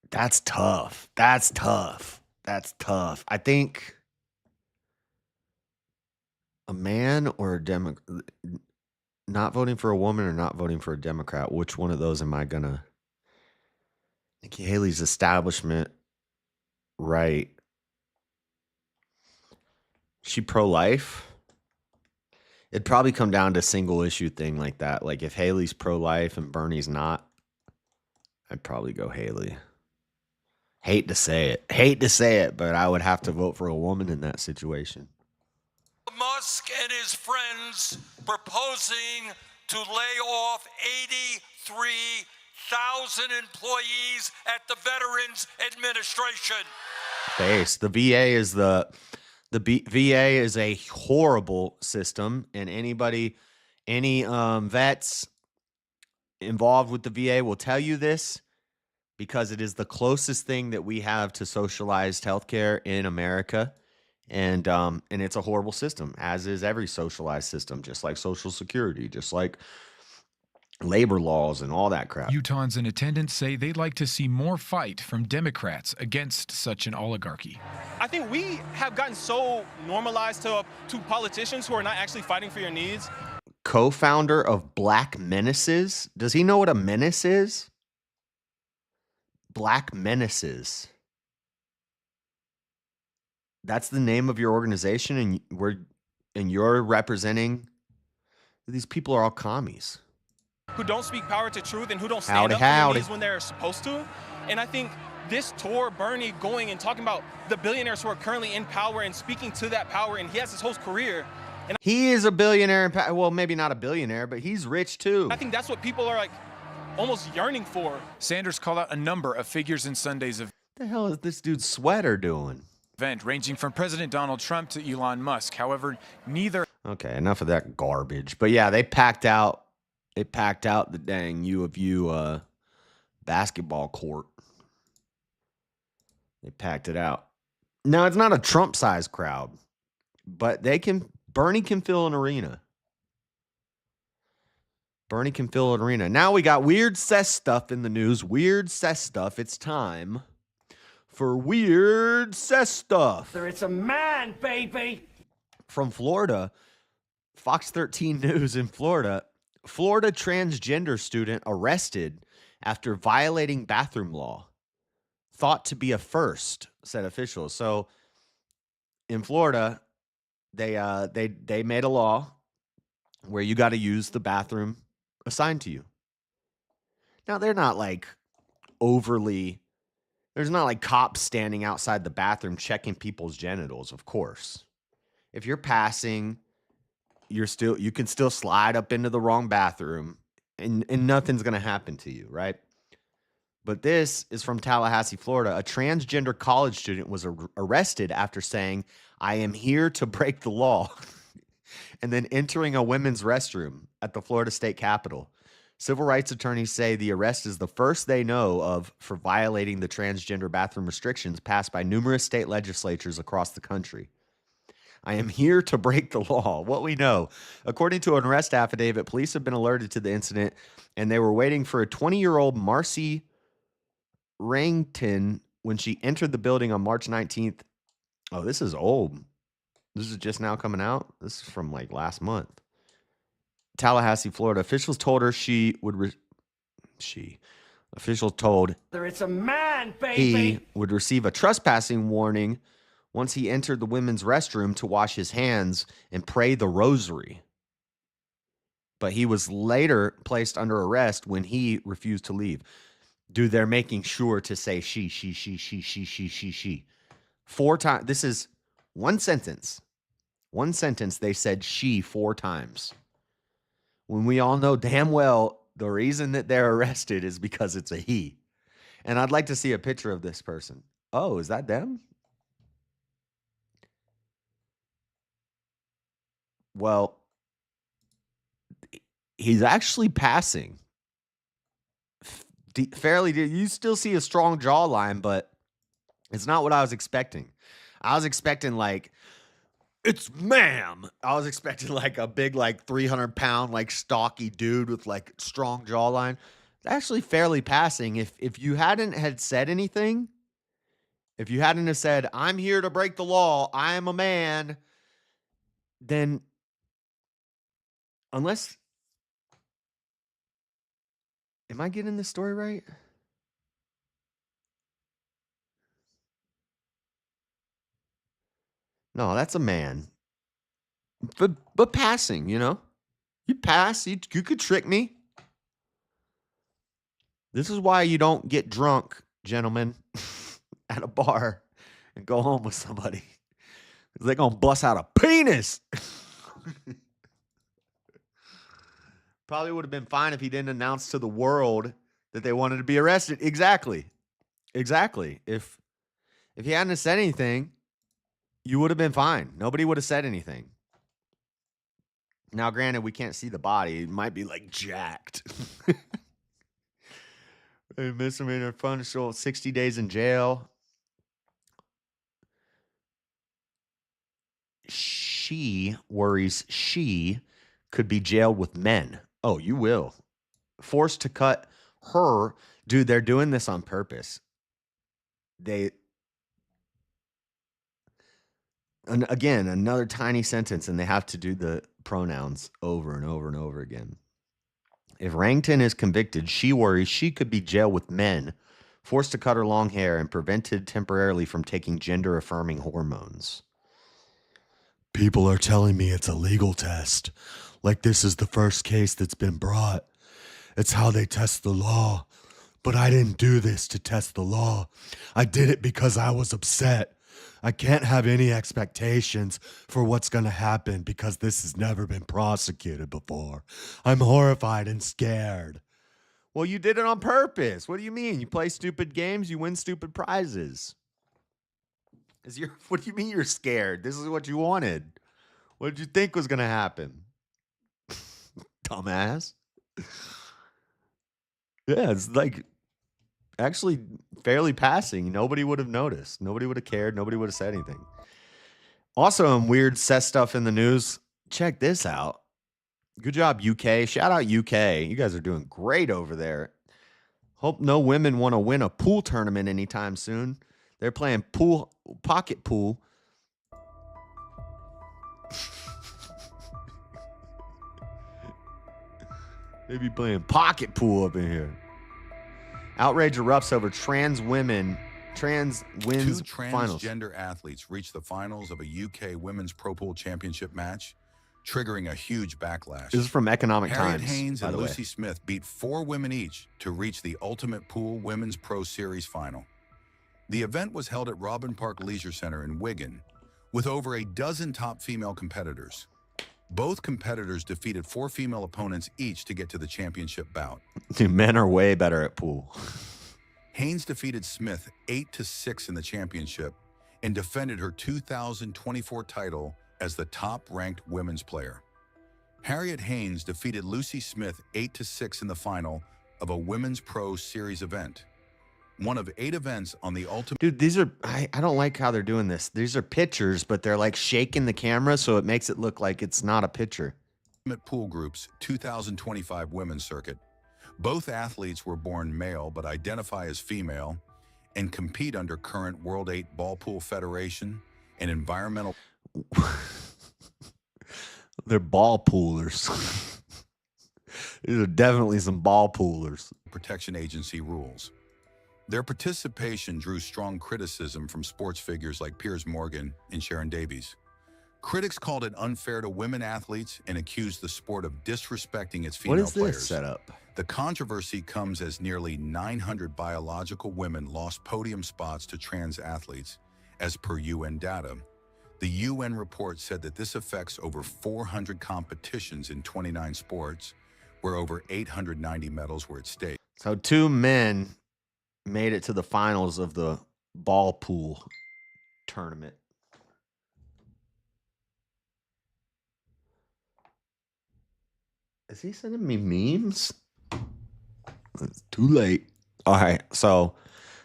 That's tough. That's tough. That's tough. I think a man or a Democrat, not voting for a woman or not voting for a Democrat, which one of those am I gonna? Nikki Haley's establishment right. She pro-life? It'd probably come down to single issue thing like that. Like if Haley's pro-life and Bernie's not, I'd probably go Haley. Hate to say it, but I would have to vote for a woman in that situation. Musk and his friends proposing to lay off 83,000 employees at the Veterans Administration. Base. The VA is a horrible system, and any vets involved with the VA will tell you this, because it is the closest thing that we have to socialized healthcare in America. And it's a horrible system, as is every socialized system, just like Social Security, just like labor laws and all that crap. Utahns in attendance say they'd like to see more fight from Democrats against such an oligarchy. I think we have gotten so normalized to politicians who are not actually fighting for your needs. Co-founder of Black Menaces. Does he know what a menace is? Black Menaces. That's the name of your organization, and you're representing. These people are all commies who don't speak power to truth and who don't stand up for their needs when they're supposed to. And I think this tour, Bernie going and talking about the billionaires who are currently in power and speaking to that power, and he has his whole career. And he is a billionaire. Well, maybe not a billionaire, but he's rich too. I think that's what people are like almost yearning for. Sanders called out a number of figures in Sunday's event. What the hell is this dude's sweater doing? Ranging from President Donald Trump to Elon Musk. However, neither. Okay, enough of that garbage. But yeah, they packed out the dang U of U basketball court. They packed it out. Now, it's not a Trump-sized crowd, but Bernie can fill an arena. Bernie can fill an arena. Now we got weird cess stuff in the news. Weird cess stuff. It's time for weird cess stuff. It's a man, baby. From Florida, Fox 13 News in Florida. Florida transgender student arrested after violating bathroom law. Thought to be a first, said officials. So in Florida, they made a law where you got to use the bathroom assigned to you. Now, they're not like overly, there's not like cops standing outside the bathroom checking people's genitals, of course. If you're passing, you can still slide up into the wrong bathroom and nothing's going to happen to you, right? But this is from Tallahassee, Florida. A transgender college student was arrested after saying, "I am here to break the law," and then entering a women's restroom at the Florida State Capitol. Civil rights attorneys say the arrest is the first they know of for violating the transgender bathroom restrictions passed by numerous state legislatures across the country. I am here to break the law. What we know. According to an arrest affidavit, police have been alerted to the incident, and they were waiting for a 20-year-old Marcy Rangton when she entered the building on March 19th. Oh, this is old. This is just now coming out. This is from like last month. Tallahassee, Florida. Officials told her officials told It's a man, baby. he would receive a trespassing warning once he entered the women's restroom to wash his hands and pray the rosary. But he was later placed under arrest when he refused to leave. Dude, they're making sure to say she. 4 times. This is one sentence. One sentence, they said she 4 times. When we all know damn well the reason that they're arrested is because it's a he. And I'd like to see a picture of this person. Oh, is that them? Well, he's actually passing. Fairly, you still see a strong jawline, but it's not what I was expecting. I was expecting like, it's ma'am. I was expecting like a big, like 300-pound, like stocky dude with like strong jawline. It's actually fairly passing. If you hadn't had said anything, if you hadn't have said, I'm here to break the law, I am a man, then unless, am I getting this story right? No, that's a man. But passing, you know? You pass, you could trick me. This is why you don't get drunk, gentlemen, at a bar and go home with somebody. They're going to bust out a penis. Probably would have been fine if he didn't announce to the world that they wanted to be arrested. Exactly. If he hadn't said anything, you would have been fine. Nobody would have said anything. Now, granted, we can't see the body. It might be like jacked. A misdemeanor punishable 60 days in jail. She worries she could be jailed with men. Oh, you will. Forced to cut her. Dude, they're doing this on purpose. And again, another tiny sentence, and they have to do the pronouns over and over and over again. If Wrangton is convicted, she worries she could be jailed with men, forced to cut her long hair, and prevented temporarily from taking gender-affirming hormones. People are telling me it's a legal test. Like this is the first case that's been brought. It's how they test the law. But I didn't do this to test the law. I did it because I was upset. I can't have any expectations for what's going to happen because this has never been prosecuted before. I'm horrified and scared. Well, you did it on purpose. What do you mean? You play stupid games, you win stupid prizes. What do you mean you're scared? This is what you wanted. What did you think was going to happen? Dumbass. Yeah, it's like actually fairly passing. Nobody would have noticed. Nobody would have cared. Nobody would have said anything. Also, in weird set stuff in the news, check this out. Good job, UK. Shout out UK. You guys are doing great over there. Hope no women want to win a pool tournament anytime soon. They're playing pocket pool. They be playing pocket pool up in here. Outrage erupts over trans wins Two finals. transgender athletes reached the finals of a UK Women's Pro Pool Championship match, triggering a huge backlash. This is from Economic Harriet Times, Haynes by and the way. Lucy Smith beat 4 women each to reach the Ultimate Pool Women's Pro Series final. The event was held at Robin Park Leisure Center in Wigan, with over a dozen top female competitors. Both competitors defeated 4 female opponents each to get to the championship bout. Dude, men are way better at pool. Haynes defeated Smith 8-6 in the championship and defended her 2024 title as the top-ranked women's player. Harriet Haynes defeated Lucy Smith 8-6 in the final of a Women's Pro Series event, one of 8 events on the Ultimate. Dude, these are, I don't like how they're doing this. These are pictures, but they're like shaking the camera, so it makes it look like it's not a picture. Pool Group's 2025 Women's Circuit. Both athletes were born male but identify as female and compete under current World 8 Ball Pool Federation and environmental. They're ball poolers. These are definitely some ball poolers. Protection Agency rules. Their participation drew strong criticism from sports figures like Piers Morgan and Sharon Davies. Critics called it unfair to women athletes and accused the sport of disrespecting its female What is this players. setup? The controversy comes as nearly 900 biological women lost podium spots to trans athletes, as per UN data. The UN report said that this affects over 400 competitions in 29 sports, where over 890 medals were at stake. So 2 men made it to the finals of the ball pool tournament. Is he sending me memes? It's too late. All right, so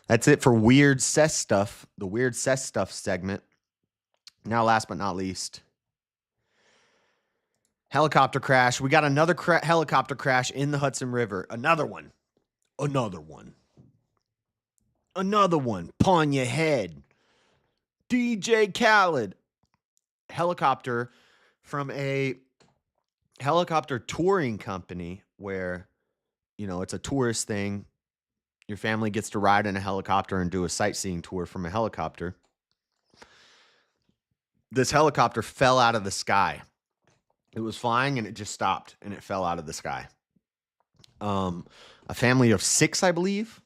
that's it for weird cess stuff. The weird cess stuff segment. Now, last but not least, helicopter crash. We got another helicopter crash in the Hudson River. Another one. Another one. Another one. Pawn your head. DJ Khaled. Helicopter from a helicopter touring company where, you know, it's a tourist thing. Your family gets to ride in a helicopter and do a sightseeing tour from a helicopter. This helicopter fell out of the sky. It was flying and it just stopped and it fell out of the sky. A family of 6, I believe,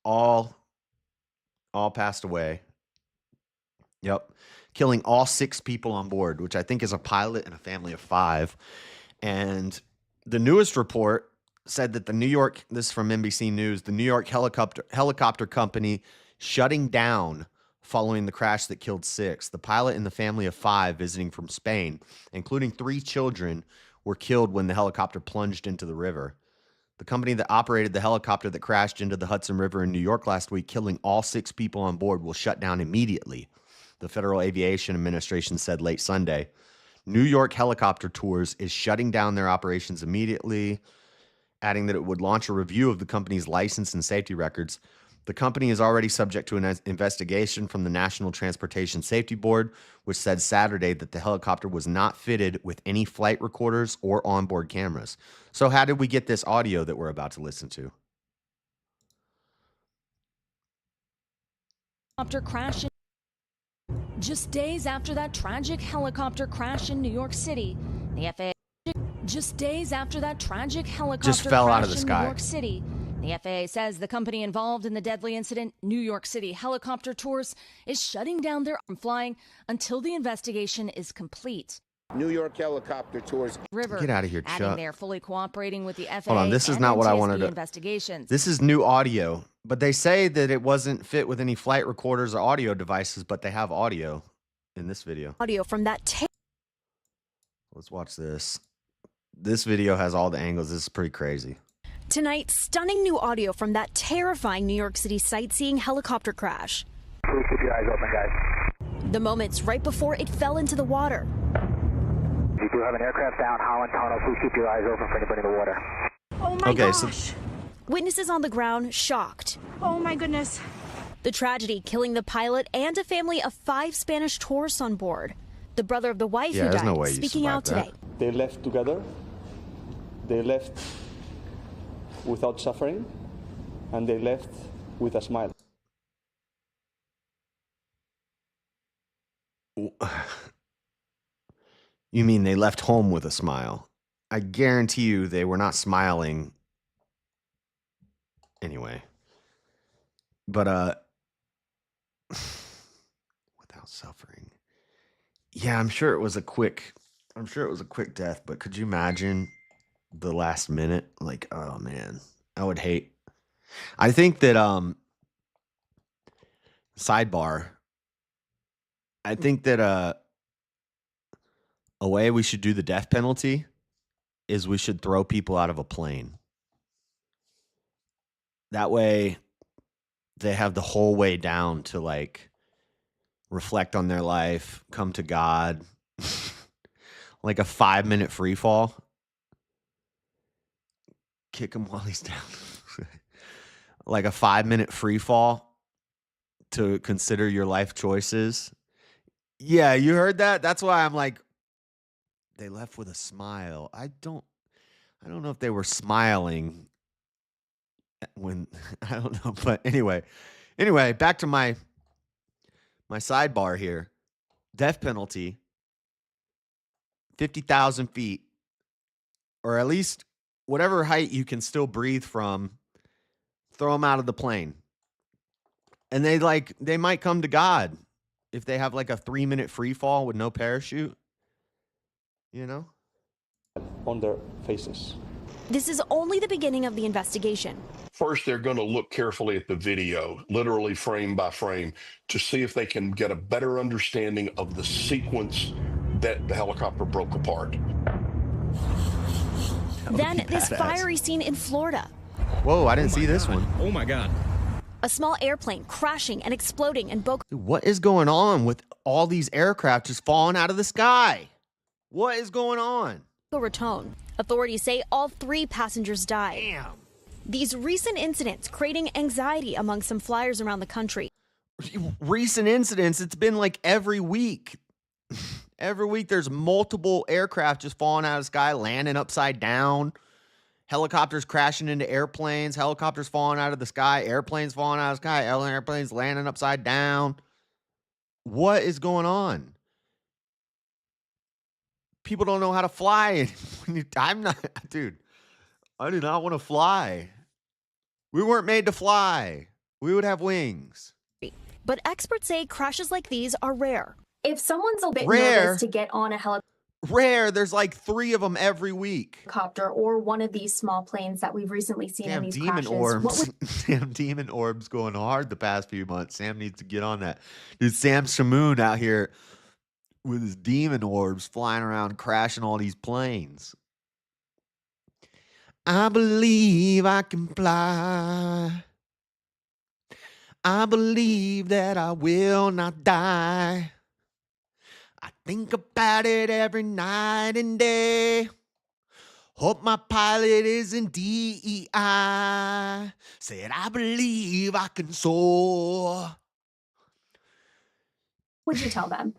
all passed away. Yep. Killing all 6 people on board, which I think is a pilot and a family of 5. And the newest report said that this is from NBC News, the New York helicopter company shutting down following the crash that killed 6. The pilot and the family of 5 visiting from Spain, including 3 children, were killed when the helicopter plunged into the river. The company that operated the helicopter that crashed into the Hudson River in New York last week, killing all 6 people on board, will shut down immediately, the Federal Aviation Administration said late Sunday. New York Helicopter Tours is shutting down their operations immediately, adding that it would launch a review of the company's license and safety records. The company is already subject to an investigation from the National Transportation Safety Board, which said Saturday that the helicopter was not fitted with any flight recorders or onboard cameras. So how did we get this audio that we're about to listen to? Helicopter crash just days after that tragic helicopter crash in New York City. The FAA just days after that tragic helicopter fell crash out of the in sky. New York City. The FAA says the company involved in the deadly incident, New York City Helicopter Tours, is shutting down their flying until the investigation is complete. New York Helicopter Tours. River, Get out of here, adding Chuck. they're fully cooperating with the FAA. Hold on, this is and not what I NTSB wanted to. Investigations. This is new audio, but they say that it wasn't fit with any flight recorders or audio devices, but they have audio in this video. Audio from that Let's watch this. This video has all the angles. This is pretty crazy. Tonight, stunning new audio from that terrifying New York City sightseeing helicopter crash. Please keep your eyes open, guys. The moments right before it fell into the water. You do have an aircraft down Holland Tunnel. Please keep your eyes open for anybody in the water. Oh my Okay, gosh. Witnesses on the ground shocked. Oh my goodness. The tragedy killing the pilot and a family of 5 Spanish tourists on board. The brother of the wife Yeah, who there's died no way you speaking out survived today. They left together. They left without suffering, and they left with a smile. You mean they left home with a smile? I guarantee you they were not smiling anyway. But without suffering. Yeah, I'm sure it was a quick death, but could you imagine the last minute? Like, oh man, I would hate. I think that sidebar. I think that a way we should do the death penalty is we should throw people out of a plane. That way they have the whole way down to like reflect on their life, come to God. Like a 5-minute free fall. Kick him while he's down. Like a 5-minute free fall to consider your life choices. Yeah, you heard that? That's why I'm like, they left with a smile. I don't know if they were smiling when, I don't know, but anyway, back to my sidebar here. Death penalty, 50,000 feet, or at least whatever height you can still breathe from, throw them out of the plane. And they might come to God if they have like a 3-minute free fall with no parachute, you know? On their faces. This is only the beginning of the investigation. First, they're going to look carefully at the video, literally frame by frame, to see if they can get a better understanding of the sequence that the helicopter broke apart. Then this fiery scene in Florida. Whoa, I didn't see this one. Oh my God. A small airplane crashing and exploding in Boca. What is going on with all these aircraft just falling out of the sky? What is going on? Raton. Authorities say all 3 passengers died. Damn. These recent incidents creating anxiety among some flyers around the country. Recent incidents, it's been like every week. Every week there's multiple aircraft just falling out of the sky, landing upside down. Helicopters crashing into airplanes, helicopters falling out of the sky, airplanes falling out of the sky, airplanes landing upside down. What is going on? People don't know how to fly. I'm not, dude, I do not want to fly. We weren't made to fly. We would have wings. But experts say crashes like these are rare. If someone's a bit Rare. nervous to get on a Rare, there's like 3 of them every week. helicopter or one of these small planes that we've recently seen in Damn these demon crashes, what orbs. would Damn demon orbs going hard the past few months. Sam needs to get on that. Dude, Sam Shamoon out here with his demon orbs flying around crashing all these planes. I believe I can fly. I believe that I will not die. I think about it every night and day. Hope my pilot is in DEI. Said I believe I can soar. would you tell them?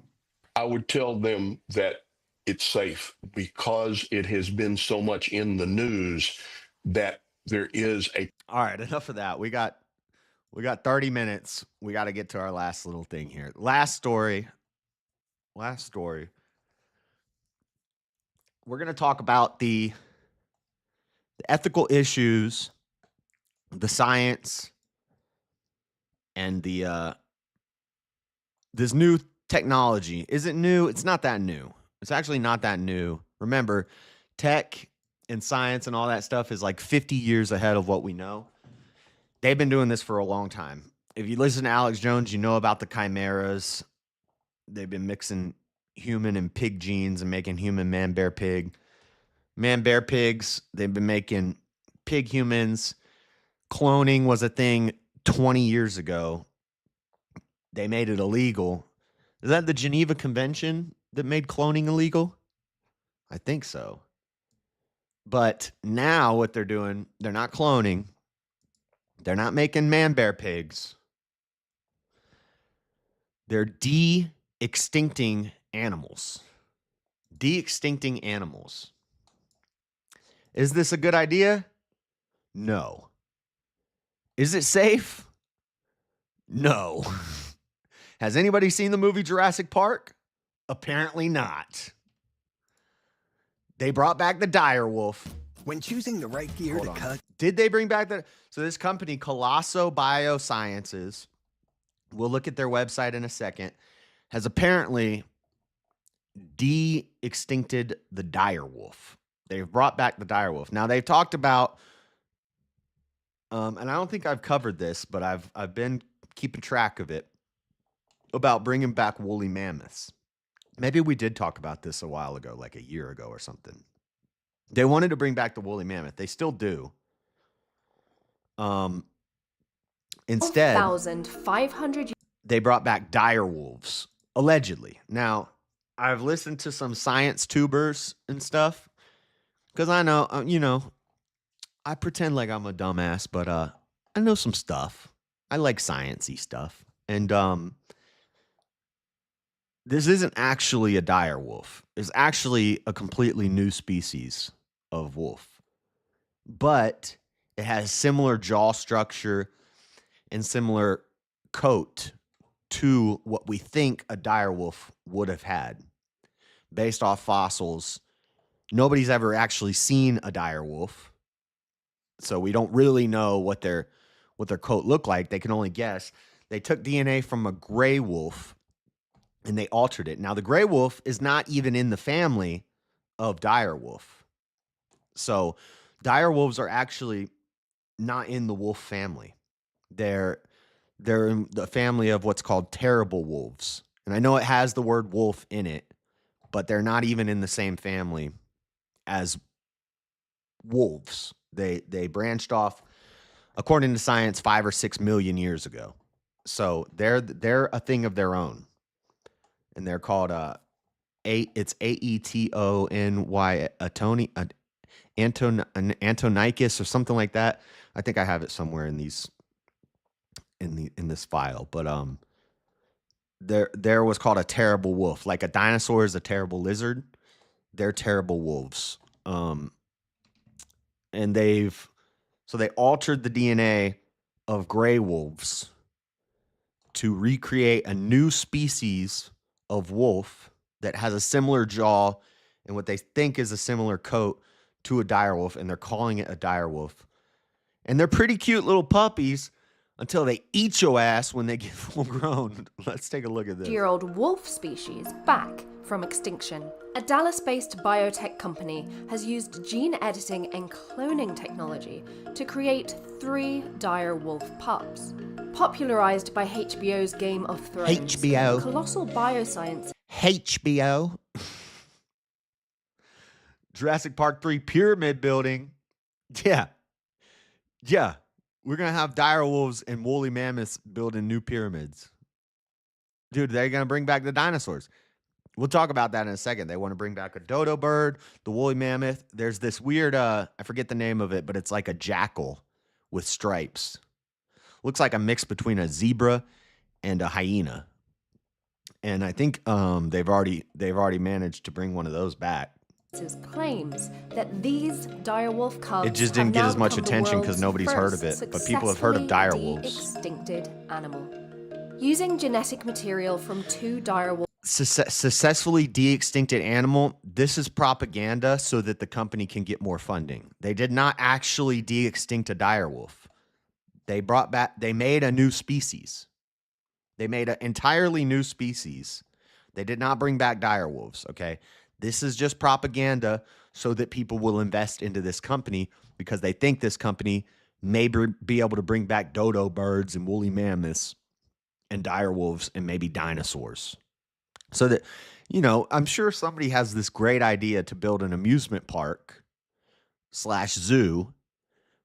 I would tell them that it's safe because it has been so much in the news that there is a. All right, enough of that. We got 30 minutes. We got to get to our last little thing here. Last story. We're going to talk about the ethical issues, the science, and the this new technology. Is it new? It's not that new. It's actually not that new. Remember, tech and science and all that stuff is like 50 years ahead of what we know. They've been doing this for a long time. If you listen to Alex Jones, you know about the chimeras. They've been mixing human and pig genes and making human man, bear, pig. Man, bear, pigs. They've been making pig humans. Cloning was a thing 20 years ago. They made it illegal. Is that the Geneva Convention that made cloning illegal? I think so. But now what they're doing, they're not cloning. They're not making man, bear, pigs. They're de-extincting animals. De-extincting animals. Is this a good idea? No. Is it safe? No. Has anybody seen the movie Jurassic Park? Apparently not. They brought back the direwolf. When choosing the right gear to cut. Did they bring back the... So this company, Colossal Biosciences, we'll look at their website in a second, has apparently de-extincted the direwolf. They've brought back the direwolf. Now, they've talked about, and I don't think I've covered this, but I've been keeping track of it, about bringing back woolly mammoths. Maybe we did talk about this a while ago, like a year ago or something. They wanted to bring back the woolly mammoth. They still do. Instead, 1,500. They brought back dire wolves, allegedly. Now, I've listened to some science tubers and stuff because I know, I pretend like I'm a dumbass, but I know some stuff. I like sciencey stuff. And this isn't actually a dire wolf. It's actually a completely new species of wolf. But it has similar jaw structure and similar coat to what we think a dire wolf would have had based off fossils. Nobody's ever actually seen a dire wolf, so we don't really know what their coat looked like. They can only guess. They took DNA from a gray wolf and they altered it. Now, the gray wolf is not even in the family of dire wolf. So dire wolves are actually not in the wolf family. They're in the family of what's called terrible wolves. And I know it has the word wolf in it, but they're not even in the same family as wolves. They branched off, according to science, 5 or 6 million years ago. So they're a thing of their own, and they're called it's Aetony Antonicus or something like that. I think I have it somewhere in these in this file, but there was called a terrible wolf. Like a dinosaur is a terrible lizard. They're terrible wolves. And they altered the DNA of gray wolves to recreate a new species of wolf that has a similar jaw and what they think is a similar coat to a direwolf, and they're calling it a direwolf. And they're pretty cute little puppies until they eat your ass when they get full grown. Let's take a look at this. Year-old wolf species back from extinction. A Dallas-based biotech company has used gene editing and cloning technology to create 3 dire wolf pups. Popularized by HBO's Game of Thrones. HBO. Colossal Biosciences. HBO. Jurassic Park 3 pyramid building. Yeah. We're going to have dire wolves and woolly mammoths building new pyramids. Dude, they're going to bring back the dinosaurs. We'll talk about that in a second. They want to bring back a dodo bird, the woolly mammoth. There's this weird, I forget the name of it, but it's like a jackal with stripes. Looks like a mix between a zebra and a hyena. And I think they've already managed to bring one of those back. Claims that these direwolf cubs it just didn't get as much attention because nobody's heard of it, but people have heard of direwolves. Extincted animal. Using genetic material from 2 direwolves. Successfully de-extincted animal. This is propaganda so that the company can get more funding. They did not actually de-extinct a direwolf. They made a new species. They made an entirely new species. They did not bring back direwolves, okay? This is just propaganda so that people will invest into this company because they think this company may be able to bring back dodo birds and woolly mammoths and direwolves and maybe dinosaurs. So that, I'm sure somebody has this great idea to build an amusement park / zoo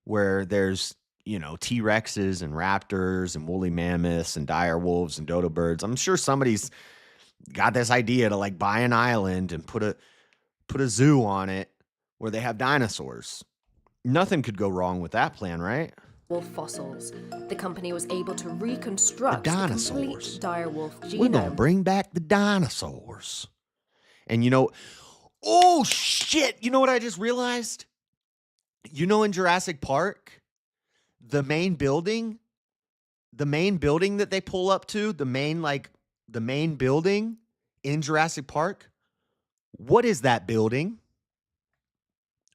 where there's, T-Rexes and raptors and woolly mammoths and direwolves and dodo birds. I'm sure somebody's got this idea to like buy an island and put a zoo on it where they have dinosaurs. Nothing could go wrong with that plan, right? Wolf fossils. The company was able to reconstruct the complete direwolf genome. We're gonna bring back the dinosaurs. And oh shit! You know what I just realized? In Jurassic Park, the main building that they pull up to, the main building in Jurassic Park. What is that building?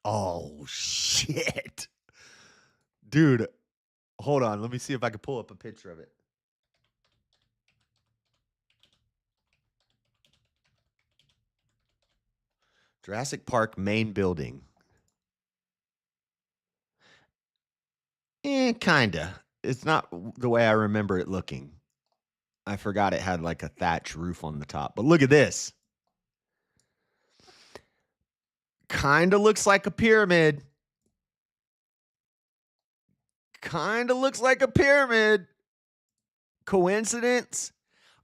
Oh, shit. Dude, hold on. Let me see if I can pull up a picture of it. Jurassic Park main building. Kinda. It's not the way I remember it looking. I forgot it had like a thatch roof on the top. But look at this. Kinda looks like a pyramid. Coincidence?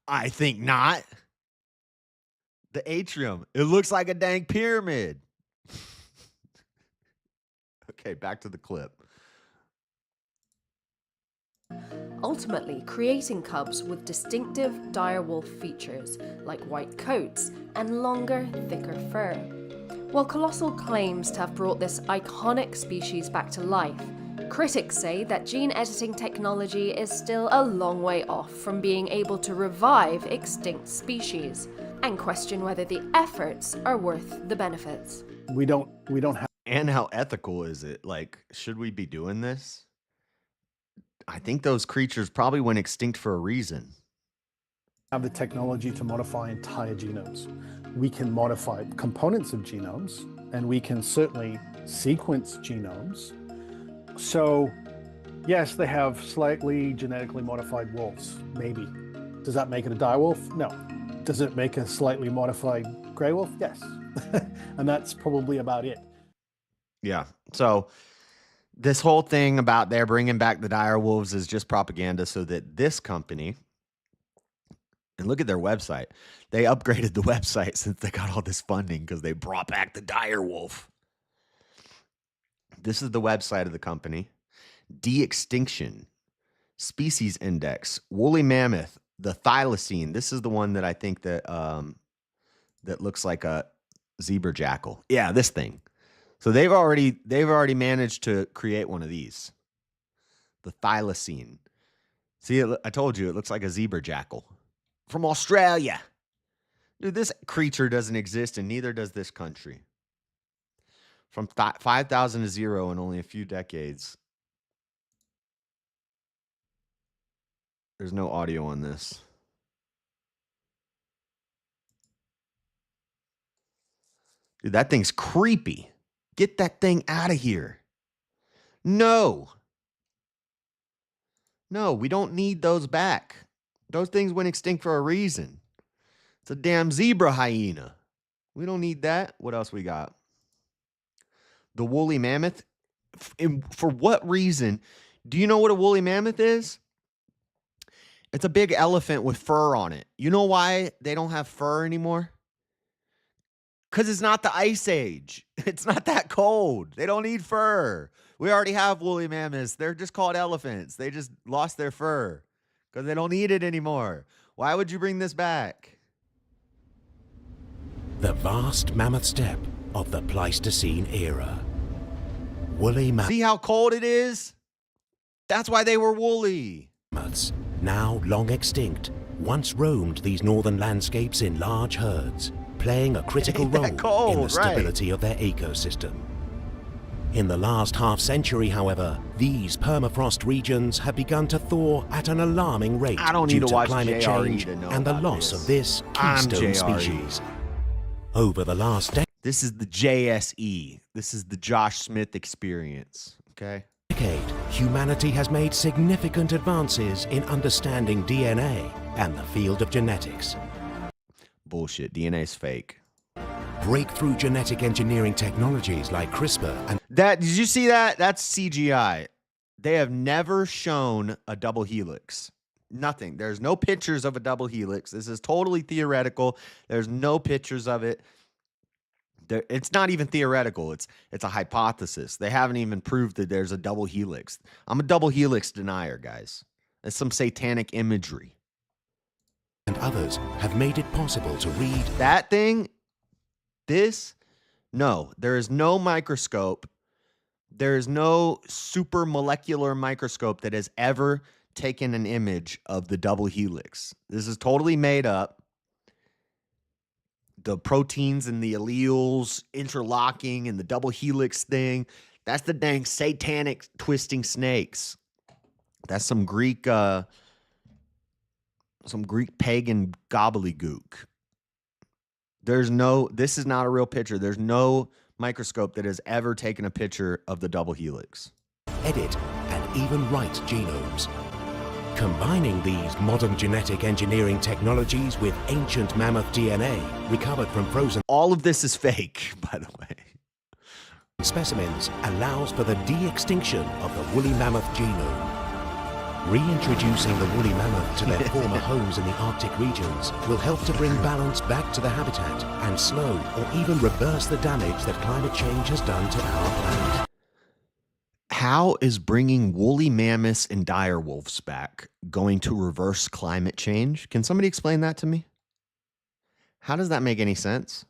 I think not. The atrium. It looks like a dang pyramid. Okay, back to the clip. Ultimately creating cubs with distinctive direwolf features like white coats and longer, thicker fur. While Colossal claims to have brought this iconic species back to life, critics say that gene editing technology is still a long way off from being able to revive extinct species, and question whether the efforts are worth the benefits. We don't have. And how ethical is it? Like, should we be doing this? I think those creatures probably went extinct for a reason. Have the technology to modify entire genomes. We can modify components of genomes, and we can certainly sequence genomes. So, yes, they have slightly genetically modified wolves, maybe. Does that make it a direwolf? No. Does it make a slightly modified gray wolf? Yes. And that's probably about it. Yeah. So this whole thing about they're bringing back the direwolves is just propaganda so that this company, and look at their website. They upgraded the website since they got all this funding because they brought back the direwolf. This is the website of the company. De-extinction, species index, woolly mammoth, the thylacine. This is the one that I think that that looks like a zebra jackal. Yeah, this thing. So they've already managed to create one of these. The thylacine. See, I told you it looks like a zebra jackal from Australia. Dude, this creature doesn't exist, and neither does this country. From 5,000 to 0 in only a few decades. There's no audio on this. Dude, that thing's creepy. Get that thing out of here. No. No, we don't need those back. Those things went extinct for a reason. It's a damn zebra hyena. We don't need that. What else we got? The woolly mammoth. For what reason? Do you know what a woolly mammoth is? It's a big elephant with fur on it. You know why they don't have fur anymore? Because it's not the Ice Age. It's not that cold. They don't need fur. We already have woolly mammoths. They're just called elephants. They just lost their fur because they don't need it anymore. Why would you bring this back? The vast mammoth steppe of the Pleistocene era. Woolly mammoths. See how cold it is? That's why they were woolly. Mammoths, now long extinct, once roamed these northern landscapes in large herds, playing a critical role in the stability of their ecosystem. In the last half-century, however, these permafrost regions have begun to thaw at an alarming rate due to climate change and the loss of this keystone species. Over the last decade, this is the JSE. This is the Josh Smith experience, okay? Humanity has made significant advances in understanding DNA and the field of genetics. Bullshit. DNA's fake. Breakthrough genetic engineering technologies like CRISPR and did you see that? That's CGI. They have never shown a double helix. Nothing. There's no pictures of a double helix. This is totally theoretical. There's no pictures of it. It's not even theoretical. It's a hypothesis. They haven't even proved that there's a double helix. I'm a double helix denier, guys. It's some satanic imagery. And others have made it possible to read that thing. This, no, there is no microscope. There is no super molecular microscope that has ever taken an image of the double helix. This is totally made up. The proteins and the alleles interlocking and the double helix thing. That's the dang satanic twisting snakes. That's some Greek pagan gobbledygook. This is not a real picture. There's no microscope that has ever taken a picture of the double helix. Edit and even write genomes. Combining these modern genetic engineering technologies with ancient mammoth DNA recovered from frozen. All of this is fake, by the way. Specimens allows for the de-extinction of the woolly mammoth genome. Reintroducing the woolly mammoth to their former homes in the Arctic regions will help to bring balance back to the habitat and slow or even reverse the damage that climate change has done to our planet. How is bringing woolly mammoths and direwolves back going to reverse climate change? Can somebody explain that to me? How does that make any sense?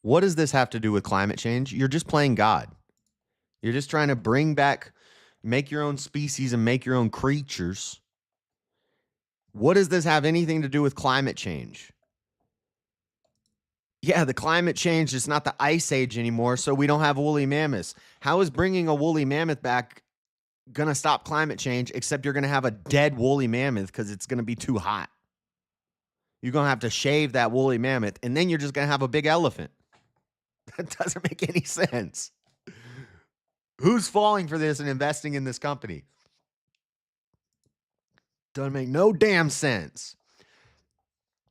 What does this have to do with climate change? You're just playing God. You're just trying to bring back, make your own species and make your own creatures. What does this have anything to do with climate change? Yeah, the climate change is not the Ice Age anymore, so we don't have woolly mammoths. How is bringing a woolly mammoth back going to stop climate change, except you're going to have a dead woolly mammoth because it's going to be too hot? You're going to have to shave that woolly mammoth, and then you're just going to have a big elephant. That doesn't make any sense. Who's falling for this and investing in this company? Doesn't make no damn sense.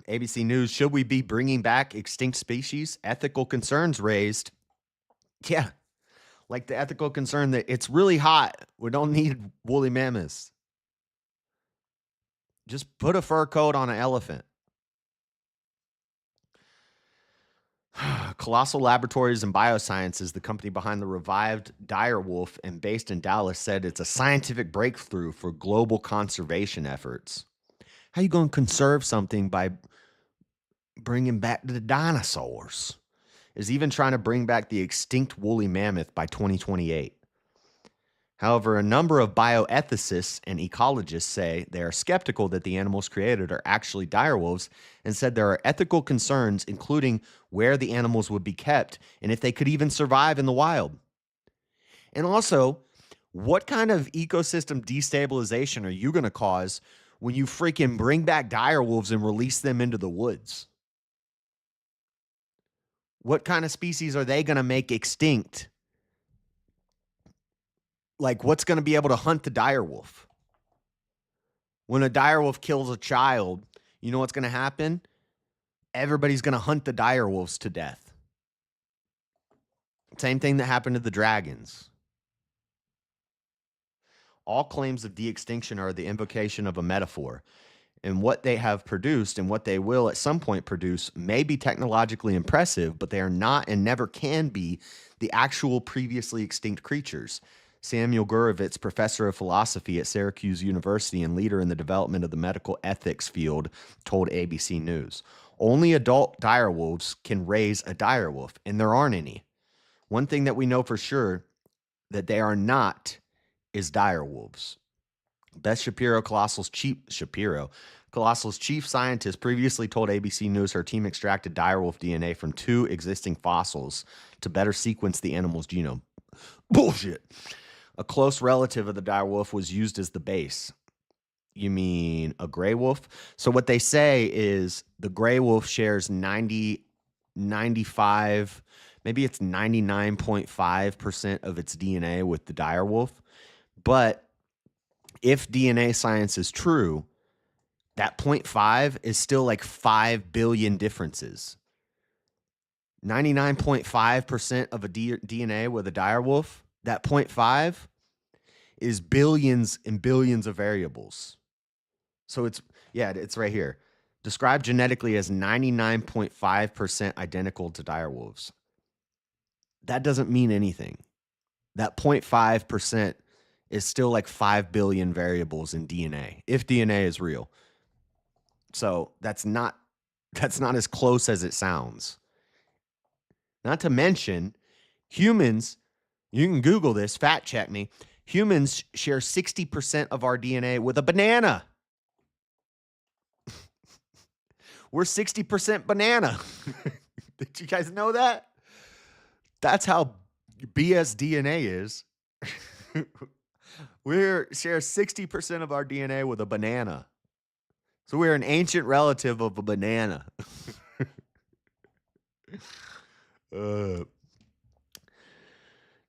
ABC News, should we be bringing back extinct species? Ethical concerns raised. Yeah, like the ethical concern that it's really hot. We don't need woolly mammoths. Just put a fur coat on an elephant. Colossal Laboratories and Biosciences, the company behind the revived Direwolf and based in Dallas, said it's a scientific breakthrough for global conservation efforts. How you going to conserve something by bringing back the dinosaurs? Is even trying to bring back the extinct woolly mammoth by 2028. However, a number of bioethicists and ecologists say they are skeptical that the animals created are actually direwolves and said there are ethical concerns, including where the animals would be kept and if they could even survive in the wild. And also, what kind of ecosystem destabilization are you going to cause when you freaking bring back direwolves and release them into the woods? What kind of species are they going to make extinct? Like, what's going to be able to hunt the direwolf? When a direwolf kills a child, you know what's going to happen? Everybody's going to hunt the direwolves to death. Same thing that happened to the dragons. All claims of de-extinction are the invocation of a metaphor. And what they have produced and what they will at some point produce may be technologically impressive, but they are not and never can be the actual previously extinct creatures. Samuel Gurevitz, professor of philosophy at Syracuse University and leader in the development of the medical ethics field, told ABC News. Only adult direwolves can raise a direwolf, and there aren't any. One thing that we know for sure that they are not is direwolves. Beth Shapiro, Colossal's chief scientist, previously told ABC News her team extracted direwolf DNA from 2 existing fossils to better sequence the animal's genome. Bullshit. A close relative of the direwolf was used as the base. You mean a gray wolf? So what they say is the gray wolf shares 95, maybe it's 99.5% of its DNA with the direwolf. But if DNA science is true, that 0.5 is still like 5 billion differences. 99.5% of a DNA with a direwolf, that 0.5 is billions and billions of variables. So it's right here. Described genetically as 99.5% identical to direwolves. That doesn't mean anything. That 0.5% is still like 5 billion variables in DNA, if DNA is real. So that's not as close as it sounds. Not to mention, humans, you can Google this, fact check me. Humans share 60% of our DNA with a banana. We're 60% banana. Did you guys know that? That's how BS DNA is. We share 60% of our DNA with a banana. So we're an ancient relative of a banana.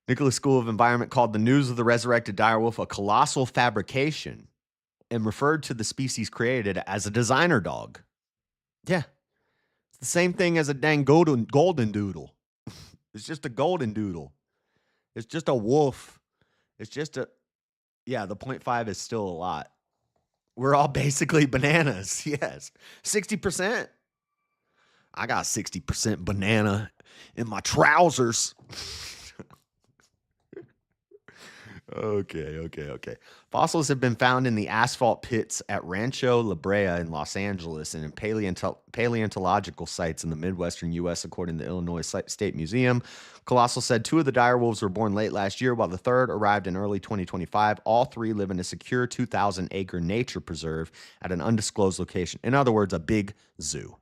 Nicholas School of Environment called the news of the resurrected direwolf a colossal fabrication and referred to the species created as a designer dog. Yeah. It's the same thing as a dang golden doodle. It's just a golden doodle. It's just a wolf. It's just the 0.5 is still a lot. We're all basically bananas. Yes. 60%. I got 60% banana in my trousers. Okay. Fossils have been found in the asphalt pits at Rancho La Brea in Los Angeles and in paleontological sites in the Midwestern U.S., according to the Illinois State Museum. Colossal said 2 of the direwolves were born late last year, while the third arrived in early 2025. All 3 live in a secure 2,000-acre nature preserve at an undisclosed location. In other words, a big zoo.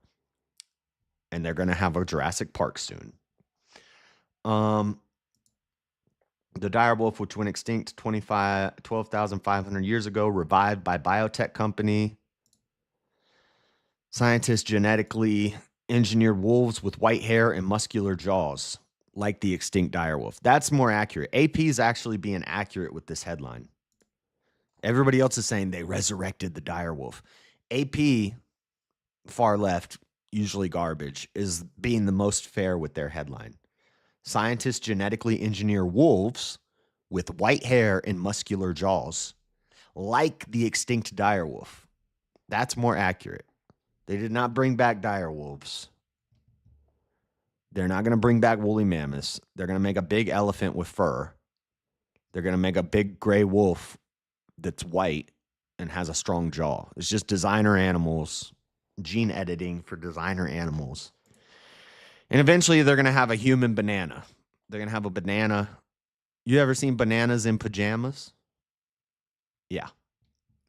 And they're going to have a Jurassic Park soon. The direwolf, which went extinct 12,500 years ago, revived by biotech company. Scientists genetically engineered wolves with white hair and muscular jaws, like the extinct direwolf. That's more accurate. AP is actually being accurate with this headline. Everybody else is saying they resurrected the direwolf. AP far left, usually garbage, is being the most fair with their headline. Scientists genetically engineer wolves with white hair and muscular jaws, like the extinct direwolf. That's more accurate. They did not bring back direwolves. They're not going to bring back woolly mammoths. They're going to make a big elephant with fur. They're going to make a big gray wolf that's white and has a strong jaw. It's just designer animals, gene editing for designer animals. And eventually they're going to have a human banana. They're going to have a banana. You ever seen bananas in pajamas? Yeah.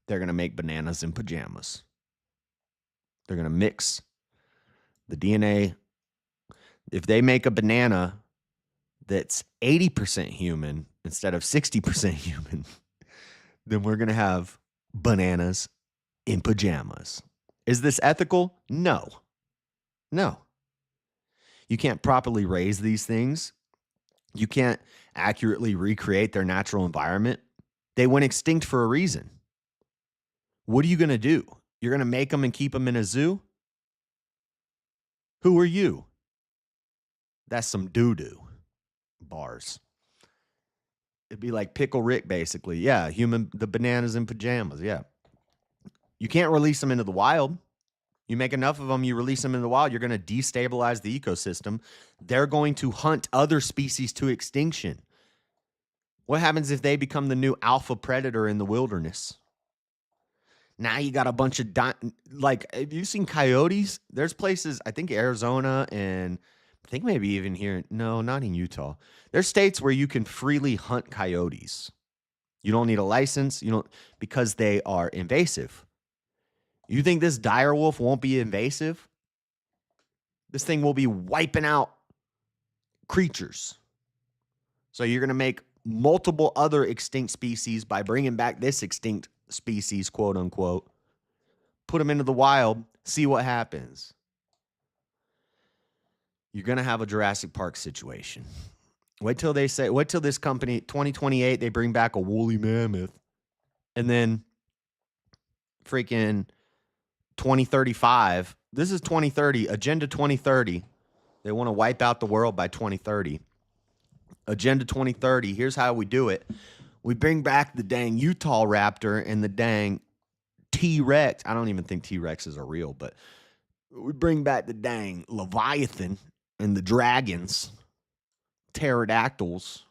They're going to make bananas in pajamas. They're going to mix the DNA. If they make a banana that's 80% human instead of 60% human, then we're going to have bananas in pajamas. Is this ethical? No. No. You can't properly raise these things. You can't accurately recreate their natural environment. They went extinct for a reason. What are you going to do? You're going to make them and keep them in a zoo? Who are you? That's some doo-doo. Bars. It'd be like Pickle Rick, basically. Yeah, the bananas in pajamas, yeah. You can't release them into the wild. You make enough of them, you release them in the wild, you're going to destabilize the ecosystem. They're going to hunt other species to extinction. What happens if they become the new alpha predator in the wilderness? Now you got a bunch of, have you seen coyotes? There's places, I think Arizona and I think maybe even here. No, not in Utah. There's states where you can freely hunt coyotes. You don't need a license. Because they are invasive. You think this direwolf won't be invasive? This thing will be wiping out creatures. So you're going to make multiple other extinct species by bringing back this extinct species, quote unquote. Put them into the wild, see what happens. You're going to have a Jurassic Park situation. Wait till this company, 2028, they bring back a woolly mammoth. And then freaking 2035, this is 2030, Agenda 2030. They want to wipe out the world by 2030. Agenda 2030, here's how we do it. We bring back the dang Utah raptor and the dang T-Rex. I don't even think T-Rexes are real, but we bring back the dang Leviathan and the dragons, pterodactyls.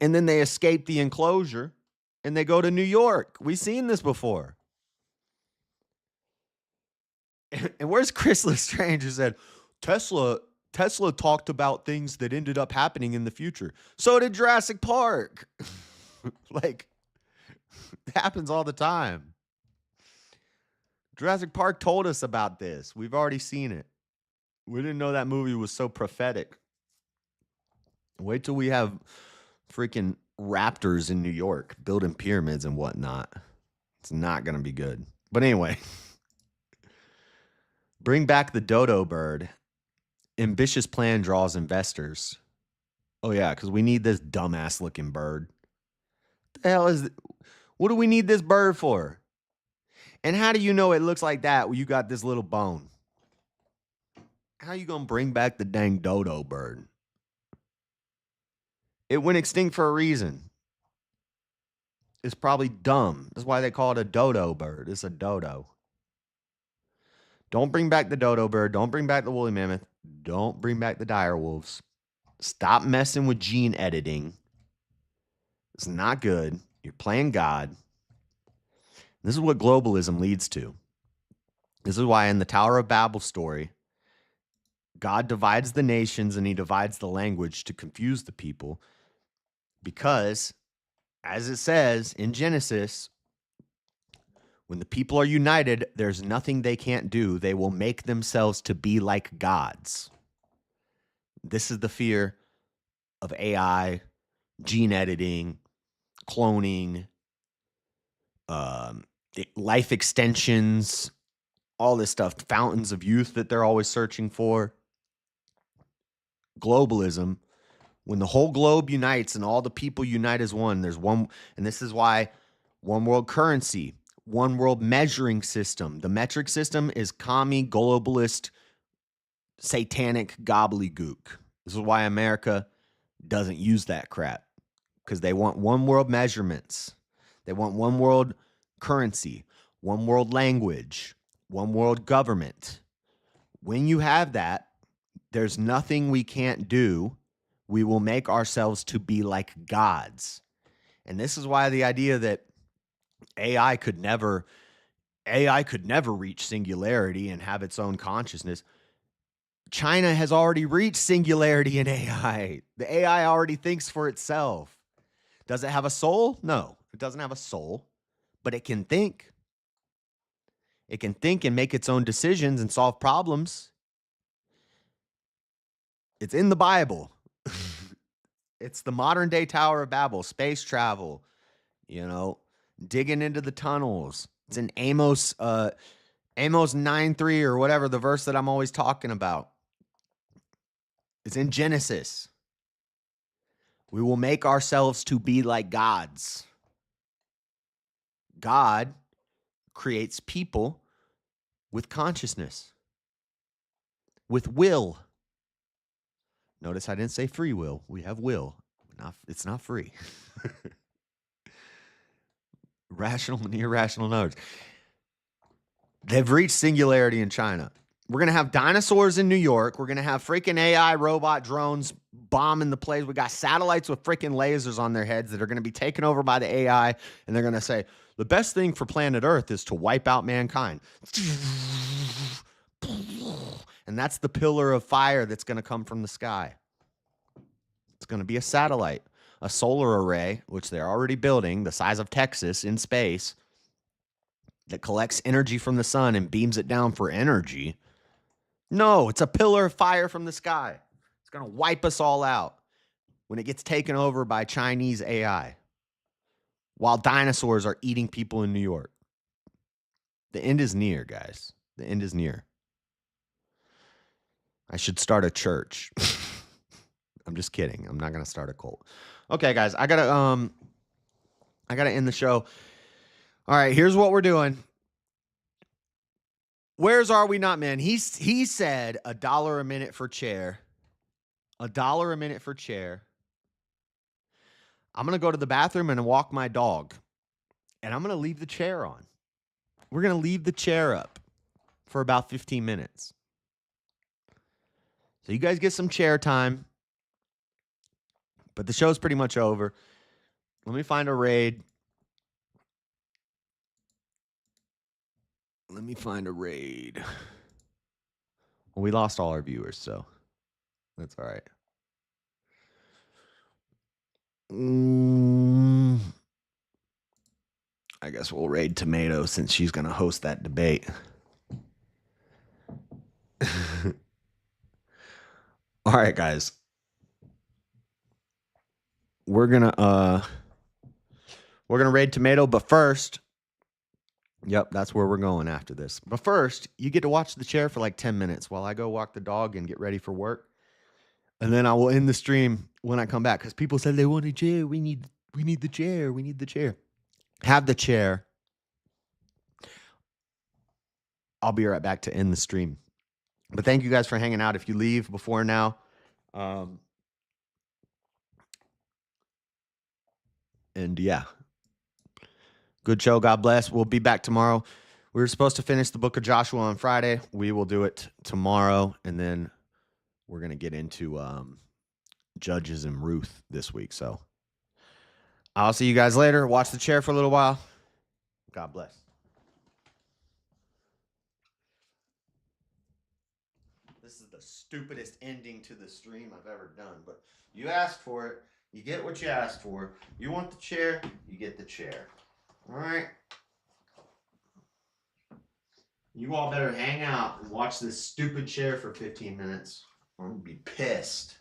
And then they escape the enclosure and they go to New York. We've seen this before. And where's Chris Lestrange who said, Tesla talked about things that ended up happening in the future. So did Jurassic Park. Like, it happens all the time. Jurassic Park told us about this. We've already seen it. We didn't know that movie was so prophetic. Wait till we have freaking raptors in New York building pyramids and whatnot. It's not going to be good. But anyway, bring back the dodo bird. Ambitious plan draws investors. Oh, yeah, because we need this dumbass looking bird. The hell is it? What do we need this bird for? And how do you know it looks like that when you got this little bone? How are you going to bring back the dang dodo bird? It went extinct for a reason. It's probably dumb. That's why they call it a dodo bird. It's a dodo. Don't bring back the dodo bird. Don't bring back the woolly mammoth. Don't bring back the dire wolves. Stop messing with gene editing. It's not good. You're playing God. This is what globalism leads to. This is why in the Tower of Babel story, God divides the nations and he divides the language to confuse the people. Because, as it says in Genesis, when the people are united, there's nothing they can't do. They will make themselves to be like gods. This is the fear of AI, gene editing, cloning, life extensions, all this stuff, fountains of youth that they're always searching for. Globalism, when the whole globe unites and all the people unite as one, there's one, and this is why one world currency, one world measuring system. The metric system is commie, globalist, satanic gobbledygook. This is why America doesn't use that crap, because they want one world measurements. They want one world currency, one world language, one world government. When you have that, there's nothing we can't do. We will make ourselves to be like gods. And this is why the idea that AI could never reach singularity and have its own consciousness. China has already reached singularity in AI. The AI already thinks for itself. Does it have a soul? No, it doesn't have a soul, but it can think. It can think and make its own decisions and solve problems. It's in the Bible. It's the modern day Tower of Babel, space travel, digging into the tunnels. It's in Amos 9:3 or whatever, the verse that I'm always talking about. It's in Genesis. We will make ourselves to be like gods. God creates people with consciousness, with will. Notice I didn't say free will. We have will. It's not free. Rational and irrational nodes. They've reached singularity in China. We're going to have dinosaurs in New York. We're going to have freaking AI robot drones bombing the place. We got satellites with freaking lasers on their heads that are going to be taken over by the AI. And they're going to say, the best thing for planet Earth is to wipe out mankind. And that's the pillar of fire that's going to come from the sky. It's going to be a satellite, a solar array, which they're already building, the size of Texas in space, that collects energy from the sun and beams it down for energy. No, it's a pillar of fire from the sky. It's going to wipe us all out when it gets taken over by Chinese AI, while dinosaurs are eating people in New York. The end is near, guys. The end is near. I should start a church. I'm just kidding. I'm not going to start a cult. Okay, guys, I got to end the show. All right, here's what we're doing. Where's Are We Not Men? He said $1 a minute for chair. $1 a minute for chair. I'm going to go to the bathroom and walk my dog. And I'm going to leave the chair on. We're going to leave the chair up for about 15 minutes. So you guys get some chair time. But the show's pretty much over. Let me find a raid. Well, we lost all our viewers, so that's all right. I guess we'll raid Tomato since she's going to host that debate. All right, guys. We're gonna raid Tomato, but first, yep, that's where we're going after this. But first, you get to watch the chair for like 10 minutes while I go walk the dog and get ready for work. And then I will end the stream when I come back, because people said they want a chair. We need the chair. We need the chair. Have the chair. I'll be right back to end the stream. But thank you guys for hanging out. If you leave before now, and yeah, good show. God bless. We'll be back tomorrow. We were supposed to finish the book of Joshua on Friday. We will do it tomorrow. And then we're going to get into Judges and Ruth this week. So I'll see you guys later. Watch the chair for a little while. God bless. This is the stupidest ending to the stream I've ever done. But you asked for it. You get what you asked for. You want the chair, you get the chair. All right? You all better hang out and watch this stupid chair for 15 minutes, or I'm going to be pissed.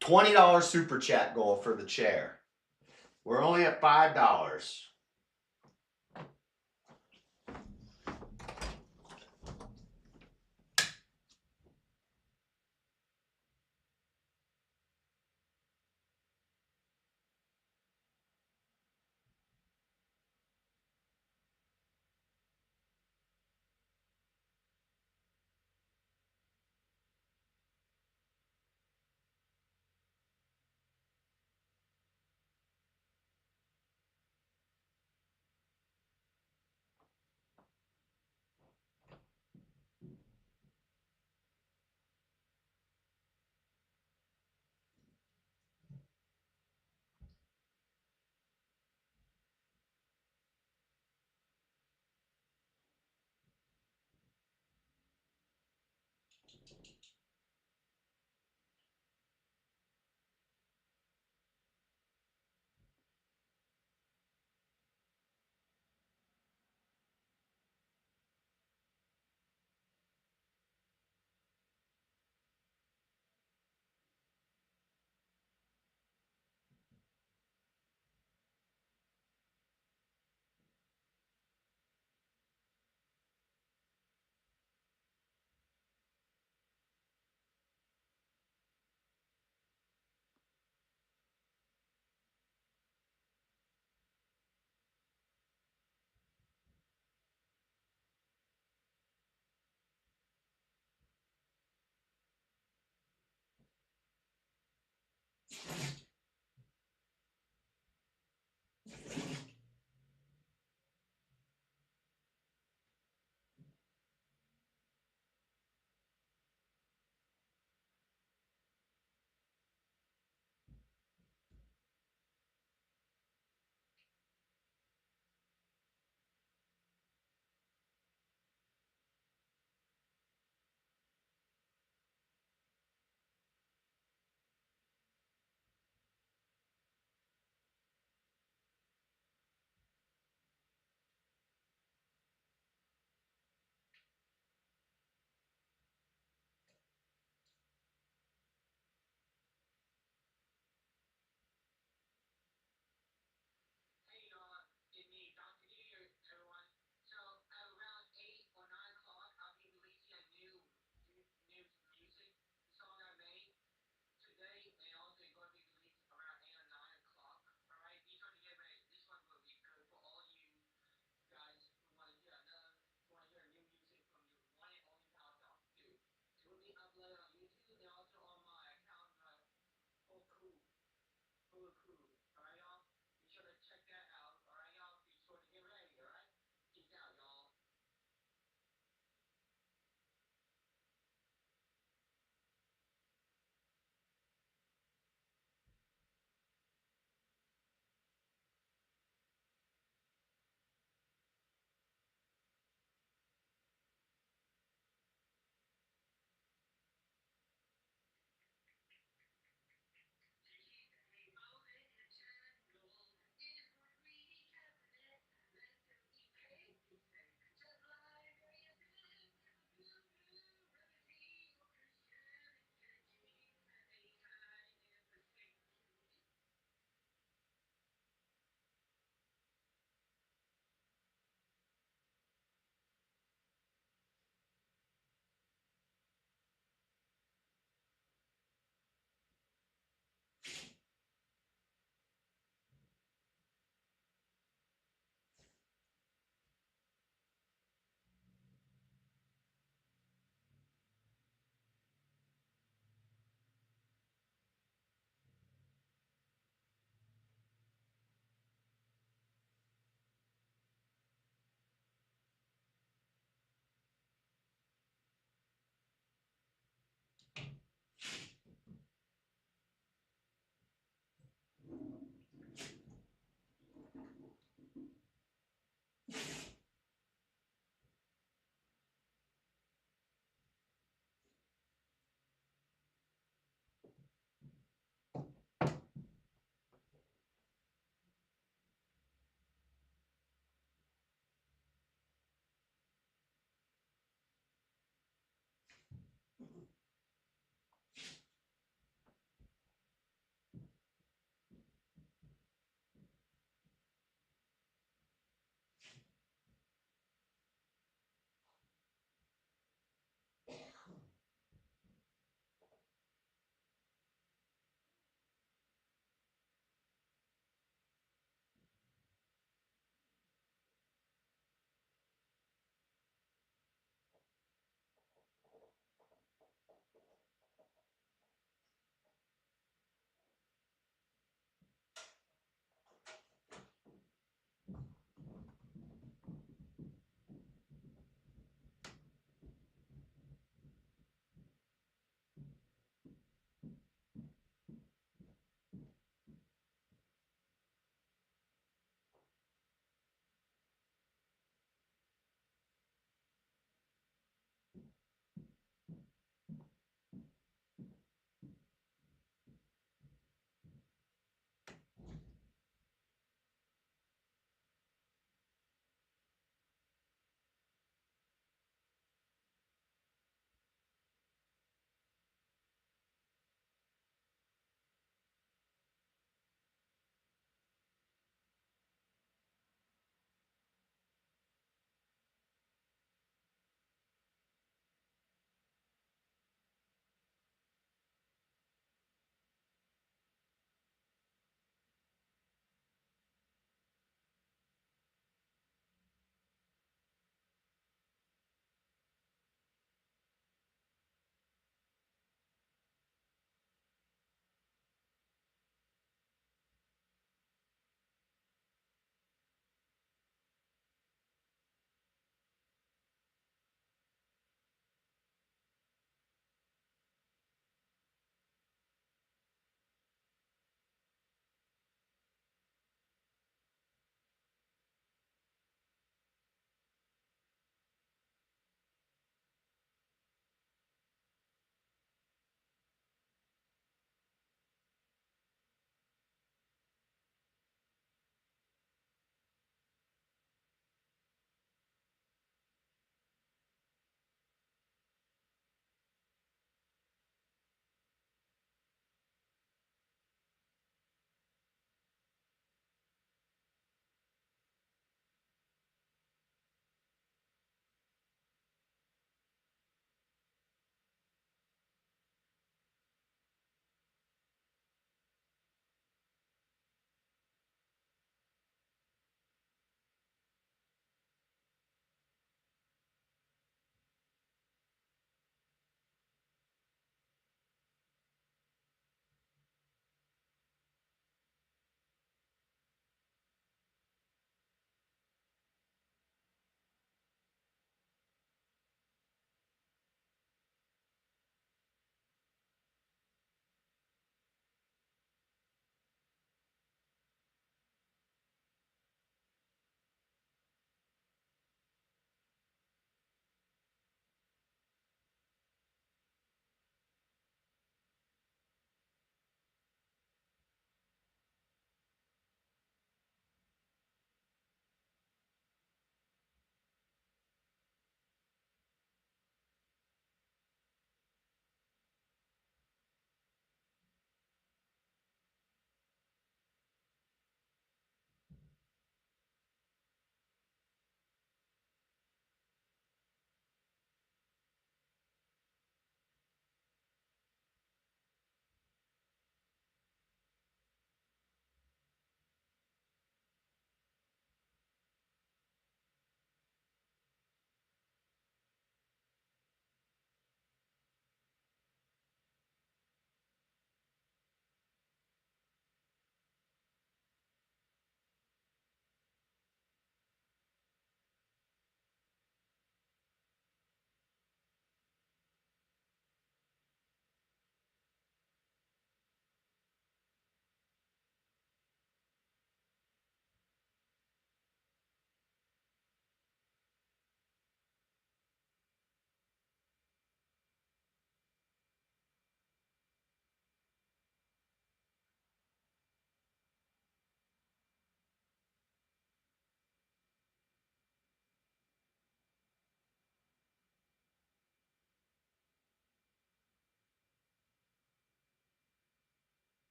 $20 super chat goal for the chair. We're only at $5.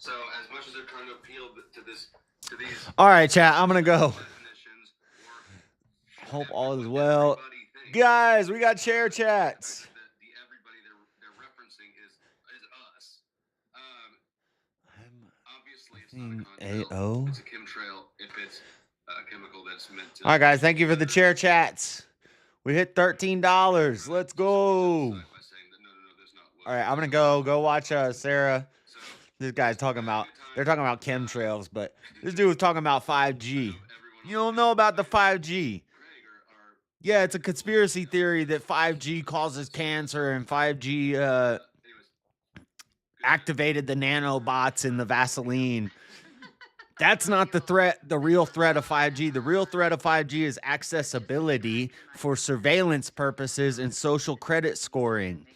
So as much as they're trying to appeal to these. All right, chat. I'm gonna go. Hope all is well, guys. We got chair chats. AO. It's a chemtrail if it's a chemical that's meant to. All right, guys. Thank you for the chair chats. We hit $13. Let's go. All right, I'm gonna go watch Sarah. This guy's talking about. They're talking about chemtrails, but this dude was talking about 5G. You don't know about the 5G. Yeah, it's a conspiracy theory that 5G causes cancer and 5G activated the nanobots in the Vaseline. That's not the threat, the real threat of 5G. The real threat of 5G is accessibility for surveillance purposes and social credit scoring.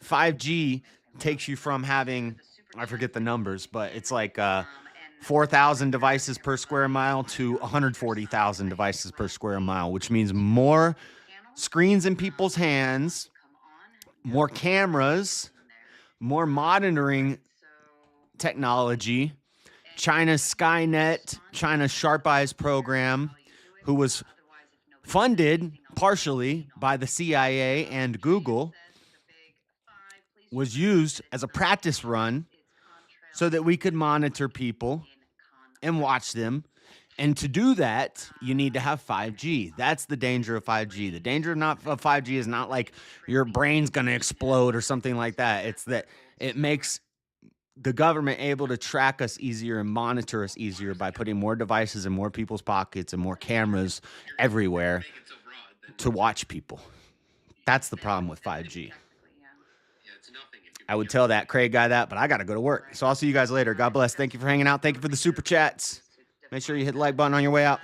5G takes you from having, I forget the numbers, but it's like 4,000 devices per square mile to 140,000 devices per square mile, which means more screens in people's hands, more cameras, more monitoring technology. China's Skynet, China's Sharp Eyes program, who was funded partially by the CIA and Google, was used as a practice run so that we could monitor people and watch them. And to do that, you need to have 5G. That's the danger of 5G. The danger of 5G is not like your brain's going to explode or something like that. It's that it makes the government able to track us easier and monitor us easier by putting more devices in more people's pockets and more cameras everywhere to watch people. That's the problem with 5G. I would tell that Craig guy that, but I got to go to work. So I'll see you guys later. God bless. Thank you for hanging out. Thank you for the super chats. Make sure you hit the like button on your way out.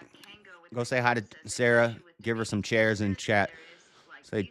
Go say hi to Sarah. Give her some chairs in chat. Say